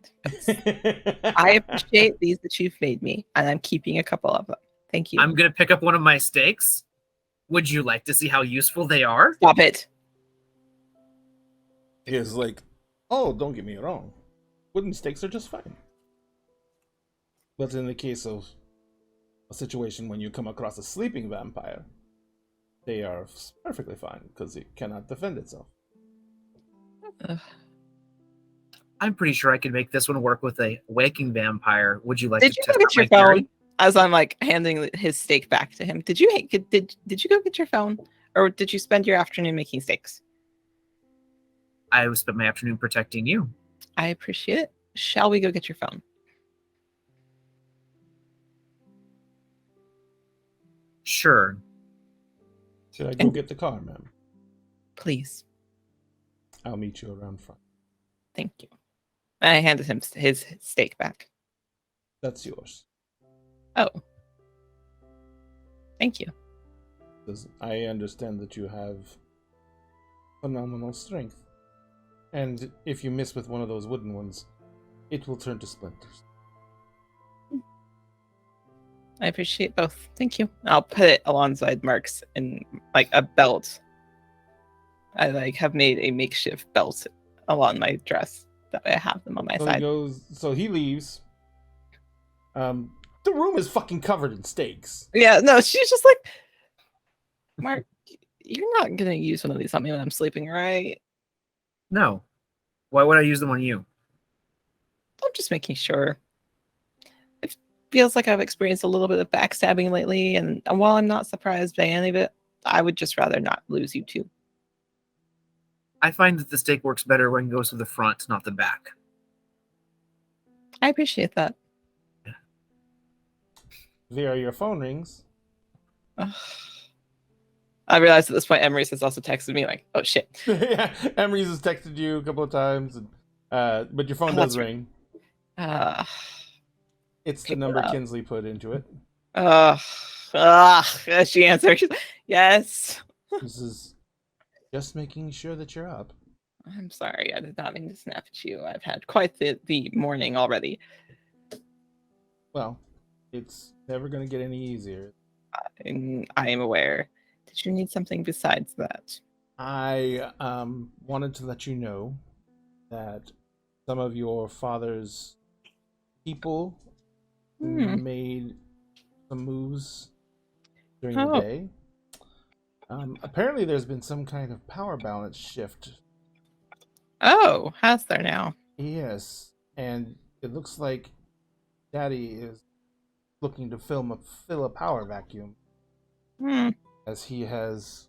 I appreciate these that you've made me, and I'm keeping a couple of them. Thank you. I'm gonna pick up one of my steaks. Would you like to see how useful they are? Stop it. He is like, oh, don't get me wrong. Wooden stakes are just fine. But in the case of a situation when you come across a sleeping vampire, they are perfectly fine because it cannot defend itself. I'm pretty sure I could make this one work with a waking vampire. Would you like Did to you test go out get your my theory? phone? As I'm like handing his steak back to him, did you go get your phone, or did you spend your afternoon making steaks? I would spend my afternoon protecting you. I appreciate it. Shall we go get your phone? Sure. Should I go get the car, ma'am? Please. I'll meet you around front. Thank you. I handed him his steak back. That's yours. Oh. Thank you. Because I understand that you have phenomenal strength. And if you miss with one of those wooden ones, it will turn to splinters. I appreciate both. Thank you. I'll put it alongside Mark's in like a belt. I have made a makeshift belt along my dress. That way I have them on my side. So he leaves. The room is fucking covered in steaks. Yeah, no, she's just like, Mark, you're not gonna use one of these on me when I'm sleeping, right? No. Why would I use them on you? I'm just making sure. It feels like I've experienced a little bit of backstabbing lately, and while I'm not surprised by any of it, I would just rather not lose you too. I find that the stake works better when it goes to the front, not the back. I appreciate that. Vera, your phone rings. Ugh. I realized at this point Emery has also texted me like, "Oh shit." Yeah, Emery's has texted you a couple of times, and, but your phone does ring. Uh, It's the pick it number up. Kinsley put into it. She answers. She's like, yes. This is just making sure that you're up. I'm sorry, I did not mean to snap at you. I've had quite the morning already. Well, it's never going to get any easier. And I am aware. Did you need something besides that? I wanted to let you know that some of your father's people made some moves during the day. Apparently, there's been some kind of power balance shift. Oh, has there now? Yes, and it looks like Daddy is looking to fill a power vacuum, as he has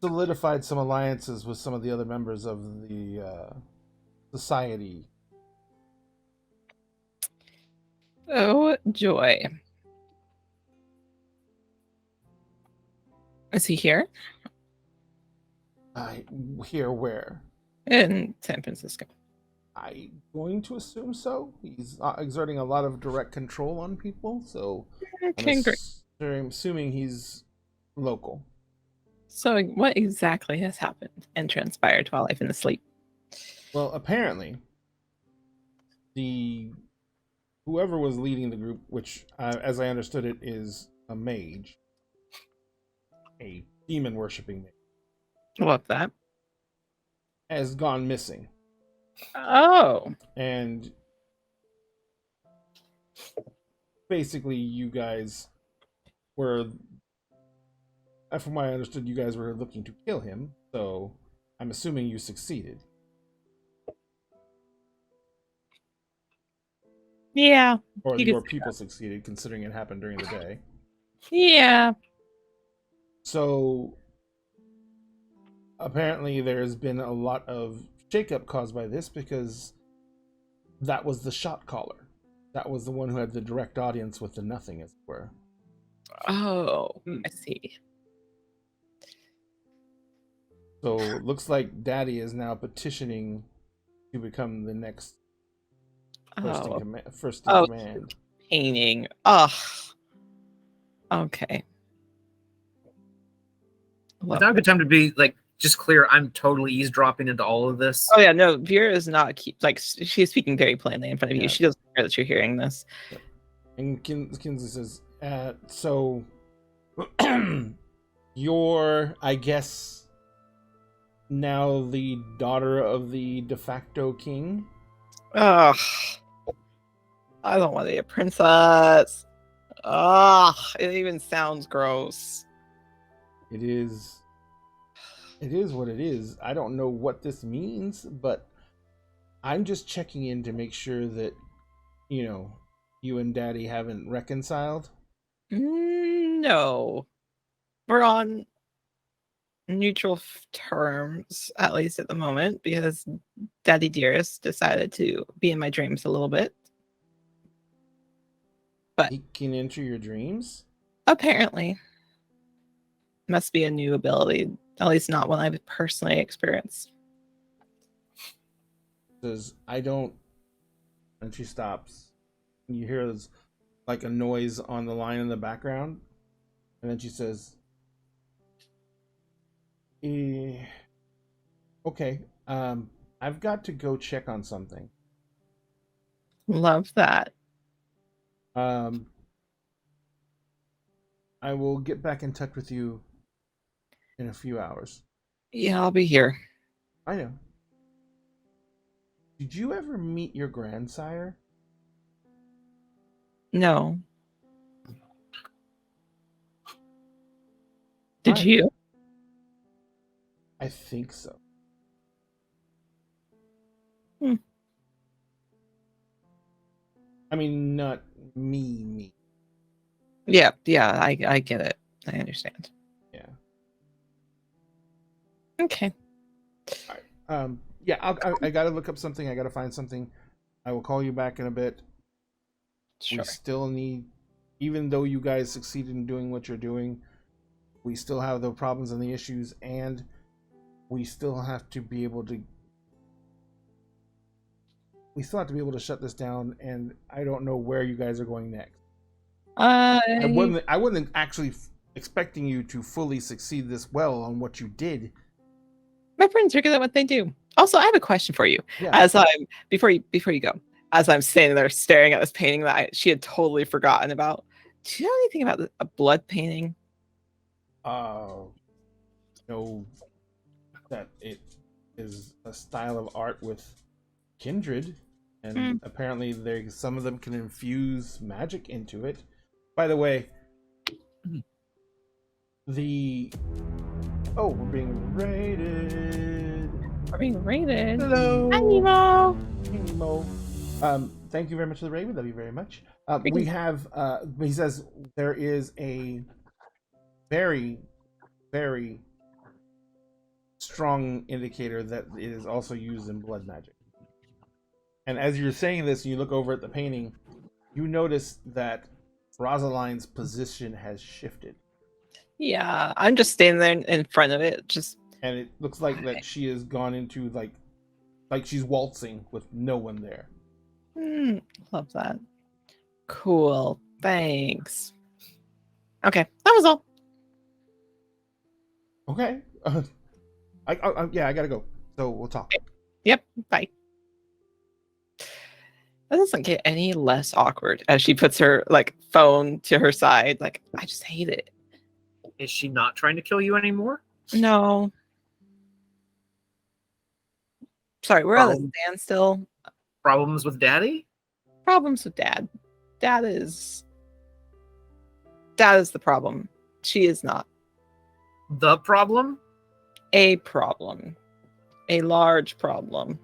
solidified some alliances with some of the other members of the society. Oh, joy. Is he here? Here where? In San Francisco. I'm going to assume so. He's exerting a lot of direct control on people, so Okay, great. I'm assuming he's local. So what exactly has happened and transpired while I've been asleep? Well, apparently, whoever was leading the group, which, as I understood it, is a mage, a demon worshipping mage, Love that. has gone missing. Oh. And basically, you guys were, from what I understood, you guys were looking to kill him. So I'm assuming you succeeded. Yeah. Or you your could say people succeeded, considering it happened during the day. Yeah. So apparently there's been a lot of shakeup caused by this, because that was the shot caller. That was the one who had the direct audience with the nothing, as it were. Oh, I see. So it looks like Daddy is now petitioning to become the next first in command. Painting. Ugh. Okay. It's not a good time to be like just clear. I'm totally eavesdropping into all of this. Oh yeah, no. Vera is not she's speaking very plainly in front of you. Yeah. She doesn't care that you're hearing this. And Kinsley says, so you're, I guess, now the daughter of the de facto king? Ugh. I don't want to be a princess. Ugh. It even sounds gross. It is what it is. I don't know what this means, but I'm just checking in to make sure that, you and Daddy haven't reconciled. No. We're on neutral terms, at least at the moment, because Daddy Dearest decided to be in my dreams a little bit. But he can enter your dreams? Apparently. Must be a new ability, at least not one I've personally experienced. Says, I don't. And she stops. You hear this, like a noise on the line in the background, and then she says, okay, I've got to go check on something. Love that. I will get back in touch with you in a few hours. Yeah, I'll be here. I know. Did you ever meet your grandsire? No. Did you? I think so. Hmm. I mean, not me. Yeah, I get it. I understand. Yeah. Okay. All right. Yeah, I gotta look up something. I gotta find something. I will call you back in a bit. Sure. We still need, even though you guys succeeded in doing what you're doing, we still have the problems and the issues, and we still have to be able to. We still have to be able to shut this down, and I don't know where you guys are going next. I wasn't actually expecting you to fully succeed this well on what you did. My friends are good at what they do. Also, I have a question for you. Yeah. As I'm before you go, as I'm standing there staring at this painting that she had totally forgotten about. Do you know anything about a blood painting? Know that it is a style of art with kindred, and apparently some of them can infuse magic into it. By the way, we're being raided. We're being raided. Hello, Hi, Nemo. Nemo. Thank you very much for the raid. We love you very much. We have. He says there is a very, very strong indicator that it is also used in blood magic. And as you're saying this, you look over at the painting, you notice that Rosalind's position has shifted. Yeah, I'm just standing there in front of it, and it looks like that she has gone into like she's waltzing with no one there. Love that. Cool. Thanks. Okay, that was all. Okay. I gotta go. So we'll talk. Yep. Bye. That doesn't get any less awkward as she puts her phone to her side. I just hate it. Is she not trying to kill you anymore? No. Sorry, we're at a standstill. Problems with Daddy? Problems with Dad. Dad is the problem. She is not. The problem? A problem. A large problem.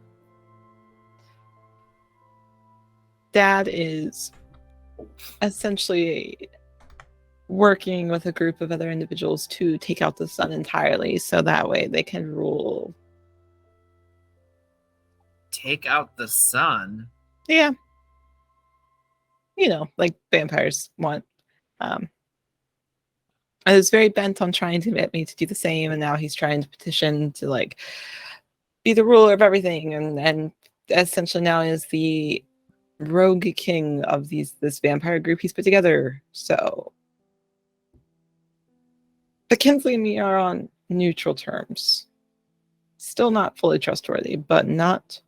Dad is essentially working with a group of other individuals to take out the sun entirely so that way they can rule. Take out the sun? Yeah. You know, like vampires want. I was very bent on trying to get me to do the same, and now he's trying to petition to be the ruler of everything, and essentially now is the rogue king of this vampire group he's put together. So but Kinsley and me are on neutral terms. Still not fully trustworthy, but not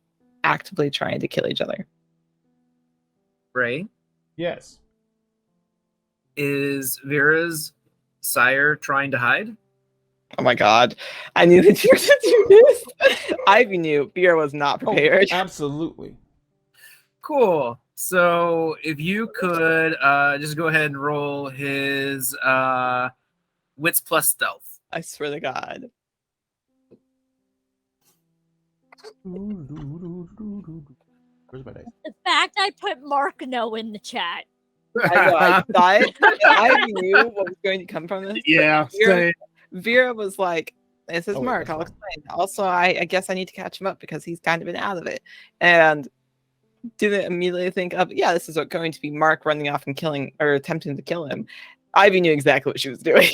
actively trying to kill each other. Ray? Yes. Is Vera's sire trying to hide? Oh my god. I knew that you were going to do this. Ivy knew. Vera was not prepared. Oh, absolutely. Cool. So if you could just go ahead and roll his wits plus stealth. I swear to God. Where's my dice? The fact I put Mark No in the chat. I know, I thought I knew what was going to come from this. Yeah. Vera was like, this is Oh, wait, Mark, that's I'll fine. explain. Also, I guess I need to catch him up because he's kind of been out of it. And didn't immediately think of, yeah, this is going to be Mark running off and killing or attempting to kill him. Ivy knew exactly what she was doing.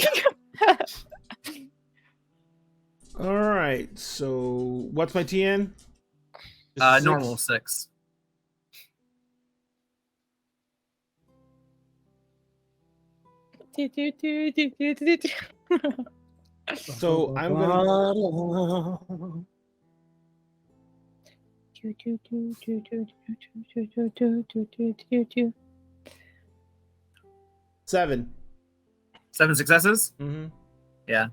All right. So what's my TN? Normal 6. So I'm gonna. 7. 7 successes? Mm-hmm. Yeah.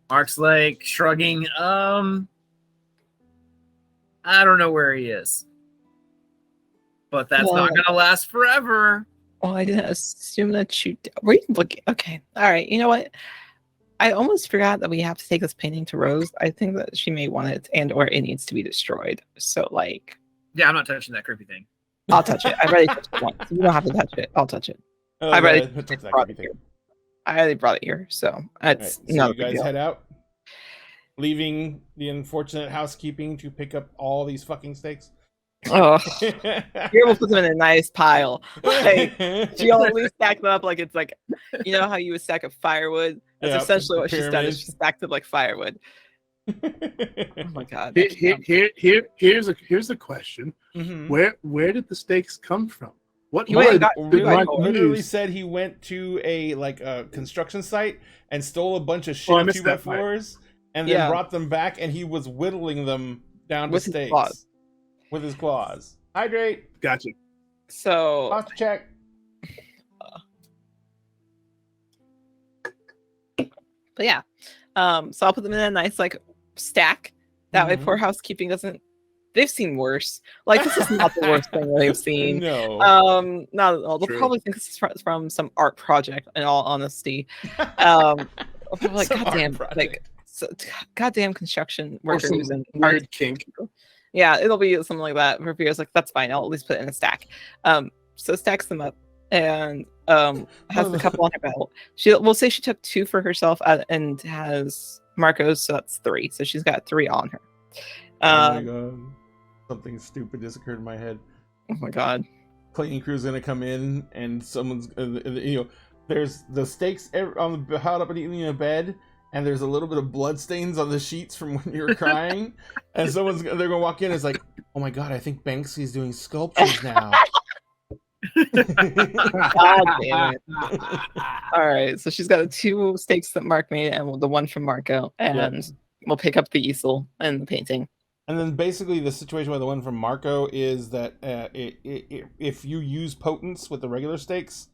Mark's like shrugging. I don't know where he is. But that's not gonna last forever. Well, I didn't assume that you were you looking. Okay. All right. You know what? I almost forgot that we have to take this painting to Rose. I think that she may want it, and or it needs to be destroyed. So like, Yeah, I'm not touching that creepy thing. I'll touch it. I've already touched it once. You don't have to touch it. I'll touch it. Oh, I've already touch that brought creepy it thing. here. I already brought it here, so Right, it's so not you a big guys deal. head out, leaving the unfortunate housekeeping to pick up all these fucking steaks. Oh, here we'll put them in a nice pile. Like, she'll at least stack them up like it's like, you know how you would stack up firewood? That's Yeah, essentially what she's done. Is pyramids. she stacked it like firewood. Oh my god. Here's a question. Mhm. Where did the steaks come from? What He went and wood got did two Mark by four. literally use? said he went to a construction site and stole a bunch of Oh, I shitty missed that part. 2x4s and then Yeah. brought them back, and he was whittling them down to With his steaks claws. with his claws. Hydrate. Gotcha. So Cost check. but yeah. So I'll put them in a nice like stack. That way Mhm. poor housekeeping doesn't they've seen worse. Like this is not the worst thing they've seen. No. Not at all. They'll True. probably think this is from some art project, in all honesty. Like Some art goddamn, project. like goddamn construction Or some workers and weird kink. yeah, it'll be something like that. Reviews like that's fine. I'll at least put it in a stack. So stacks them up and has a couple on her belt. We'll say she took 2 for herself and has Marco's, so that's 3. So she's got 3 on her. Oh my god. Something stupid just occurred in my head. Oh my god. Cleaning crew's gonna come in and someone's there's the steaks on the piled up in a bed, and there's a little bit of blood stains on the sheets from when you were crying, and they're gonna walk in and it's like, oh my god, I think Banksy's doing sculptures now. God damn it. All right, so she's got the 2 steaks that Mark made and the 1 from Marco, and we'll pick up the easel and the painting. And then basically the situation with the one from Marco is that if you use potence with the regular stakes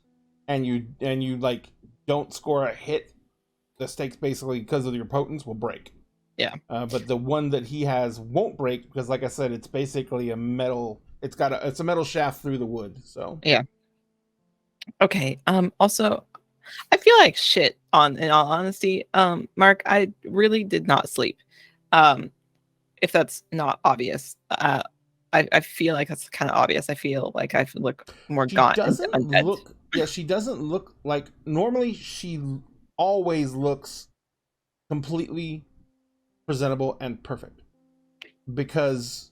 and you like don't score a hit, the stakes basically because of your potence will break. Yeah. But the one that he has won't break because, like I said, it's basically a metal. It's a metal shaft through the wood. So yeah. Okay. Also, I feel like shit. In all honesty, Mark, I really did not sleep. If that's not obvious, I feel like that's kind of obvious. I feel like I look more she gaunt doesn't and undead. look. Yeah, she doesn't look like normally. She always looks completely presentable and perfect because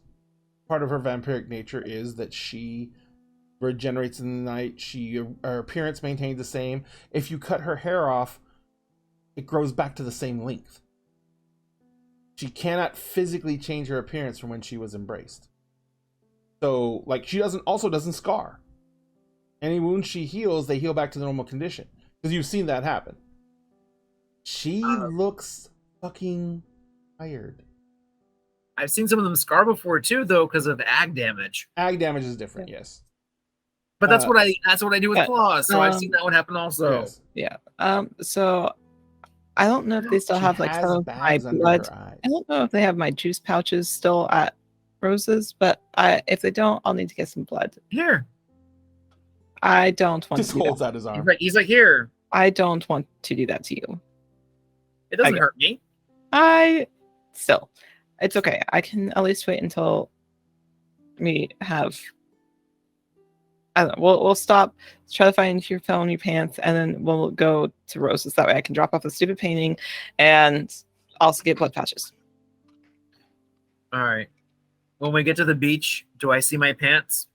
part of her vampiric nature is that she regenerates in the night. Her appearance maintains the same. If you cut her hair off, it grows back to the same length. She cannot physically change her appearance from when she was embraced. So, like, she doesn't scar. Any wounds she heals, they heal back to the normal condition. Because you've seen that happen. She looks fucking tired. I've seen some of them scar before too, though, because of ag damage. Ag damage is different, yes. But that's what I do with claws. So I've seen that one happen also. Yes. Yeah. So I don't know if they still She have like has some of my bags under blood. her eyes. I don't know if they have my juice pouches still at Rose's, but if they don't, I'll need to get some blood. Here. I don't want Just to do holds that. out his arm. He's like, here. I don't want to do that to you. It doesn't Okay. hurt me. It's okay. I can at least wait until we have. I don't know. We'll stop. Try to find your phone, your pants, and then we'll go to Rose's. That way, I can drop off the stupid painting, and also get blood patches. All right. When we get to the beach, do I see my pants?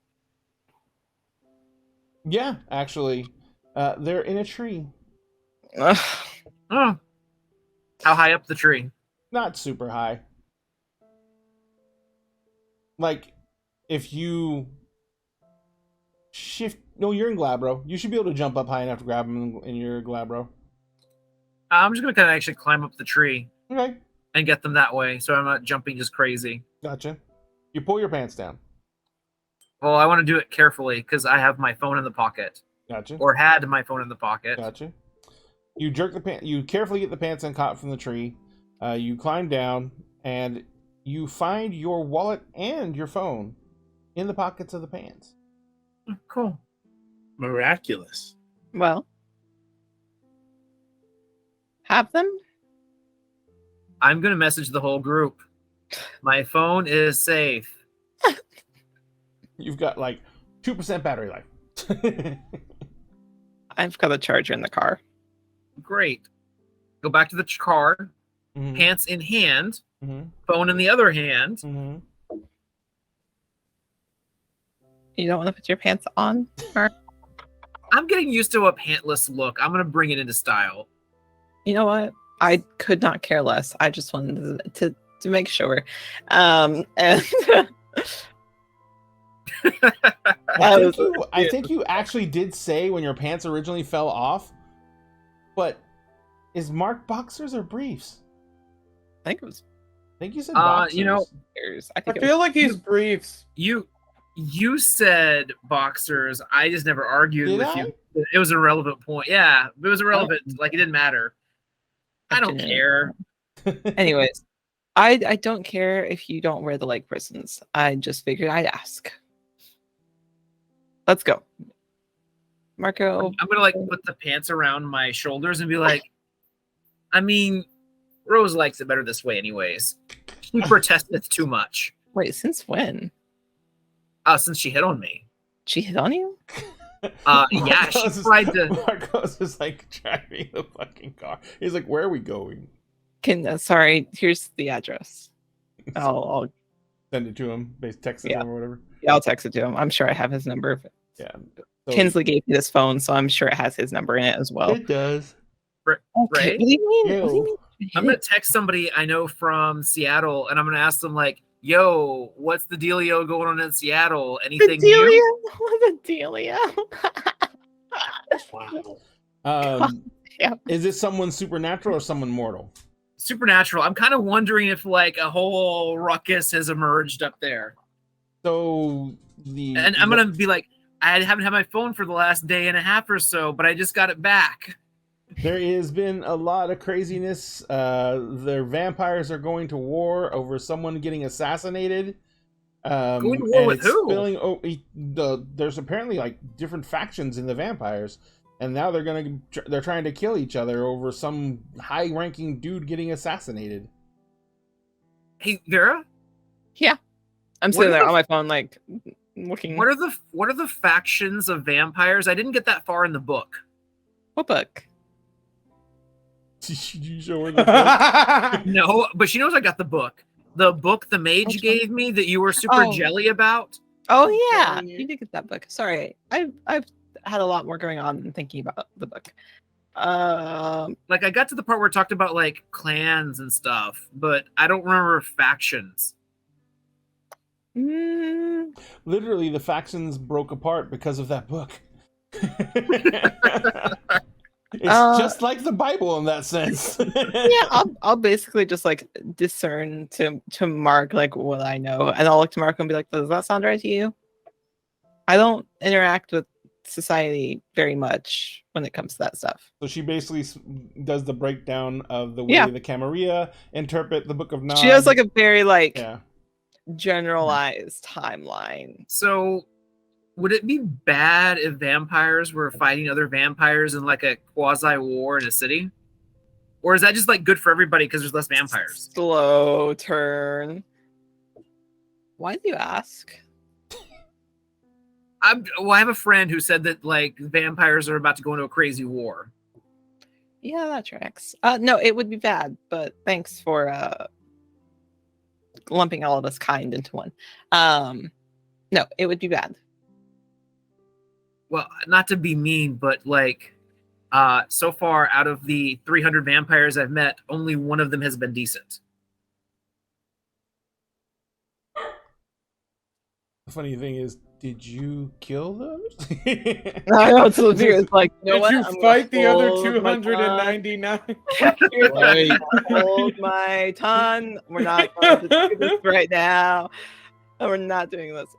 Yeah, actually. They're in a tree. Ugh. Oh. How high up the tree? Not super high. Like, if you shift... No, you're in Glabro. You should be able to jump up high enough to grab them in your Glabro. I'm just going to kind of actually climb up the tree Okay, and get them that way, so I'm not jumping just crazy. gotcha. You pull your pants down. Well, I want to do it carefully because I have my phone in the pocket, Gotcha. or had my phone in the pocket. Gotcha. You jerk the pants. You carefully get the pants uncaught from the tree. You climb down, and you find your wallet and your phone in the pockets of the pants. Oh, cool. Miraculous. Well, have them. I'm gonna message the whole group. My phone is safe. You've got like 2% battery life. I've got a charger in the car. Great. Go back to the car, Mhm, pants in hand, mhm, phone in the other hand. mhm. You don't want to put your pants on, Mark? I'm getting used to a pantless look. I'm gonna bring it into style. You know what? I could not care less. I just wanted to make sure. And I think you actually did say when your pants originally fell off, but is Mark boxers or briefs? I think it was I think you said boxers. You know, years. I think it feel was, like he's briefs. You said boxers. I just never argued Did with I? you. It was a relevant point. Yeah, it was irrelevant. Like it didn't matter. I don't care. Anyways, I don't care if you don't wear the leg prisons. I just figured I'd ask. Let's go, Marco. I'm gonna like put the pants around my shoulders and be like, I mean, Rose likes it better this way, anyways. She protested too much. Wait, since when? Since she hit on me. She hit on you? Yeah, she tried to. Marcos is like driving the fucking car. He's like, "Where are we going?" Sorry, here's the address. I'll Send it to him. Text it to him or whatever. I'll text it to him. I'm sure I have his number. Yeah. Kinsley gave me this phone, so I'm sure it has his number in it as well. It does. Right? What do you mean? Ew. What do you mean? I'm gonna text somebody I know from Seattle, and I'm gonna ask them like, "Yo, what's the dealio going on in Seattle? Anything new?" The dealio. Yeah. Is this someone supernatural or someone mortal? Supernatural. I'm kind of wondering if like a whole ruckus has emerged up there. So And I'm gonna be like, I haven't had my phone for the last day and a half or so, but I just got it back. There has been a lot of craziness. Their vampires are going to war over someone getting assassinated. Going to war with who? There's apparently like different factions in the vampires, and now they're trying to kill each other over some high-ranking dude getting assassinated. Hey, Vera. Yeah, I'm sitting there on my phone, like looking. What are the factions of vampires? I didn't get that far in the book. What book? Did you show her the book? No, but she knows I got the book. The book the mage gave me that you were super jelly about. Oh yeah, you did get that book. Sorry, I've had a lot more going on than thinking about the book. Like I got to the part where it talked about like clans and stuff, but I don't remember factions. Literally, the factions broke apart because of that book. It's just like the Bible in that sense. Yeah, I'll basically just like discern to Mark like what I know, and I'll look to Mark and be like, "Does that sound right to you?" I don't interact with society very much when it comes to that stuff. So she basically does the breakdown of the way the Camarilla interpret the Book of Nod. She has like a very generalized timeline. So would it be bad if vampires were fighting other vampires in like a quasi war in a city? Or is that just like good for everybody because there's less vampires? Slow turn. Why do you ask? I have a friend who said that like vampires are about to go into a crazy war. Yeah, that tracks. No, it would be bad, but thanks for lumping all of us kind into one. No, it would be bad. Well, not to be mean, but like so far out of the 300 vampires I've met, only one of them has been decent. The funny thing is, did you kill those? I know it's like, you know did you fight the other 299? Hold my tongue. We're not going to do this right now. We're not doing this.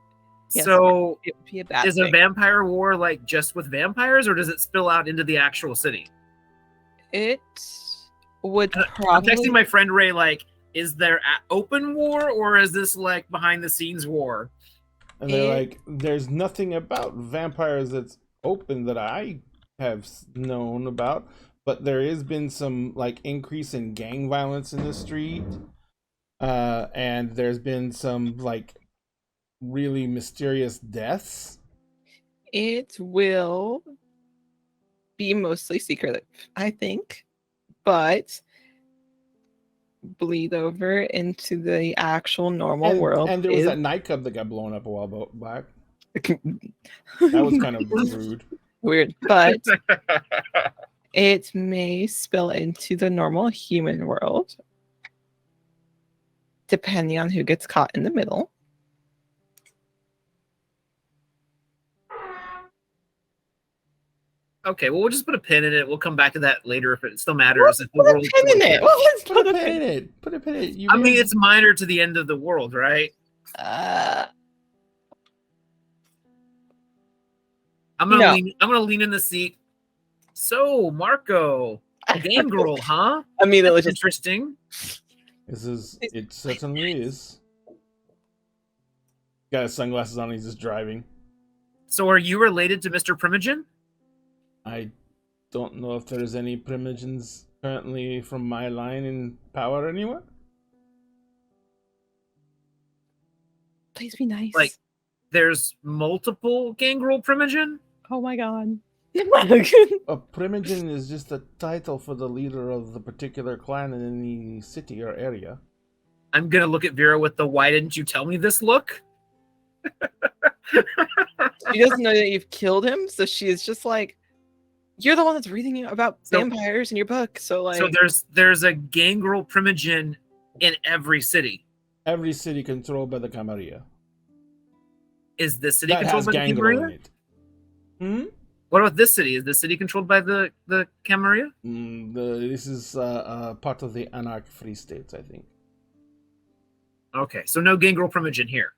Yes, so it would be a bad is thing. a vampire war like just with vampires, or does it spill out into the actual city? It would probably. I'm texting my friend Ray like, is there open war or is this like behind the scenes war? And they're like, there's nothing about vampires that's open that I have known about, but there has been some like increase in gang violence in the street, and there's been some like really mysterious deaths. It will be mostly secretive, I think, but bleed over into the actual normal world. And there was that nightclub that got blown up a while back. That was kind of rude. Weird, but it may spill into the normal human world, depending on who gets caught in the middle. Okay, well, we'll just put a pin in it. We'll come back to that later if it still matters. If the Put a world pin in it. Well, let's Put a pin in it. Put a pin in it. I mean, it's minor to the end of the world, right? Uh, I'm gonna No. lean. I'm gonna lean in the seat. So, Marco, game girl, huh? immediately That's just interesting. It certainly is. Got his sunglasses on, he's just driving. So, are you related to Mr. Primogen? I don't know if there's any Primogens currently from my line in power anywhere. please be nice. Like, there's multiple gangrel Primogen? oh my god. A Primogen is just a title for the leader of the particular clan in any city or area. I'm gonna look at Vera with the "why didn't you tell me this" look. She doesn't know that you've killed him, so she is just like, you're the one that's reading about vampires in your book. So like, So there's a gangrel Primogen in every city. Every city controlled by the Camarilla. Is this city That has controlled by the gangrel in Camarilla? it. Hmm? What about this city? Is this city controlled by the Camarilla? This is part of the Anarch Free States, I think. Okay, so no gangrel Primogen here.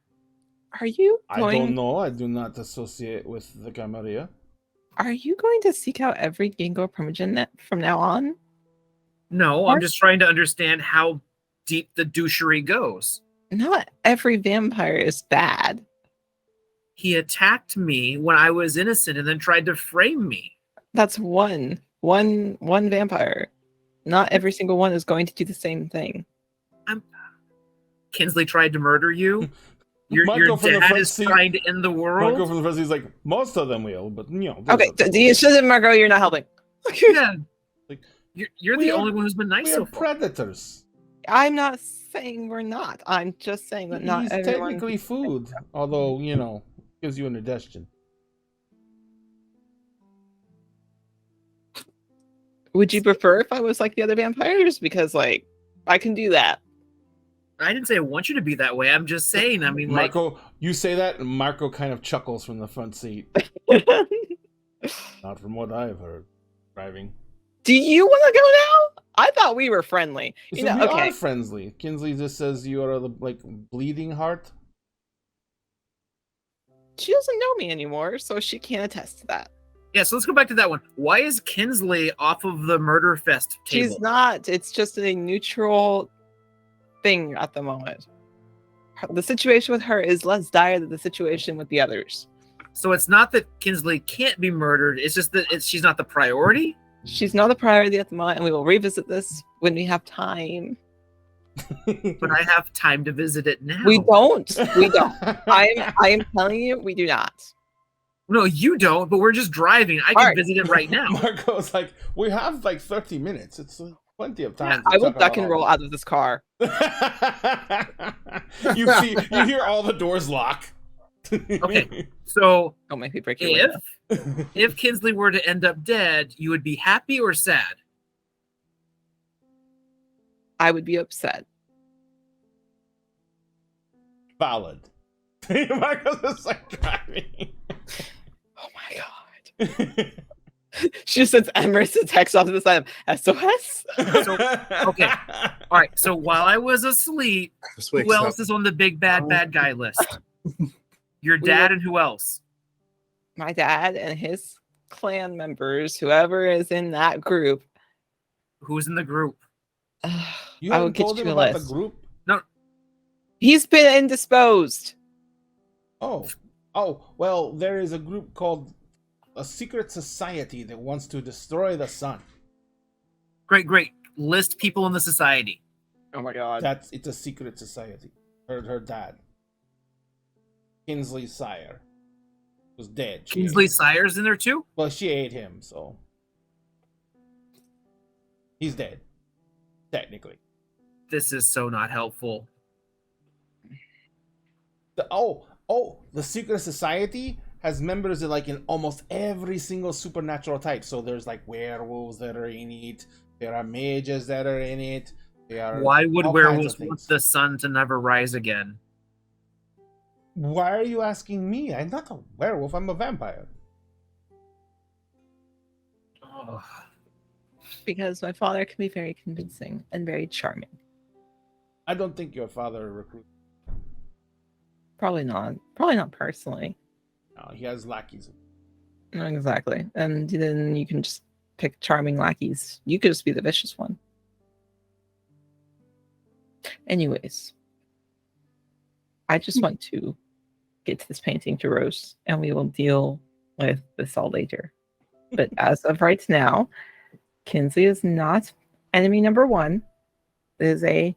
are you I going? don't know. I do not associate with the Camarilla. Are you going to seek out every Gango Primogen from now on? No, I'm just trying to understand how deep the douchery goes. Not every vampire is bad. He attacked me when I was innocent and then tried to frame me. That's one vampire. Not every single one is going to do the same thing. Kinsley tried to murder you. Your Marco from the dad front is seat- trying to end the world. Marco from the first, he's like, most of them will, but you know. there's Okay, a- you should, Margot. You're not helping. Yeah. Like, You're we the are- only one who's been nice we so are far. predators. I'm not saying we're not. I'm just saying that not He's everyone. technically food, although, you know, gives you an indigestion. Would you prefer if I was like the other vampires? Because like I can do that. I didn't say I want you to be that way. I'm just saying. I mean, like, Marco, you say that, and Marco kind of chuckles from the front seat. Not from what I've heard. Driving. Do you want to go now? I thought we were friendly. So You know, we okay. are friendly. Kinsley just says you are the like bleeding heart. She doesn't know me anymore, so she can't attest to that. yeah. So let's go back to that one. Why is Kinsley off of the murder fest table? She's not. It's just a neutral thing at the moment. The situation with her is less dire than the situation with the others. So it's not that Kinsley can't be murdered. It's just that she's not the priority. She's not a priority at the moment, and we will revisit this when we have time. But I have time to visit it now. We don't. We don't. I am telling you, we do not. No, you don't. But we're just driving. I can Alright. visit it right now. Marco's like, we have like 30 minutes. It's plenty of time. Yeah, to I will talk duck and about roll all out of this car. you hear all the doors lock. Okay. So Don't make me break your window. if Kinsley were to end up dead, you would be happy or sad? I would be upset. Valid. Marco's just like driving. Oh my god. She just sends Emerald a text off to the side of SOS. Okay. All right. So while I was asleep, Just who wakes else up. is on the big bad guy list? Your dad and who else? My dad and his clan members, whoever is in that group. Who's in the group? You I will haven't get told you him a about list. the group? He's been indisposed. Oh, well, there is a group called a secret society that wants to destroy the sun. Great. List people in the society. Oh my god. It's a secret society. Her dad, Kinsley Sire, was dead. She ate Kingsley him. Sire's in there too? Well, she ate him, so he's dead, technically. This is so not helpful. The secret society has members in almost every single supernatural type. So there's like werewolves that are in it. There are mages that are in it. Why would all kinds werewolves of things. want the sun to never rise again? Why are you asking me? I'm not a werewolf. I'm a vampire. Ugh. Because my father can be very convincing and very charming. I don't think your father recruited. Probably not. Probably not personally. No, he has lackeys. Not exactly. And then you can just pick charming lackeys. You could just be the vicious one. Anyways, I just want to get to this painting to Rose, and we will deal with this all later. But as of right now, Kinsley is not enemy number one. It is a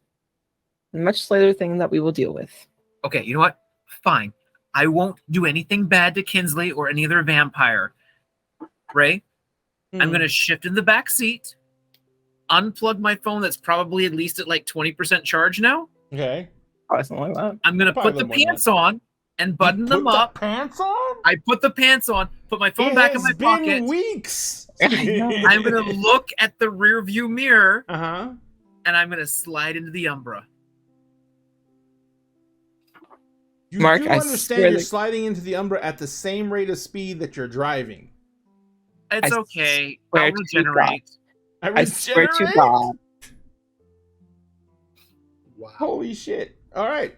much later thing that we will deal with. Okay, you know what? Fine. I won't do anything bad to Kinsley or any other vampire. Ray, I'm going to shift in the back seat, unplug my phone that's probably at least at like 20% charge now. Okay. Oh, something like that. I'm going to Probably put the more than pants on and button them up. Pants on? I put the pants on, put my phone back in my pocket. Weeks. I know. I'm going to look at the rear view mirror Uh-huh. and I'm going to slide into the Umbra. You Mark, do I understand swear you're that- sliding into the Umbra at the same rate of speed that you're driving. It's I okay. swear I'll to regenerate. I swear to God. Wow. Holy shit. All right.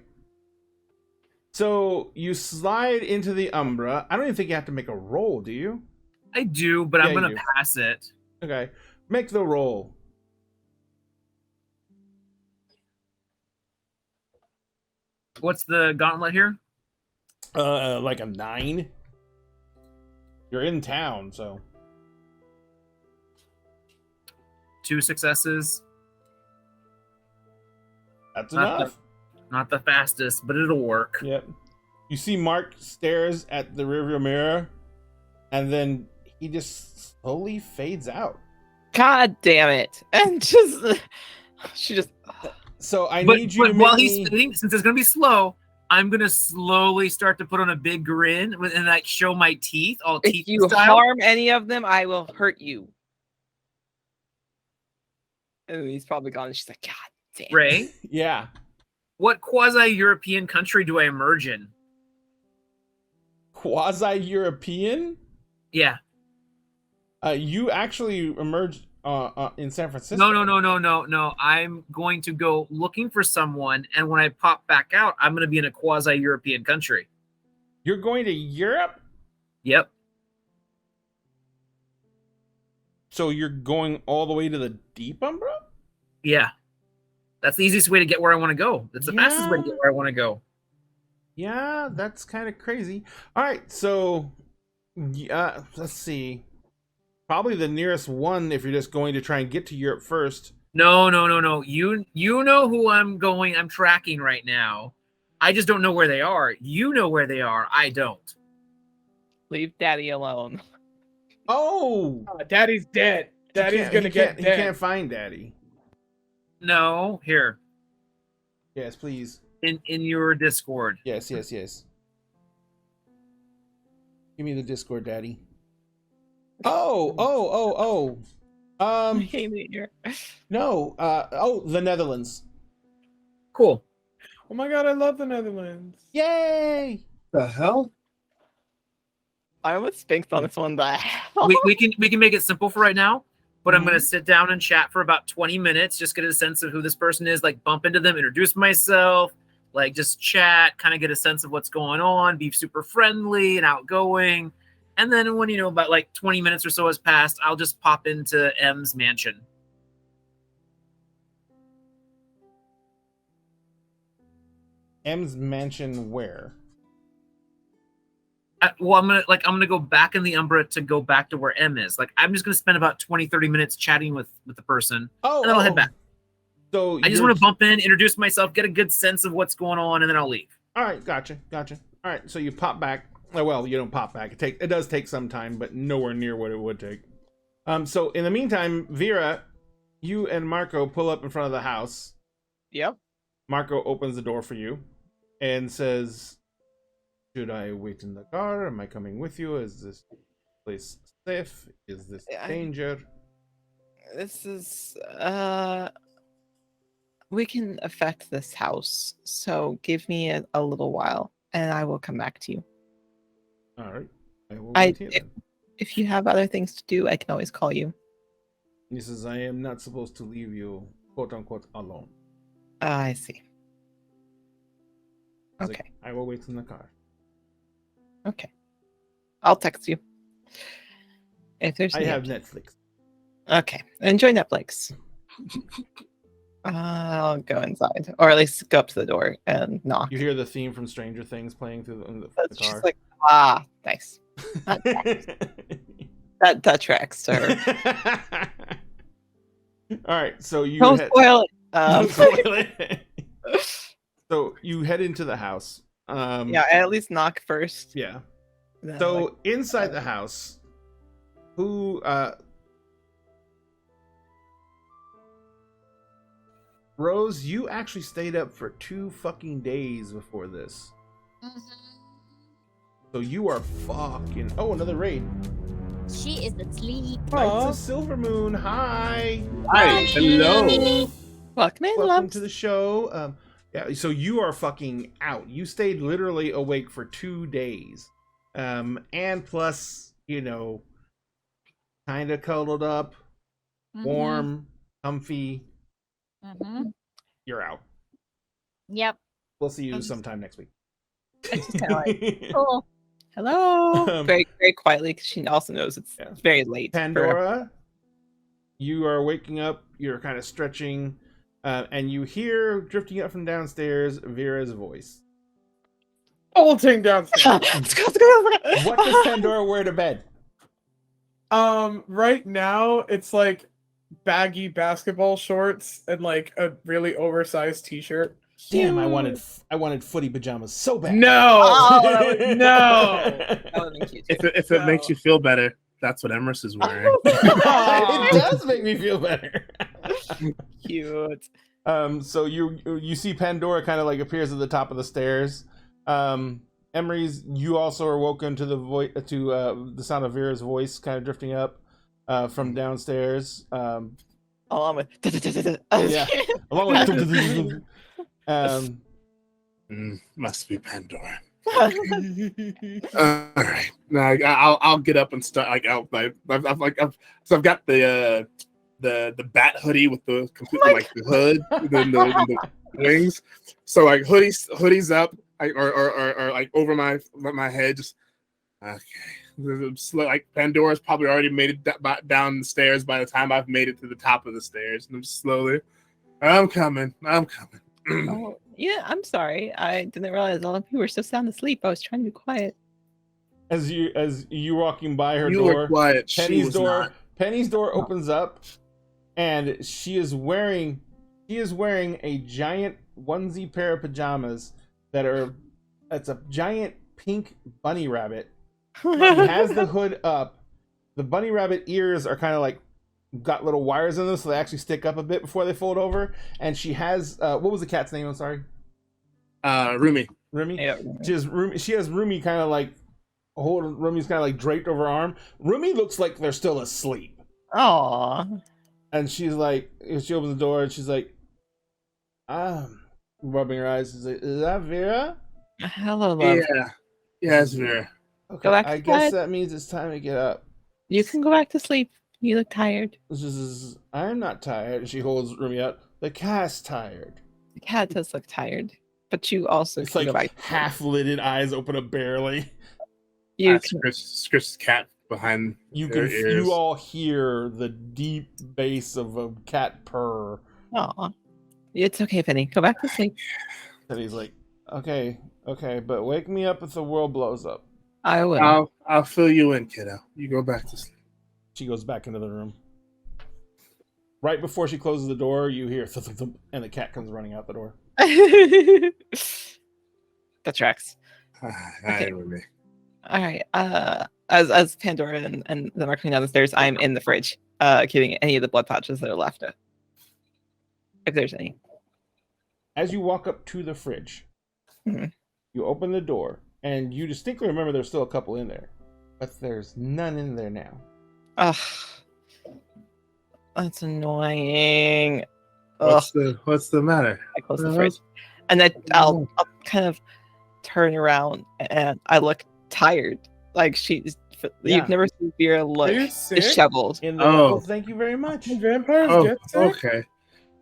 So you slide into the Umbra. I don't even think you have to make a roll, do you? I do, but Yeah, I'm you going to do. pass it. Okay. Make the roll. What's the gauntlet here? Like a 9. You're in town, so 2 successes. that's Not enough. Not the fastest, but it'll work. Yep. You see Mark stares at the rearview mirror, and then he just slowly fades out. God damn it. And just she just So I But, need you to but make while me... he's sitting, since it's going to be slow, I'm going to slowly start to put on a big grin and like show my teeth, all if teeth you style. harm any of them, I will hurt you. And he's probably gone. And she's like, God damn. Ray, Yeah. what quasi-European country do I emerge in? Quasi-European? Yeah. You actually emerged in San Francisco. No. I'm going to go looking for someone, and when I pop back out, I'm going to be in a quasi-European country. You're going to Europe? Yep. So you're going all the way to the Deep Umbra? Yeah. That's the easiest way to get where I want to go. That's the fastest way to get where I want to go. Yeah, that's kind of crazy. All right, so let's see. Probably the nearest one if you're just going to try and get to Europe first. No. You know who I'm tracking right now. I just don't know where they are. You know where they are. I don't. Leave daddy alone. Oh! Daddy's dead. Daddy's gonna get He dead. can't find Daddy. No, here. Yes, please. In your Discord. Yes. Give me the Discord, Daddy. Oh. I hate it here. No. The Netherlands. Cool. Oh my god, I love the Netherlands. Yay! The hell? I almost spinked on this one, but we can make it simple for right now, but I'm gonna sit down and chat for about 20 minutes, just get a sense of who this person is, like bump into them, introduce myself, like just chat, kind of get a sense of what's going on, be super friendly and outgoing. And then when about like 20 minutes or so has passed, I'll just pop into M's mansion. M's mansion where? I'm gonna go back in the Umbra to go back to where M is. Like, I'm just gonna spend about 20-30 minutes chatting with the person, Oh, and then I'll head back. So I just want to bump in, introduce myself, get a good sense of what's going on, and then I'll leave. All right, gotcha. All right, so you pop back. Well, you don't pop back. It does take some time, but nowhere near what it would take. So in the meantime, Vera, you and Marco pull up in front of the house. Yep. Marco opens the door for you and says, "Should I wait in the car? Am I coming with you? Is this place safe? Is this danger?" This is we can affect this house, so give me a little while and I will come back to you. All right. I will wait here then. If you have other things to do, I can always call you. He says, "I am not supposed to leave you, quote unquote, alone." I see. He's Okay. like, "I will wait in the car." Okay. I'll text you. If there's I any have update. Netflix. Okay. Enjoy Netflix. I'll go inside, or at least go up to the door and knock. You hear the theme from Stranger Things playing through the That's car. just like, nice. That tracks, sir. All right, so you Don't spoil it. Don't spoil it. So you head into the house. Yeah, I at least knock first. Yeah. Then, So like, inside the house, who Rose, you actually stayed up for 2 fucking days before this. So you are fucking... Oh, another raid. She is asleep. It's a silver moon. Hi. Hi, hello. welcome in, Welcome loves. to the show. Yeah, so you are fucking out. You stayed literally awake for 2 days. And plus, you know, kind of cuddled up, warm, comfy. You're out. Yep. We'll see you sometime next week. I just kind of like, Cool. hello, very, very quietly, because she also knows it's very late. Pandora, you are waking up. You're kind of stretching, and you hear drifting up from downstairs Vera's voice. Bolting downstairs. What does Pandora wear to bed? Right now it's like baggy basketball shorts and like a really oversized t-shirt. Damn, I wanted footy pajamas so bad. No, Oh, no. That would be cute. If it makes you feel better, that's what Emrys is wearing. It does make me feel better. Cute. So you see Pandora kind of like appears at the top of the stairs. Emery's, you also are woken to the sound of Vera's voice kind of drifting up from downstairs. Along with Yeah, along with Must be Pandora. All right, now I'll get up and start. Like I've got the bat hoodie with the completely like the hood, the wings. So like hoodies up, or like over my head. Just okay. Like Pandora's probably already made it down the stairs by the time I've made it to the top of the stairs, and I'm slowly. I'm coming. Oh, yeah, I'm sorry. I didn't realize all of you were so sound asleep. I was trying to be quiet. As you walking by her You door, were quiet. Penny's door opens up, and she is wearing a giant onesie pair of pajamas that's a giant pink bunny rabbit. It has the hood up. The bunny rabbit ears are kind of like got little wires in them, so they actually stick up a bit before they fold over. And she has what was the cat's name? I'm sorry. Rumi. Rumi. Yeah. She has Rumi kind of like Rumi's kind of like draped over her arm. Rumi looks like they're still asleep. Aw. And she's like, she opens the door and she's like, rubbing her eyes. She's like, "Is that Vera?" Hello, love. Yeah, it's Vera. Okay, Go back I to guess bed. that means it's time to get up. You can go back to sleep. You look tired. I'm not tired. She holds Rumi out. The cat's tired. The cat does look tired, but you also It's can go back. like half-lidded eyes open up barely. You That's can, Chris' cat behind their ears. You all hear the deep bass of a cat purr. aw. It's okay, Penny. Go back to sleep. And he's like, okay, but wake me up if the world blows up. I will. I'll fill you in, kiddo. You go back to sleep. She goes back into the room. Right before she closes the door, you hear thump, thump, thump, and the cat comes running out the door. That tracks. Okay. All right. As Pandora and them are coming down the stairs, I'm in the fridge, keeping any of the blood pouches that are left. If there's any. As you walk up to the fridge, Mhm. you open the door, and you distinctly remember there's still a couple in there, but there's none in there now. Ugh. That's annoying. Ugh. What's the matter? I close the fridge, and then I'll kind of turn around, and I look tired. Like Yeah. you've never seen Vera look Are you sick? disheveled. In the Oh. thank you very much. Can vampires Oh, get sick? okay.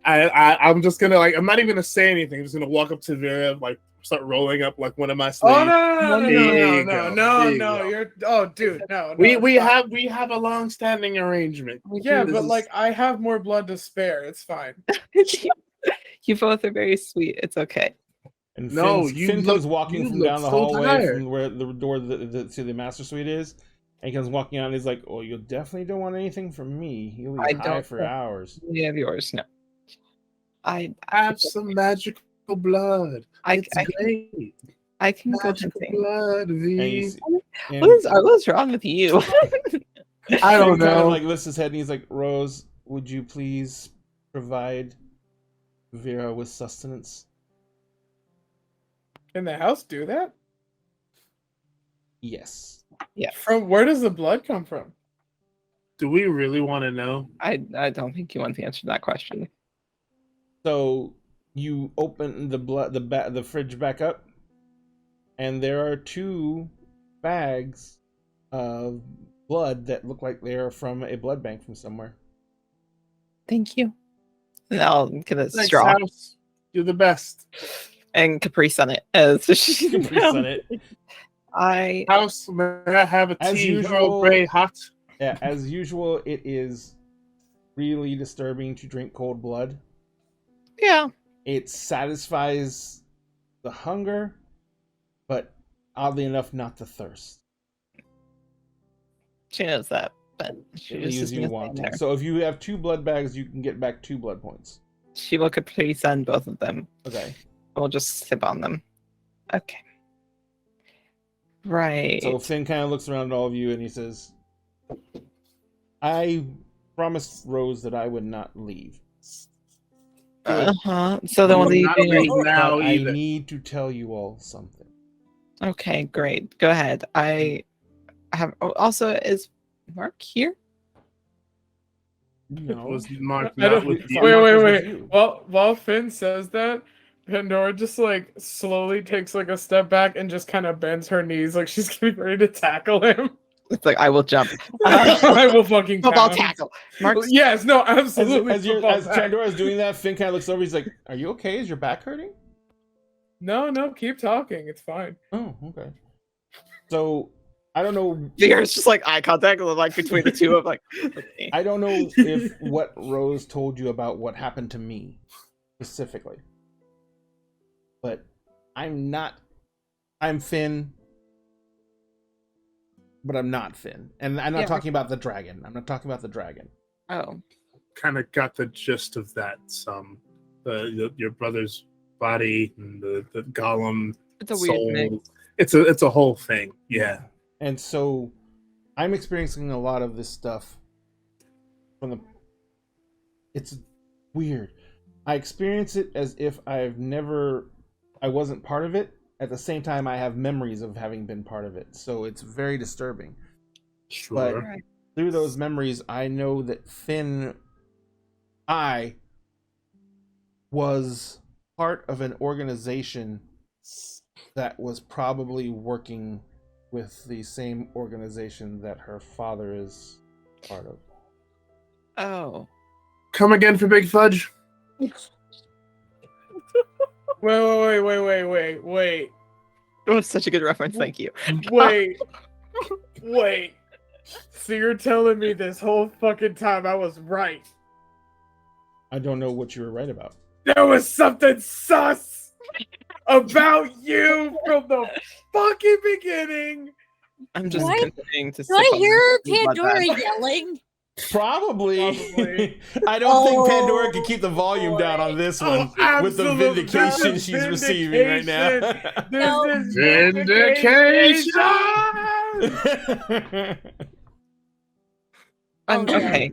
I'm just gonna I'm not even gonna say anything. I'm just gonna walk up to Vera, start rolling up one of my sleeves. Oh no! There you go. You're dude, no. We stop. have a long-standing arrangement. Yeah, This but is- I have more blood to spare. It's fine. You both are very sweet. It's okay. And No, Finn comes walking you from look down the so hallway tired. from where the door to the master suite is. And he comes walking out and he's like, "Oh, you definitely don't want anything from me. You'll be I high don't for want- hours." You have yours. No. I have some magical blood. I It's great. can go Magical hunting. blood, And you V. see- and What's wrong with you? I don't Finn kind of know. lifts his head and he's like, "Rose, would you please provide Vera with sustenance?" Can the house do that? Yes. From where does the blood come from? Do we really want to know? I don't think you want to answer that question. So you open the fridge back up, and there are 2 bags of blood that look like they are from a blood bank from somewhere. Thank you. And I'll get a Thanks, straw House. You're the best. and Caprice on it. So she can Caprice on it. House, may I have a As tea usual- Earl Grey hot? Yeah, as usual, it is really disturbing to drink cold blood. Yeah. It satisfies the hunger, but oddly enough, not the thirst. She knows that, but she It just leaves is you gonna wanting. stand there. So if you have 2 blood bags, you can get back 2 blood points. She will Caprice on both of them. Okay. We'll just sip on them. Okay. Right. So Finn kind of looks around at all of you and he says, "I promised Rose that I would not leave. So then You what will do you not do? leave now But I either. need to tell you all something." Okay, great. Go ahead. I have also is Mark here? No. Was Mark I not don't- with you? Mark was with Wait. you. While Finn says that, Pandora just slowly takes a step back and just kind of bends her knees like she's getting ready to tackle him. It's like I will jump. I will fucking Football pounce. tackle. Mark. Yes, no, absolutely. As football tackle. Pandora's doing that, Finn kind of looks over. He's like, "Are you okay? Is your back hurting?" No, keep talking. It's fine. Oh, okay. So I don't know. There's just like eye contact between the two of okay. I don't know if what Rose told you about what happened to me specifically, but I'm Finn, but I'm not Finn, and I'm not Yeah, talking about the dragon. I'm not talking about the dragon. Oh. Kind of got the gist of that. Your brother's body and the golem It's a weird soul. mix. It's a whole thing. Yeah. And so I'm experiencing a lot of this stuff it's weird. I experience it as if I wasn't part of it. At the same time, I have memories of having been part of it. So it's very disturbing. Sure. But through those memories, I know that I was part of an organization that was probably working with the same organization that her father is part of. Oh. Come again for Big Fudge? Wait. That was such a good reference. Thank you. Wait. So you're telling me this whole fucking time I was right? I don't know what you were right about. There was something sus about you from the fucking beginning, I'm just Why- continuing to Do I sip on hear the blood Pandora then. yelling? Probably. Probably. I don't think Pandora Oh, can keep the volume down on this one Oh, with the absolute- vindication this is she's receiving right now. No. This is Vindication! Okay. Okay.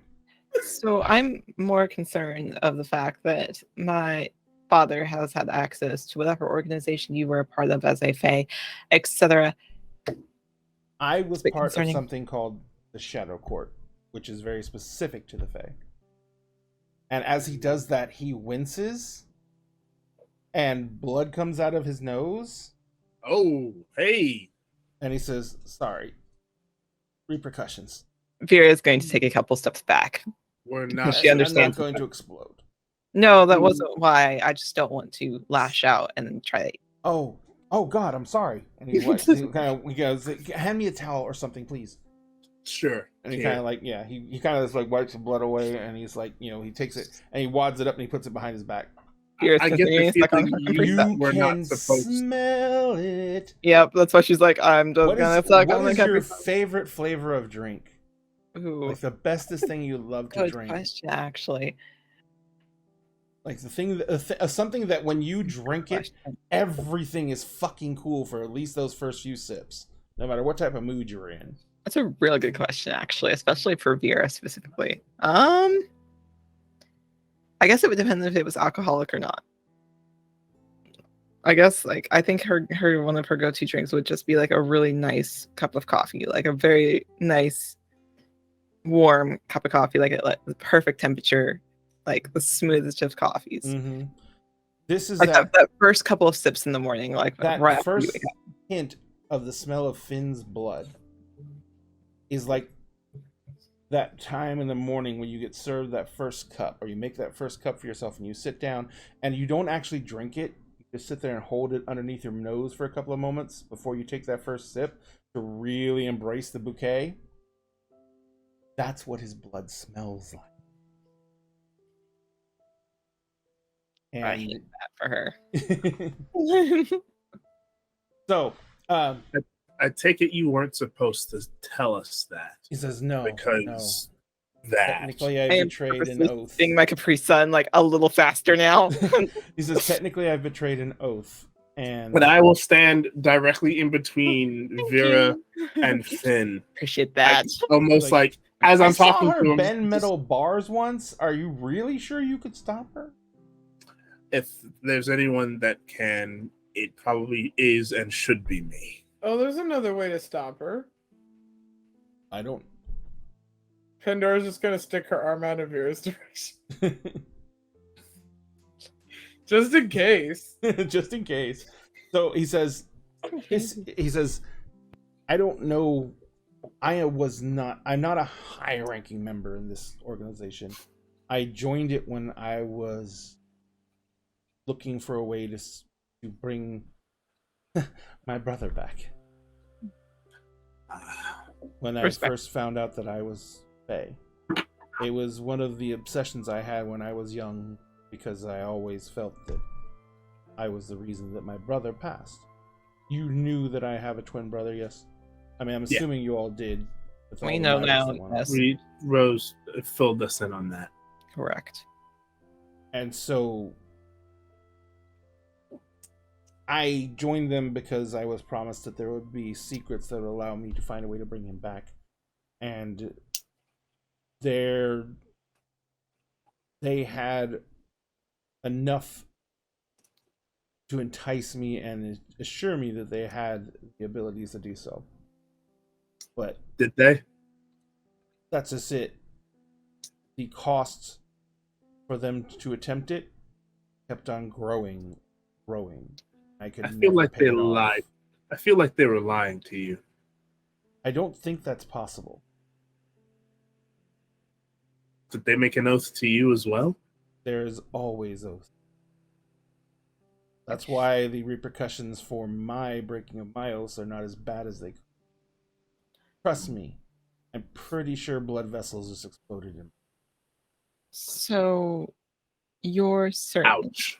So I'm more concerned of the fact that my father has had access to whatever organization you were a part of as a Fae, etc. I was bit part of concerning. something called the Shadow Court, which is very specific to the Fae. And as he does that, he winces, and blood comes out of his nose, Oh, hey. and he says, "Sorry, repercussions. Vera is going to take a couple steps back. We're Because not. she I'm not understands going to explode." No, that wasn't why. I just don't want to lash out and then try. Oh God, I'm sorry. And he goes, "Hand me a towel or something, please." Sure. And he Here. kind of like, yeah, he kind of just like wipes the blood away, and he's like, he takes it and he wads it up and he puts it behind his back. Vera's I get the continuing to suck on feeling her Capri you- Sun. You we're not can supposed to. smell it. Yep, that's why she's like, I'm just What gonna is, suck what on the is Capri your Sun. favorite flavor of drink? Ooh, Like the bestest thing you love to good drink. question, actually. Like the thing, something that when you drink it, Question. everything is fucking cool for at least those first few sips, no matter what type of mood you're in. That's a really good question, actually, especially for Vera specifically. I guess it would depend if it was alcoholic or not. I guess I think her one of her go-to drinks would just be like a really nice cup of coffee, like a very nice warm cup of coffee, like the perfect temperature, like the smoothest of coffees. Mm-hmm. This is Like that that first couple of sips in the morning, like that right after you first wake up. hint of the smell of Finn's blood is like that time in the morning when you get served that first cup, or you make that first cup for yourself and you sit down and you don't actually drink it. You just sit there and hold it underneath your nose for a couple of moments before you take that first sip to really embrace the bouquet. That's what his blood smells like. I hate And that for her. so I take it you weren't supposed to tell us that he says no, because no. that. Technically I I am betrayed an purposely oath. sipping my Capri Sun like a little faster now. He says technically I've betrayed an oath, and But I will stand directly in between Vera and Finn. Appreciate that. Almost Like, like as I I'm saw talking her to him. bend metal bars once. Are you really sure you could stop her? If there's anyone that can, it probably is and should be me. Oh, there's another way to stop her. I don't. Pandora's just gonna stick her arm out of Vera's direction. Just in case. Just in case. So he says, I don't know. I'm not a high-ranking member in this organization. I joined it when I was looking for a way to bring my brother back. When I Respect. first found out that I was Fae. It was one of the obsessions I had when I was young, because I always felt that I was the reason that my brother passed. You knew that I have a twin brother, yes? I mean, I'm Yeah. assuming you all did. with all We the know lives now, that went on. yes. Rose filled us in on that. Correct. And so I joined them because I was promised that there would be secrets that would allow me to find a way to bring him back. And they had enough to entice me and assure me that they had the abilities to do so. But Did they? that's just it. The costs for them to attempt it kept on growing. I could I feel never like pay they it off. lied. I feel like they were lying to you. I don't think that's possible. Did they make an oath to you as well? There's always oath. That's why the repercussions for my breaking of my oaths are not as bad as they could. Trust me, I'm pretty sure blood vessels just exploded in. So you're certain Ouch.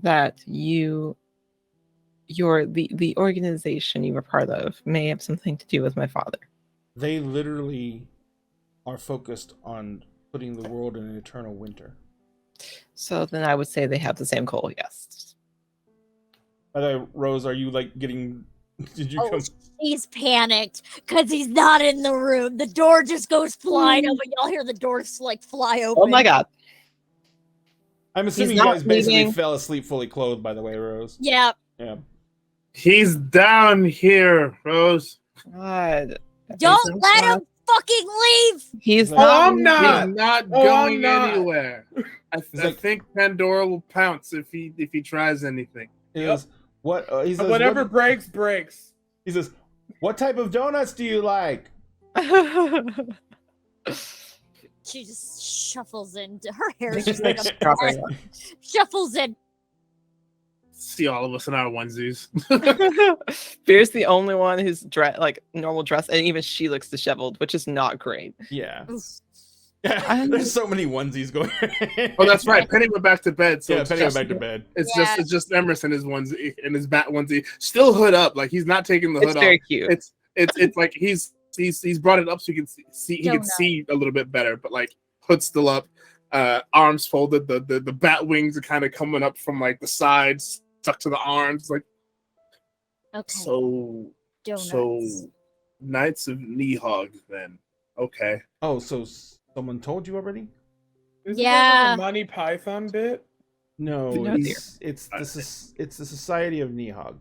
that you the organization you were part of may have something to do with my father. They literally are focused on putting the world in an eternal winter. So then I would say they have the same goal, yes. By the way, Rose, are you like getting? Did you come? He's panicked because he's not in the room. The door just goes flying open. Y'all hear the doors like fly open. Oh my god. I'm assuming you guys basically fell asleep fully clothed. By the way, Rose. Yeah. Yeah. He's down here, Rose. God. Don't let him fucking leave. He's I'm not. not Oh, going I'm not. anywhere. I like- think Pandora will pounce if he tries anything. He goes, what? He says, Whatever what, breaks, breaks. He says, "What type of donuts do you like?" She just shuffles in. Her hair is Just just like like a strawberry. shuffles in. See all of us in our onesies. Beer's the only one who's like normal dress, and even she looks disheveled, which is not great. Yeah. Oof. Yeah. There's so many onesies going. Oh, that's right. Penny went back to bed. So Yeah, it's Penny went just- back to bed. It's just Emerson his onesie and his bat onesie, still hood up. Like he's not taking the It's hood very off. cute. It's like he's brought it up so you can see he can Donut. see a little bit better, but like hood still up, arms folded. The bat wings are kind of coming up from like the sides, stuck to the arms. Like Okay. so Donuts. Knights of Nihog then. Okay. Oh, so someone told you already? Isn't Yeah. that a Monty Python bit? No, No, it's the Society of Nihog.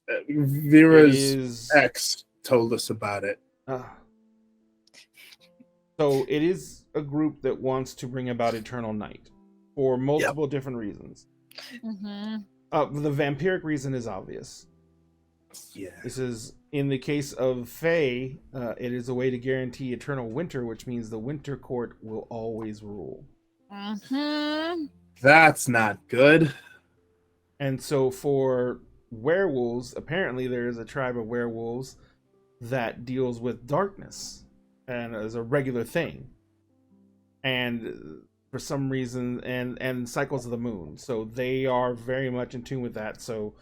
It Vera's is ex told us about it. So it is a group that wants to bring about eternal night for multiple different reasons. Mm-hmm. The vampiric reason is obvious. Yeah. This is in the case of Fae. It is a way to guarantee eternal winter, which means the Winter Court will always rule. Mm-hmm. That's not good. And so for werewolves, apparently there is a tribe of werewolves that deals with darkness and as a regular thing. And for some reason, and cycles of the moon. So they are very much in tune with that. So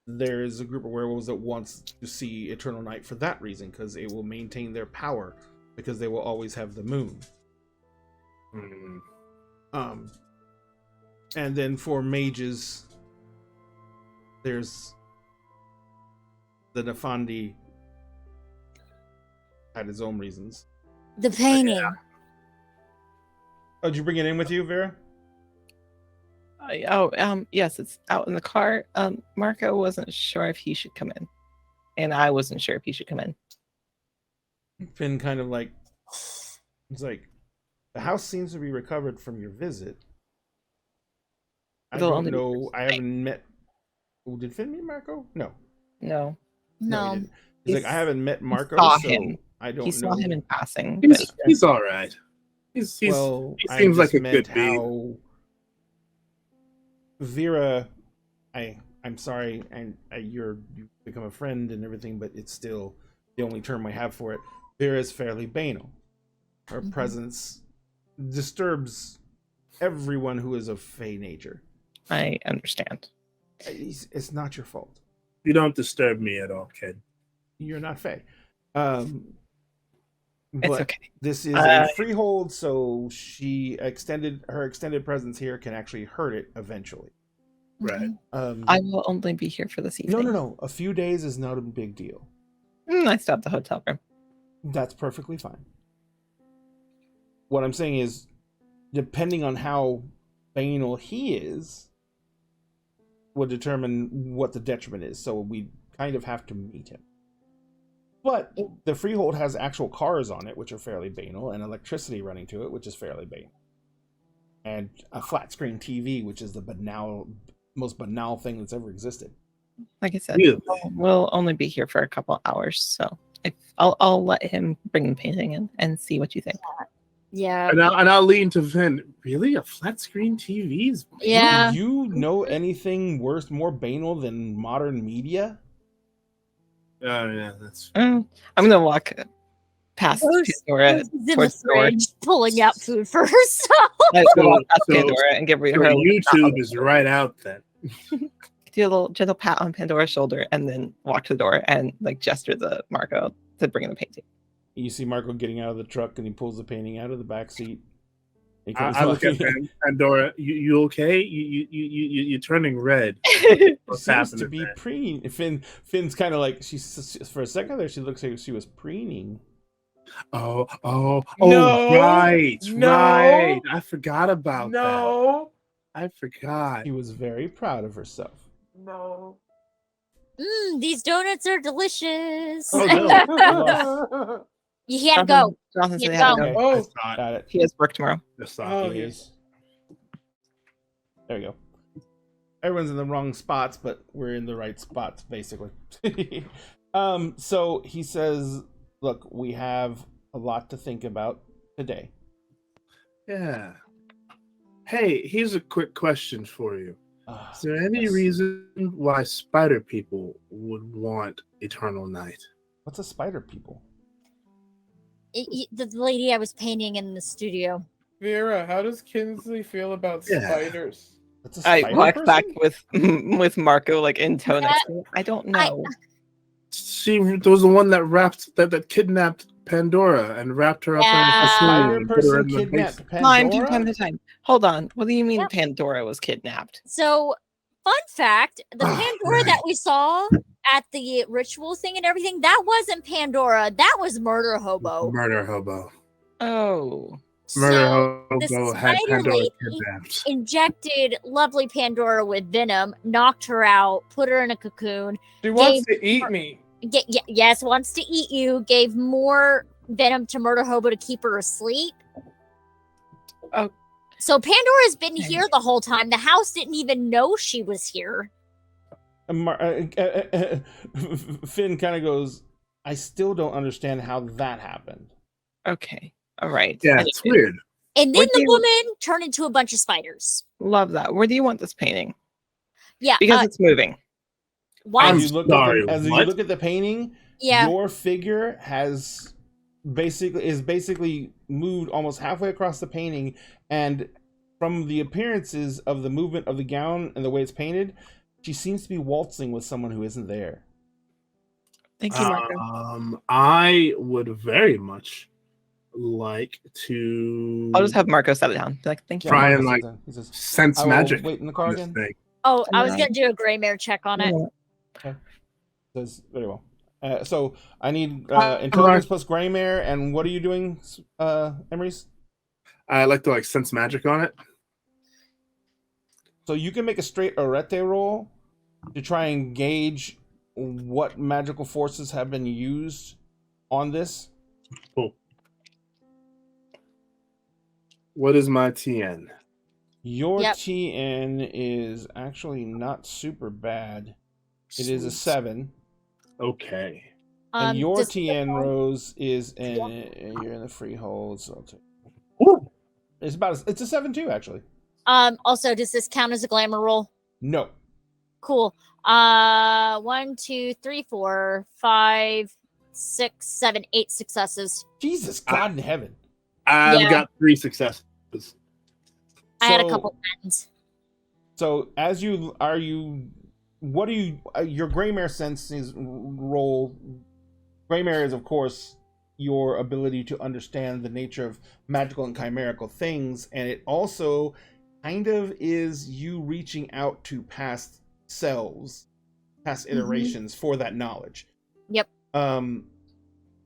there is a group of werewolves that wants to see eternal night for that reason, because it will maintain their power, because they will always have the moon. And then for mages, there's the Nefandi had his own reasons. The painting. Oh, did you bring it in with you, Vera? Yes, it's out in the car. Marco wasn't sure if he should come in, and I wasn't sure if he should come in. Finn kind of like, it's like, the house seems to be recovered from your visit. I They'll don't only be know. I for haven't met. Oh, did Finn meet Marco? No. No, he No. didn't. He's like, I haven't met Marco, saw so him. I don't he know. saw him in passing. But He's all right. He's Well, he I seems like just a meant good beat. how Vera, I'm sorry, and you've become a friend and everything, but it's still the only term I have for it. Vera is fairly banal. Her presence disturbs everyone who is of Fey nature. I understand. It's not your fault. You don't disturb me at all, kid. You're not Fey. It's But okay. this is a freehold, so her extended presence here can actually hurt it eventually. Right. I will only be here for this evening. No. A few days is not a big deal. I stopped the hotel room. That's perfectly fine. What I'm saying is, depending on how banal he is, will determine what the detriment is. So we kind of have to meet him. But the freehold has actual cars on it, which are fairly banal, and electricity running to it, which is fairly banal. And a flat screen TV, which is the most banal thing that's ever existed. Like I said, Really? we'll only be here for a couple hours, so I'll let him bring the painting in and see what you think. Yeah. And I'll lean to Vin. Really, a flat screen TV's? Yeah. Do you know anything worse, more banal than modern media? Oh yeah, that's. I'm gonna walk past Pandora Who's in the towards the door. fridge pulling out food for herself. I go walk past So- Pandora and give her So a YouTube is right out then. do a little gentle pat on Pandora's shoulder and then walk to the door and like gesture to Marco to bring in the painting. You see Marco getting out of the truck, and he pulls the painting out of the back seat. He comes I look at walking in. Pandora. You okay? You're turning red. What's Seems to happening be there? preening. Finn's kind of like she's for a second there. She looks like she was preening. Oh, No, right. no, I forgot about that. No, I forgot. She was very proud of herself. no. These donuts are delicious. Oh, no. You can't go. Jonathan said You they had to don't. go. Oh, I saw it. Got it. He has work tomorrow. I saw Oh, it. yes. There we go. Everyone's in the wrong spots, but we're in the right spots, basically. So he says, look, we have a lot to think about today. Yeah. Hey, here's a quick question for you. Is there any Yes. reason why spider people would want eternal night? What's a spider people? The lady I was painting in the studio. Vera, how does Kinsley feel about Yeah. spiders? That's a I spider walk person? back with Marco like in tow next to me. I don't know. She was the one that kidnapped Pandora and wrapped her up Yeah. in a cocoon Spider and put her person in the kidnapped basement. Time Pandora? to time. Hold on. What do you mean Yep. Pandora was kidnapped? So, fun fact: the Oh, Pandora right. that we saw at the ritual thing and everything, that wasn't Pandora. That was Murder Hobo. Murder hobo. Oh. Murder So the hobo had spider Pandora lady kidnapped. injected lovely Pandora with venom, knocked her out, put her in a cocoon. She wants to eat me. Yes, wants to eat you. Gave more venom to Murder Hobo to keep her asleep. Oh. So Pandora's been Okay. here the whole time. The house didn't even know she was here. Finn kind of goes, I still don't understand how that happened. Okay. All right. Yeah, Anyway, it's weird. And then What do the you- woman turned into a bunch of spiders. Love that. Where do you want this painting? Yeah. Because it's moving. why? I'm As you look sorry, at you what? look at the painting, Yeah. your figure is basically moved almost halfway across the painting, and from the appearances of the movement of the gown and the way it's painted, she seems to be waltzing with someone who isn't there. Thank you, Marco. I would very much like to I'll just have Marco set it down. Be like, thank you. Try Marco and, says like, that. He says, sense I will magic wait in the car on this again. thing. Oh, I was Yeah. gonna do a gray mare check on it. Says very well. So I need Alright. intelligence plus gray mare, and what are you doing, Emery's? I like to like sense magic on it. So you can make a straight arete roll to try and gauge what magical forces have been used on this. Cool. What is my TN? Your Yep. TN is actually not super bad. It is a 7. Okay. And your does- TN, Rose, is you're in the freehold, so I'll take Ooh. it's a 7 too, actually. Also, does this count as a glamour roll? No. Cool. 1, 2, 3, 4, 5, 6, 7, 8 successes. Jesus God in heaven. I've Yeah. got 3 successes. I had a So- couple ends. So as you what do you your Greymare senses roll? Greymare is, of course, your ability to understand the nature of magical and chimerical things, and it also kind of is you reaching out to past selves, past iterations for that knowledge. Yep.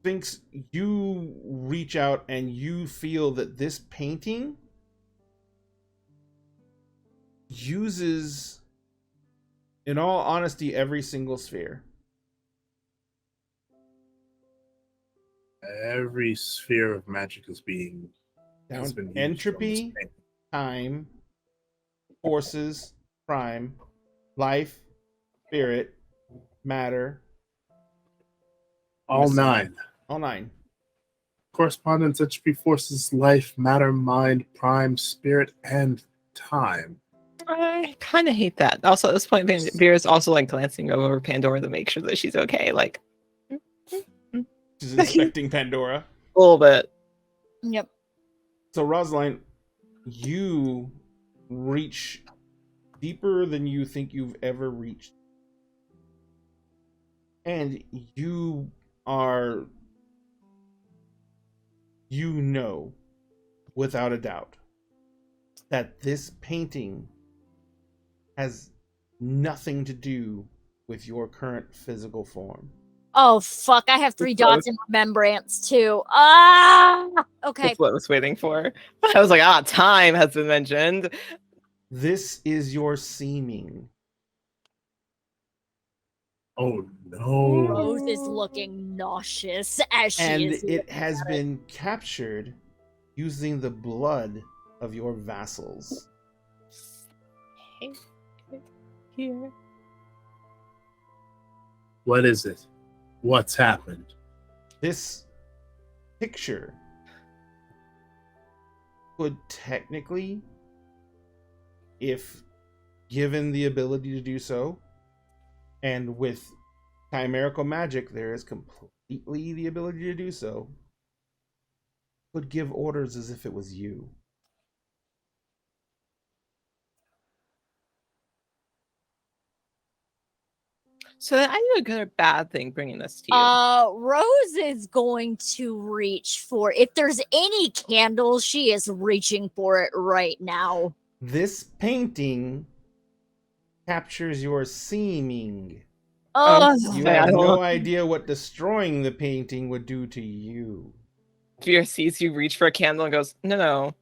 Sphinx, you reach out and you feel that this painting uses, in all honesty, every single sphere. Every sphere of magic is being has been used on this Entropy, painting. time, forces, prime, life, spirit, matter, All Yes. 9. all 9. Correspondence, entropy, forces, life, matter, mind, prime, spirit, and time. I kind of hate that. Also, at this point, Vera's also like glancing over Pandora to make sure that she's okay. Like She's inspecting Pandora. a little bit. Yep. So, Rosaline, you reach deeper than you think you've ever reached. And you know, without a doubt, that this painting has nothing to do with your current physical form. Oh fuck! I have 3 dots in remembrance too. Ah. Okay. That's what I was waiting for. I was like, time has been mentioned. This is your seeming. Oh no. Rose is looking nauseous as she And is. it has been captured using the blood of your vassals. Here. What is it? What's happened? This picture could technically, if given the ability to do so, and with chimerical magic there is completely the ability to do so, could give orders as if it was you. So I do a good or bad thing bringing this to you. Rose is going to reach for, if there's any candles, she is reaching for it right now. This painting captures your seeming. Oh, You Okay, I have don't no know. idea what destroying the painting would do to you. Fear sees you reach for a candle and goes, no.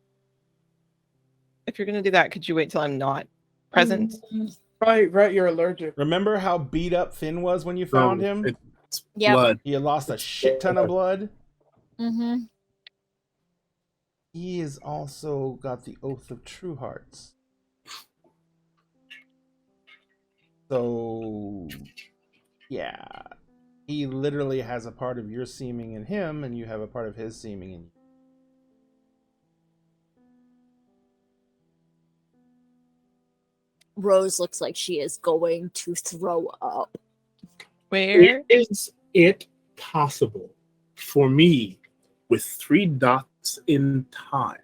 If you're gonna do that, could you wait till I'm not present? Right, you're allergic. Remember how beat up Finn was when you found him? It's Yep. blood. He had lost a shit ton of blood. Mm-hmm. He has also got the Oath of True Hearts. So, yeah. He literally has a part of your seeming in him, and you have a part of his seeming in you. Rose looks like she is going to throw up. Where? Is it possible for me, with 3 dots in time,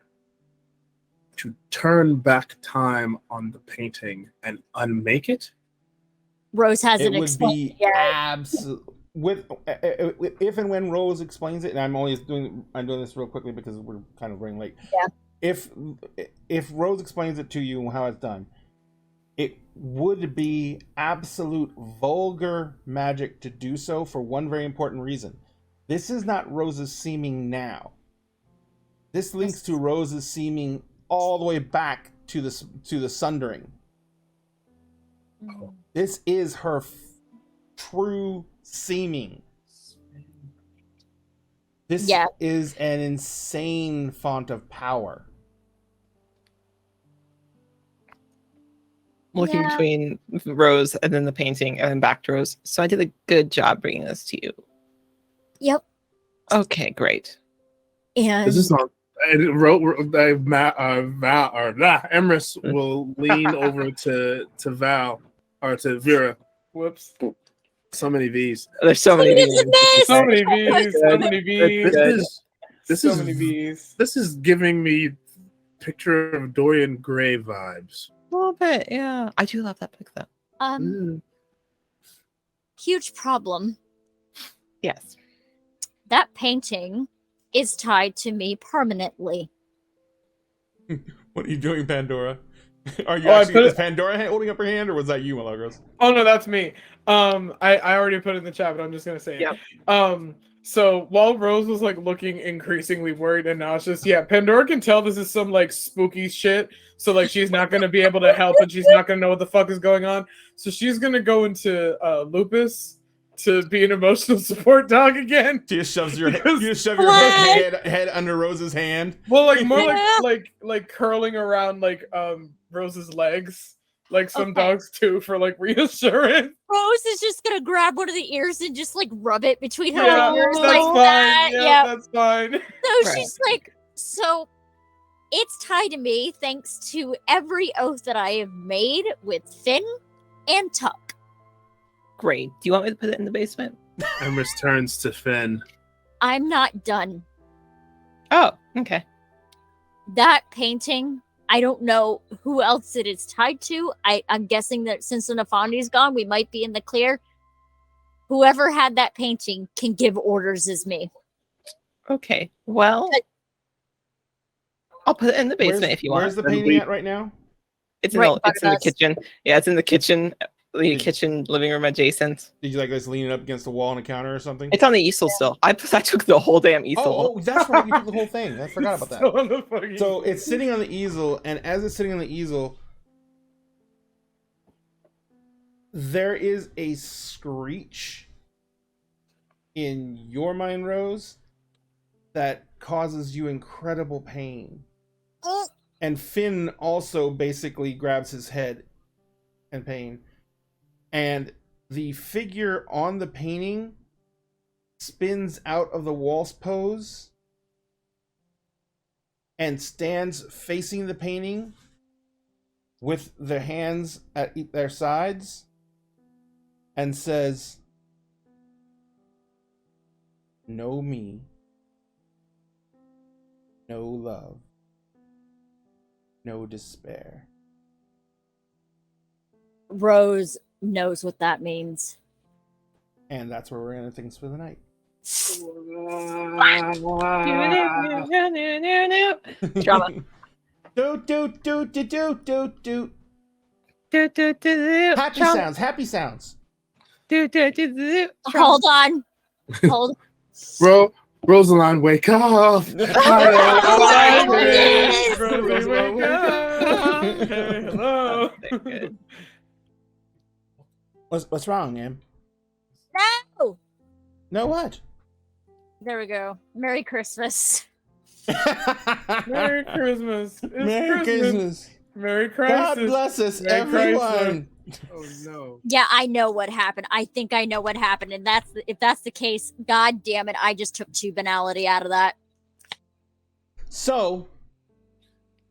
to turn back time on the painting and unmake it? Rose It hasn't would explained be yet. with if and when Rose explains it, and I'm doing this real quickly because we're kind of running late. Yeah. If Rose explains it to you how it's done, it would be absolute vulgar magic to do so for one very important reason. This is not Rose's seeming now. This links to Rose's seeming all the way back to the Sundering. This is her true seeming. This is an insane font of power. Looking between Rose and then the painting and then back to Rose. So I did a good job bringing this to you. Yep. Okay, great. And This is not. Emrys will lean over to Val or to Vera. Whoops. So many V's. There's so many. So many V's. So many V's. So many V's. This is giving me picture of Dorian Gray vibes. A little bit, yeah. I do love that pic though. Huge problem. Yes. That painting is tied to me permanently. What are you doing, Pandora? Are you is Pandora holding up her hand, or was that you, Malagros? Oh no, that's me. I already put it in the chat, but I'm just gonna say it. Yep. So while Rose was like looking increasingly worried and nauseous, yeah, Pandora can tell this is some like spooky shit. So like she's not gonna be able to help and she's not gonna know what the fuck is going on. So she's gonna go into Lupus to be an emotional support dog again. She just shoves your head under Rose's hand. Well, like more like curling around like Rose's legs. Like some dogs do for like reassurance. Rose is just gonna grab one of the ears and just like rub it between her ears that's like fine. that. Yeah, that's fine. So she's like, so it's tied to me thanks to every oath that I have made with Finn and Tuck. Great. Do you want me to put it in the basement? Emrys turns to Finn. I'm not done. Oh, okay. That painting I don't know who else it is tied to. I'm guessing that since the Nafandi's gone, we might be in the clear. Whoever had that painting can give orders as me. Okay. Well, I'll put it in the basement if you want. Where's the And painting we- at right now? It's Right in in front the of us. kitchen. Yeah, it's in the kitchen. The Did- kitchen living room adjacent. Did you like this leaning up against the wall on a counter or something? It's on the easel still. I took the whole damn easel. Oh, that's right. You took the whole thing. I forgot about that. Still on the fucking- So it's sitting on the easel, and as it's sitting on the easel, there is a screech in your mind, Rose, that causes you incredible pain. And Finn also basically grabs his head in pain. And the figure on the painting spins out of the waltz pose and stands facing the painting with their hands at their sides and says, "Know me, no love, no despair." Rose knows what that means. And that's where we're gonna end things for the night. Drama. Do. Happy Drama. sounds, happy sounds. Hold on. Hold. Rosaline, wake up! Yes! Rosie, wake up! Hey, hello. Good. What's wrong, Em? No. No, what? There we go. Merry Christmas. Merry Christmas. It's Merry Christmas. Merry God Christmas. bless us, Merry everyone. Oh no! Yeah, I know what happened. I think I know what happened, and if that's the case, God damn it, I just took 2 banality out of that. So,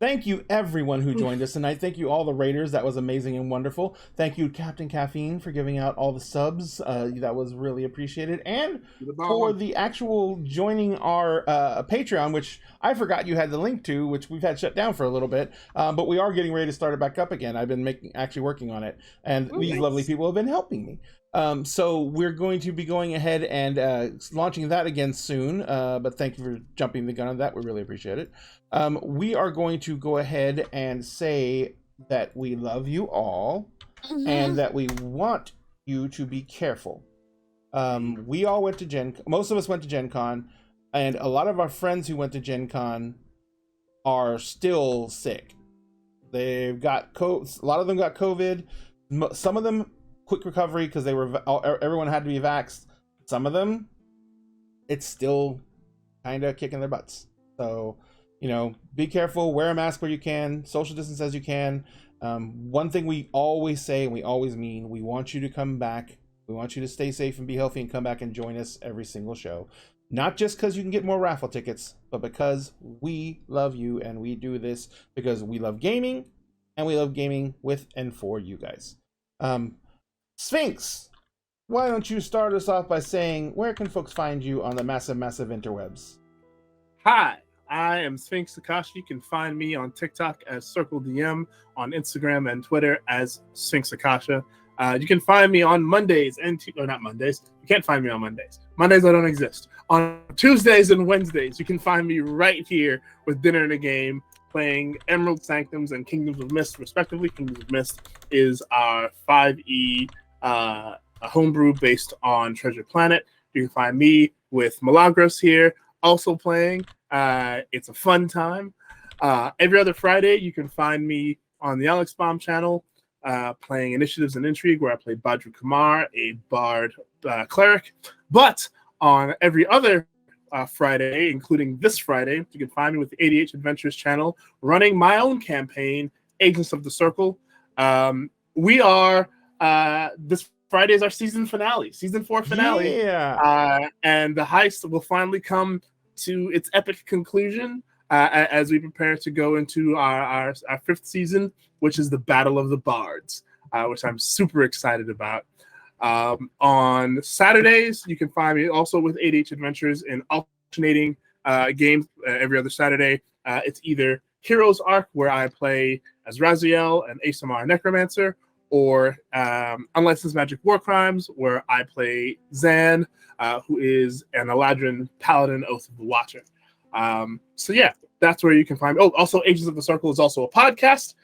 thank you everyone who joined us tonight. Thank you all the raiders. That was amazing and wonderful. Thank you, Captain Caffeine, for giving out all the subs. That was really appreciated. And for the actual joining our Patreon, which I forgot you had the link to, which we've had shut down for a little bit, but we are getting ready to start it back up again. I've been actually working on it, and these lovely people have been helping me. So we're going to be going ahead and launching that again soon. But thank you for jumping the gun on that. We really appreciate it. We are going to go ahead and say that we love you all and that we want you to be careful. We all went to most of us went to Gen Con, and a lot of our friends who went to Gen Con are still sick. They've got a lot of them got COVID. Some of them quick recovery because everyone had to be vaxxed. Some of them, it's still kind of kicking their butts. So, be careful, wear a mask where you can, social distance as you can. One thing we always say and we always mean, we want you to come back. We want you to stay safe and be healthy and come back and join us every single show. Not just because you can get more raffle tickets, but because we love you and we do this because we love gaming and we love gaming with and for you guys. Sphinx, why don't you start us off by saying, where can folks find you on the massive, massive interwebs? Hi, I am Sphinx Akashi. You can find me on TikTok as Circle DM, on Instagram and Twitter as Sphinx Akasha. You can find me on Mondays or not Mondays. You can't find me on Mondays. Mondays I don't exist. On Tuesdays and Wednesdays, you can find me right here with Dinner and a Game, playing Emerald Sanctums and Kingdoms of Mist, respectively. Kingdoms of Mist is our 5e a homebrew based on Treasure Planet. You can find me with Milagros here, also playing. It's a fun time. Every other Friday, you can find me on the Alex Bomb channel, playing Initiatives and Intrigue, where I play Badru Kumar, a bard cleric. But on every other Friday, including this Friday, you can find me with the ADH Adventures channel, running my own campaign, Agents of the Circle. We are this Friday is our season 4 finale. Yeah. And the heist will finally come to its epic conclusion as we prepare to go into our 5th season, which is the Battle of the Bards, which I'm super excited about. On Saturdays, you can find me also with ADH Adventures in alternating games every other Saturday. It's either Heroes arc, where I play as Raziel, an ASMR necromancer, or Unlicensed Magic War Crimes, where I play Zan, who is an Eladrin Paladin, Oath of the Watcher. So yeah, that's where you can find me. Oh, also Agents of the Circle is also a podcast,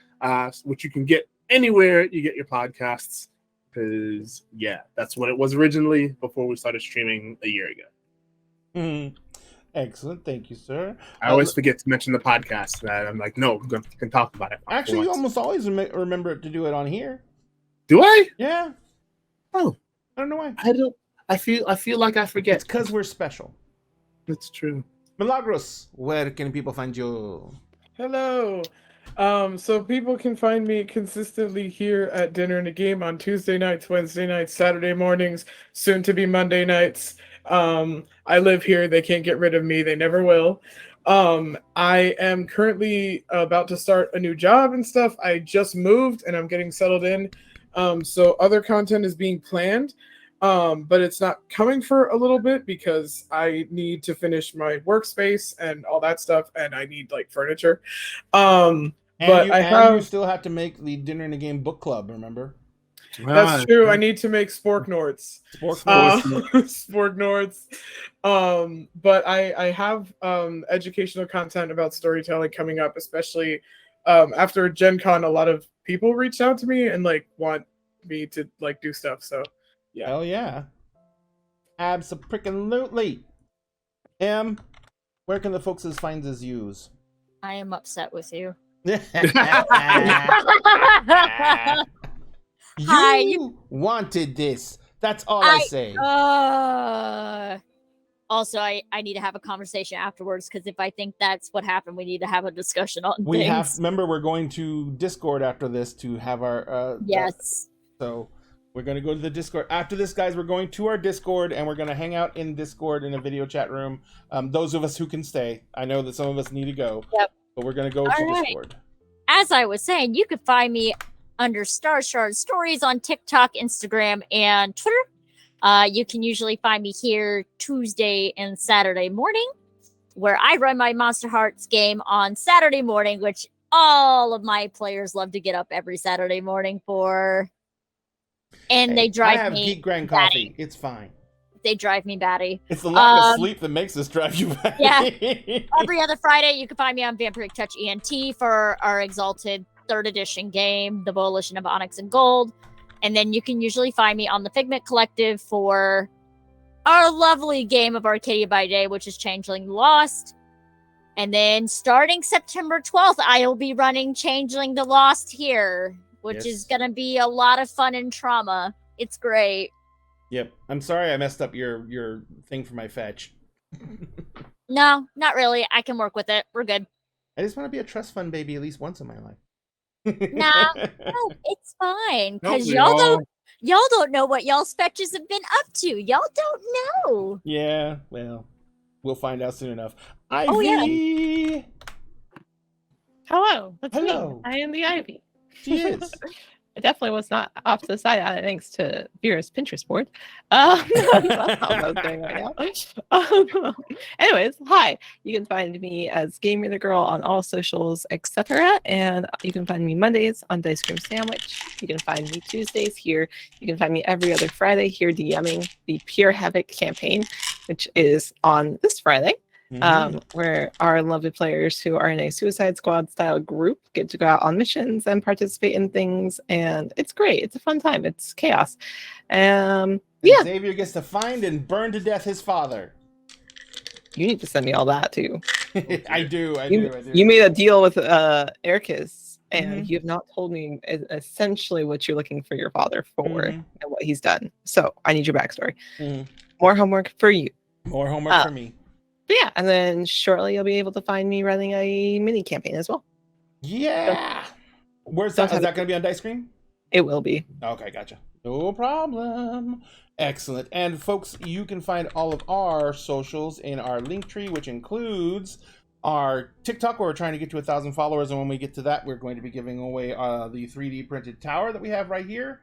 which you can get anywhere you get your podcasts. Because yeah, that's what it was originally before we started streaming a year ago. Mhm. Excellent, thank you, sir. I always forget to mention the podcast. That I'm like, no, we can talk about it. Actually, you almost always remember to do it on here. Do I? Yeah. Oh, I don't know why. I don't. I feel like I forget. It's because we're special. That's true. Milagros, where can people find you? Hello. So people can find me consistently here at Dinner and a Game on Tuesday nights, Wednesday nights, Saturday mornings, soon to be Monday nights. I live here. They can't get rid of me. They never will. I am currently about to start a new job and stuff. I just moved and I'm getting settled in. So other content is being planned. But it's not coming for a little bit because I need to finish my workspace and all that stuff, and I need like furniture. But you still have to make the Dinner and a Game book club, remember? That's true. I need to make Sporknorts. Sporknorts. But I have educational content about storytelling coming up, especially after Gen Con. A lot of people reached out to me and like want me to like do stuff. So yeah. Hell yeah. Abso-freaking-lutely. Where can the folks find us use? I am upset with you. You Hi, wanted this. That's all I say. Also, I need to have a conversation afterwards because if I think that's what happened, we need to have a discussion on things. Remember, we're going to Discord after this to have our yes. So we're going to go to the Discord. After this, guys, we're going to our Discord, and we're going to hang out in Discord in a video chat room. Those of us who can stay. I know that some of us need to go. Yep. But we're going to go to Discord. As I was saying, you can find me under Star Shard Stories on TikTok, Instagram, and Twitter. You can usually find me here Tuesday and Saturday morning, where I run my Monster Hearts game on Saturday morning, which all of my players love to get up every Saturday morning for. And they drive me Geek Grand batty. Coffee. It's fine. They drive me batty. It's the lack of sleep that makes us drive you batty. Yeah. Every other Friday, you can find me on Vampiric Touch ENT for our Exalted 3rd Edition game, The Volition of Onyx and Gold. And then you can usually find me on the Figment Collective for our lovely game of Arcadia by Day, which is Changeling Lost. And then starting September 12th, I will be running Changeling the Lost here, which is going to be a lot of fun and trauma. It's great. Yep. I'm sorry I messed up your thing for my fetch. No, not really. I can work with it. We're good. I just want to be a trust fund baby at least once in my life. No, it's fine. Because y'all don't know what y'all's fetches have been up to. Y'all don't know. Yeah, well, we'll find out soon enough. Ivy! Oh, yeah. Hello, that's Hello. me. I am the Ivy. She is. I definitely was not off to the side thanks to Vera's Pinterest board. That's how I was doing right now. Anyways, hi. You can find me as Gamer the Girl on all socials, etc. And you can find me Mondays on Dice Cream Sandwich. You can find me Tuesdays here. You can find me every other Friday here DMing the Pure Havoc campaign, which is on this Friday. Where our lovely players who are in a Suicide Squad style group get to go out on missions and participate in things, and it's great. It's a fun time. It's chaos. Yeah. Xavier gets to find and burn to death his father. You need to send me all that too. I do. You made a deal with Ericus, and you have not told me essentially what you're looking for your father for and what he's done. So I need your backstory. More homework for you. More homework for me. Yeah, and then shortly you'll be able to find me running a mini campaign as well. Yeah. Where's that? Is that going to be on Dice Cream? It will be. Okay, gotcha. No problem. Excellent. And folks, you can find all of our socials in our link tree, which includes our TikTok, where we're trying to get to 1,000 followers. And when we get to that, we're going to be giving away the 3D printed tower that we have right here.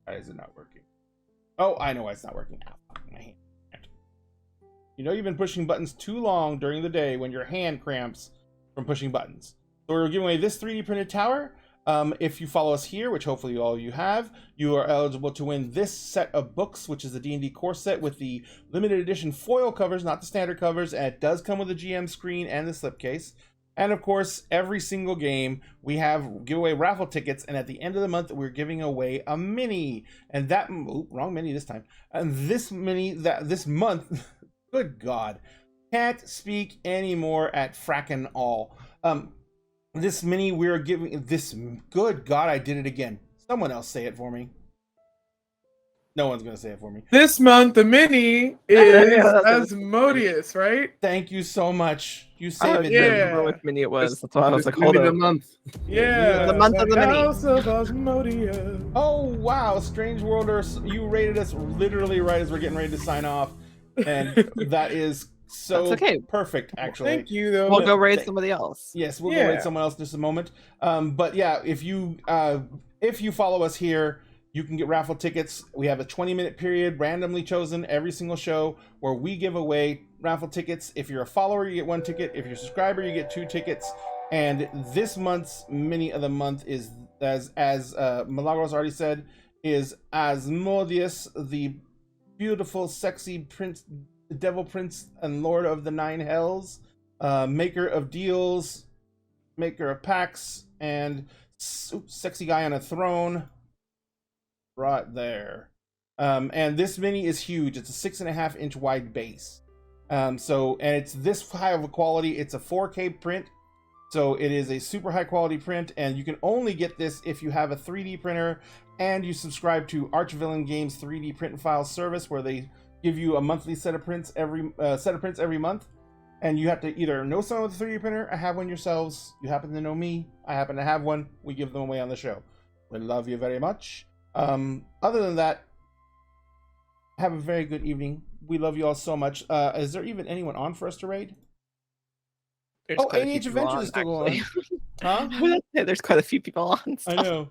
Why is it not working? Oh, I know why it's not working. My hand. You know you've been pushing buttons too long during the day when your hand cramps from pushing buttons. So we're giving away this 3D printed tower. If you follow us here, which hopefully all of you have, you are eligible to win this set of books, which is the D&D core set with the limited edition foil covers, not the standard covers, and it does come with a GM screen and the slipcase. And of course, every single game we have giveaway raffle tickets, and at the end of the month we're giving away a mini. And that wrong mini this time. And this mini this month, good God, can't speak anymore at frackin' all. This mini we're giving this. Good God, I did it again. Someone else say it for me. No one's gonna say it for me. This month, the mini is Asmodeus, right? Thank you so much. You saved it. yeah. I remember which mini it was. That's why I was like, hold Mini on. the month. Yeah. The month of the mini. House of Asmodeus. Oh wow, Strange Worlders, you rated us literally right as we're getting ready to sign off, and that is so That's okay. perfect. Actually, Thank you, though. We'll go raid somebody else. yes, we'll go Yeah. raid someone else in just a moment. But yeah, if you follow us here, you can get raffle tickets. We have a 20-minute period randomly chosen every single show where we give away raffle tickets. If you're a follower, you get 1 ticket. If you're a subscriber, you get 2 tickets. And this month's mini of the month is, as Milagros already said, is Asmodeus, the beautiful, sexy prince, devil prince and lord of the 9 hells, maker of deals, maker of pacts, and sexy guy on a throne. Right there. And this mini is huge. It's a 6.5 inch wide base. And it's this high of a quality. It's a 4K print. So it is a super high quality print, and you can only get this if you have a 3D printer and you subscribe to Archvillain Games 3D print and file service, where they give you a monthly set of prints every month. And you have to either know someone with a 3D printer or have one yourselves. You happen to know me. I happen to have one. We give them away on the show. We love you very much. Other than that, have a very good evening. We love you all so much. Is there even anyone on for us to raid? There's Oh, quite a few ADH people Adventures on, is still going actually. on. Huh? I was gonna say, there's quite a few people on. I know.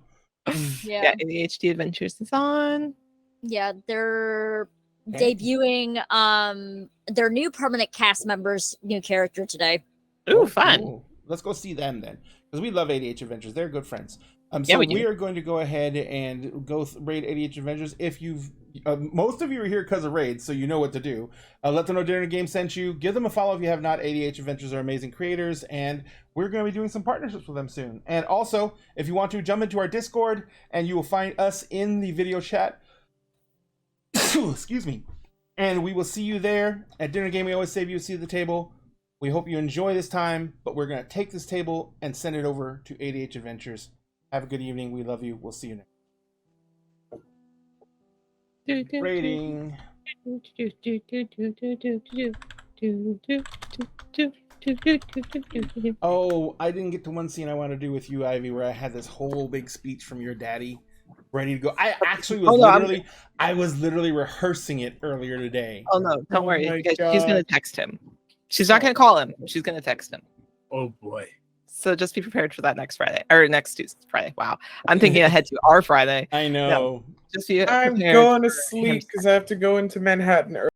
Yeah, ADHD Adventures is on. Yeah, they're Okay. debuting their new permanent cast members, new character today. Ooh, fun. Cool. Let's go see them then, because we love ADH Adventures. They're good friends. So Yeah, we do. we are going to go ahead and go raid ADH Adventures. If you've most of you are here because of raids, so you know what to do. Let them know Dinner Game sent you. Give them a follow if you have not. ADH Adventures are amazing creators, and we're going to be doing some partnerships with them soon. And also, if you want to, jump into our Discord, and you will find us in the video chat. Excuse me. And we will see you there. At Dinner Game, we always save you a seat at the table. We hope you enjoy this time, but we're going to take this table and send it over to ADH Adventures. Have a good evening. We love you. We'll see you next. Rating. Oh, I didn't get to one scene I want to do with you, Ivy, where I had this whole big speech from your daddy ready to go. I actually was I was literally rehearsing it earlier today. Oh no, don't worry. my She's God. gonna text him. She's not gonna call him. She's gonna text him. Oh boy. So just be prepared for that next Friday or next Tuesday. Friday. Wow, I'm thinking ahead to our Friday. I know. Just be I'm prepared going to for him sleep because I have to go into Manhattan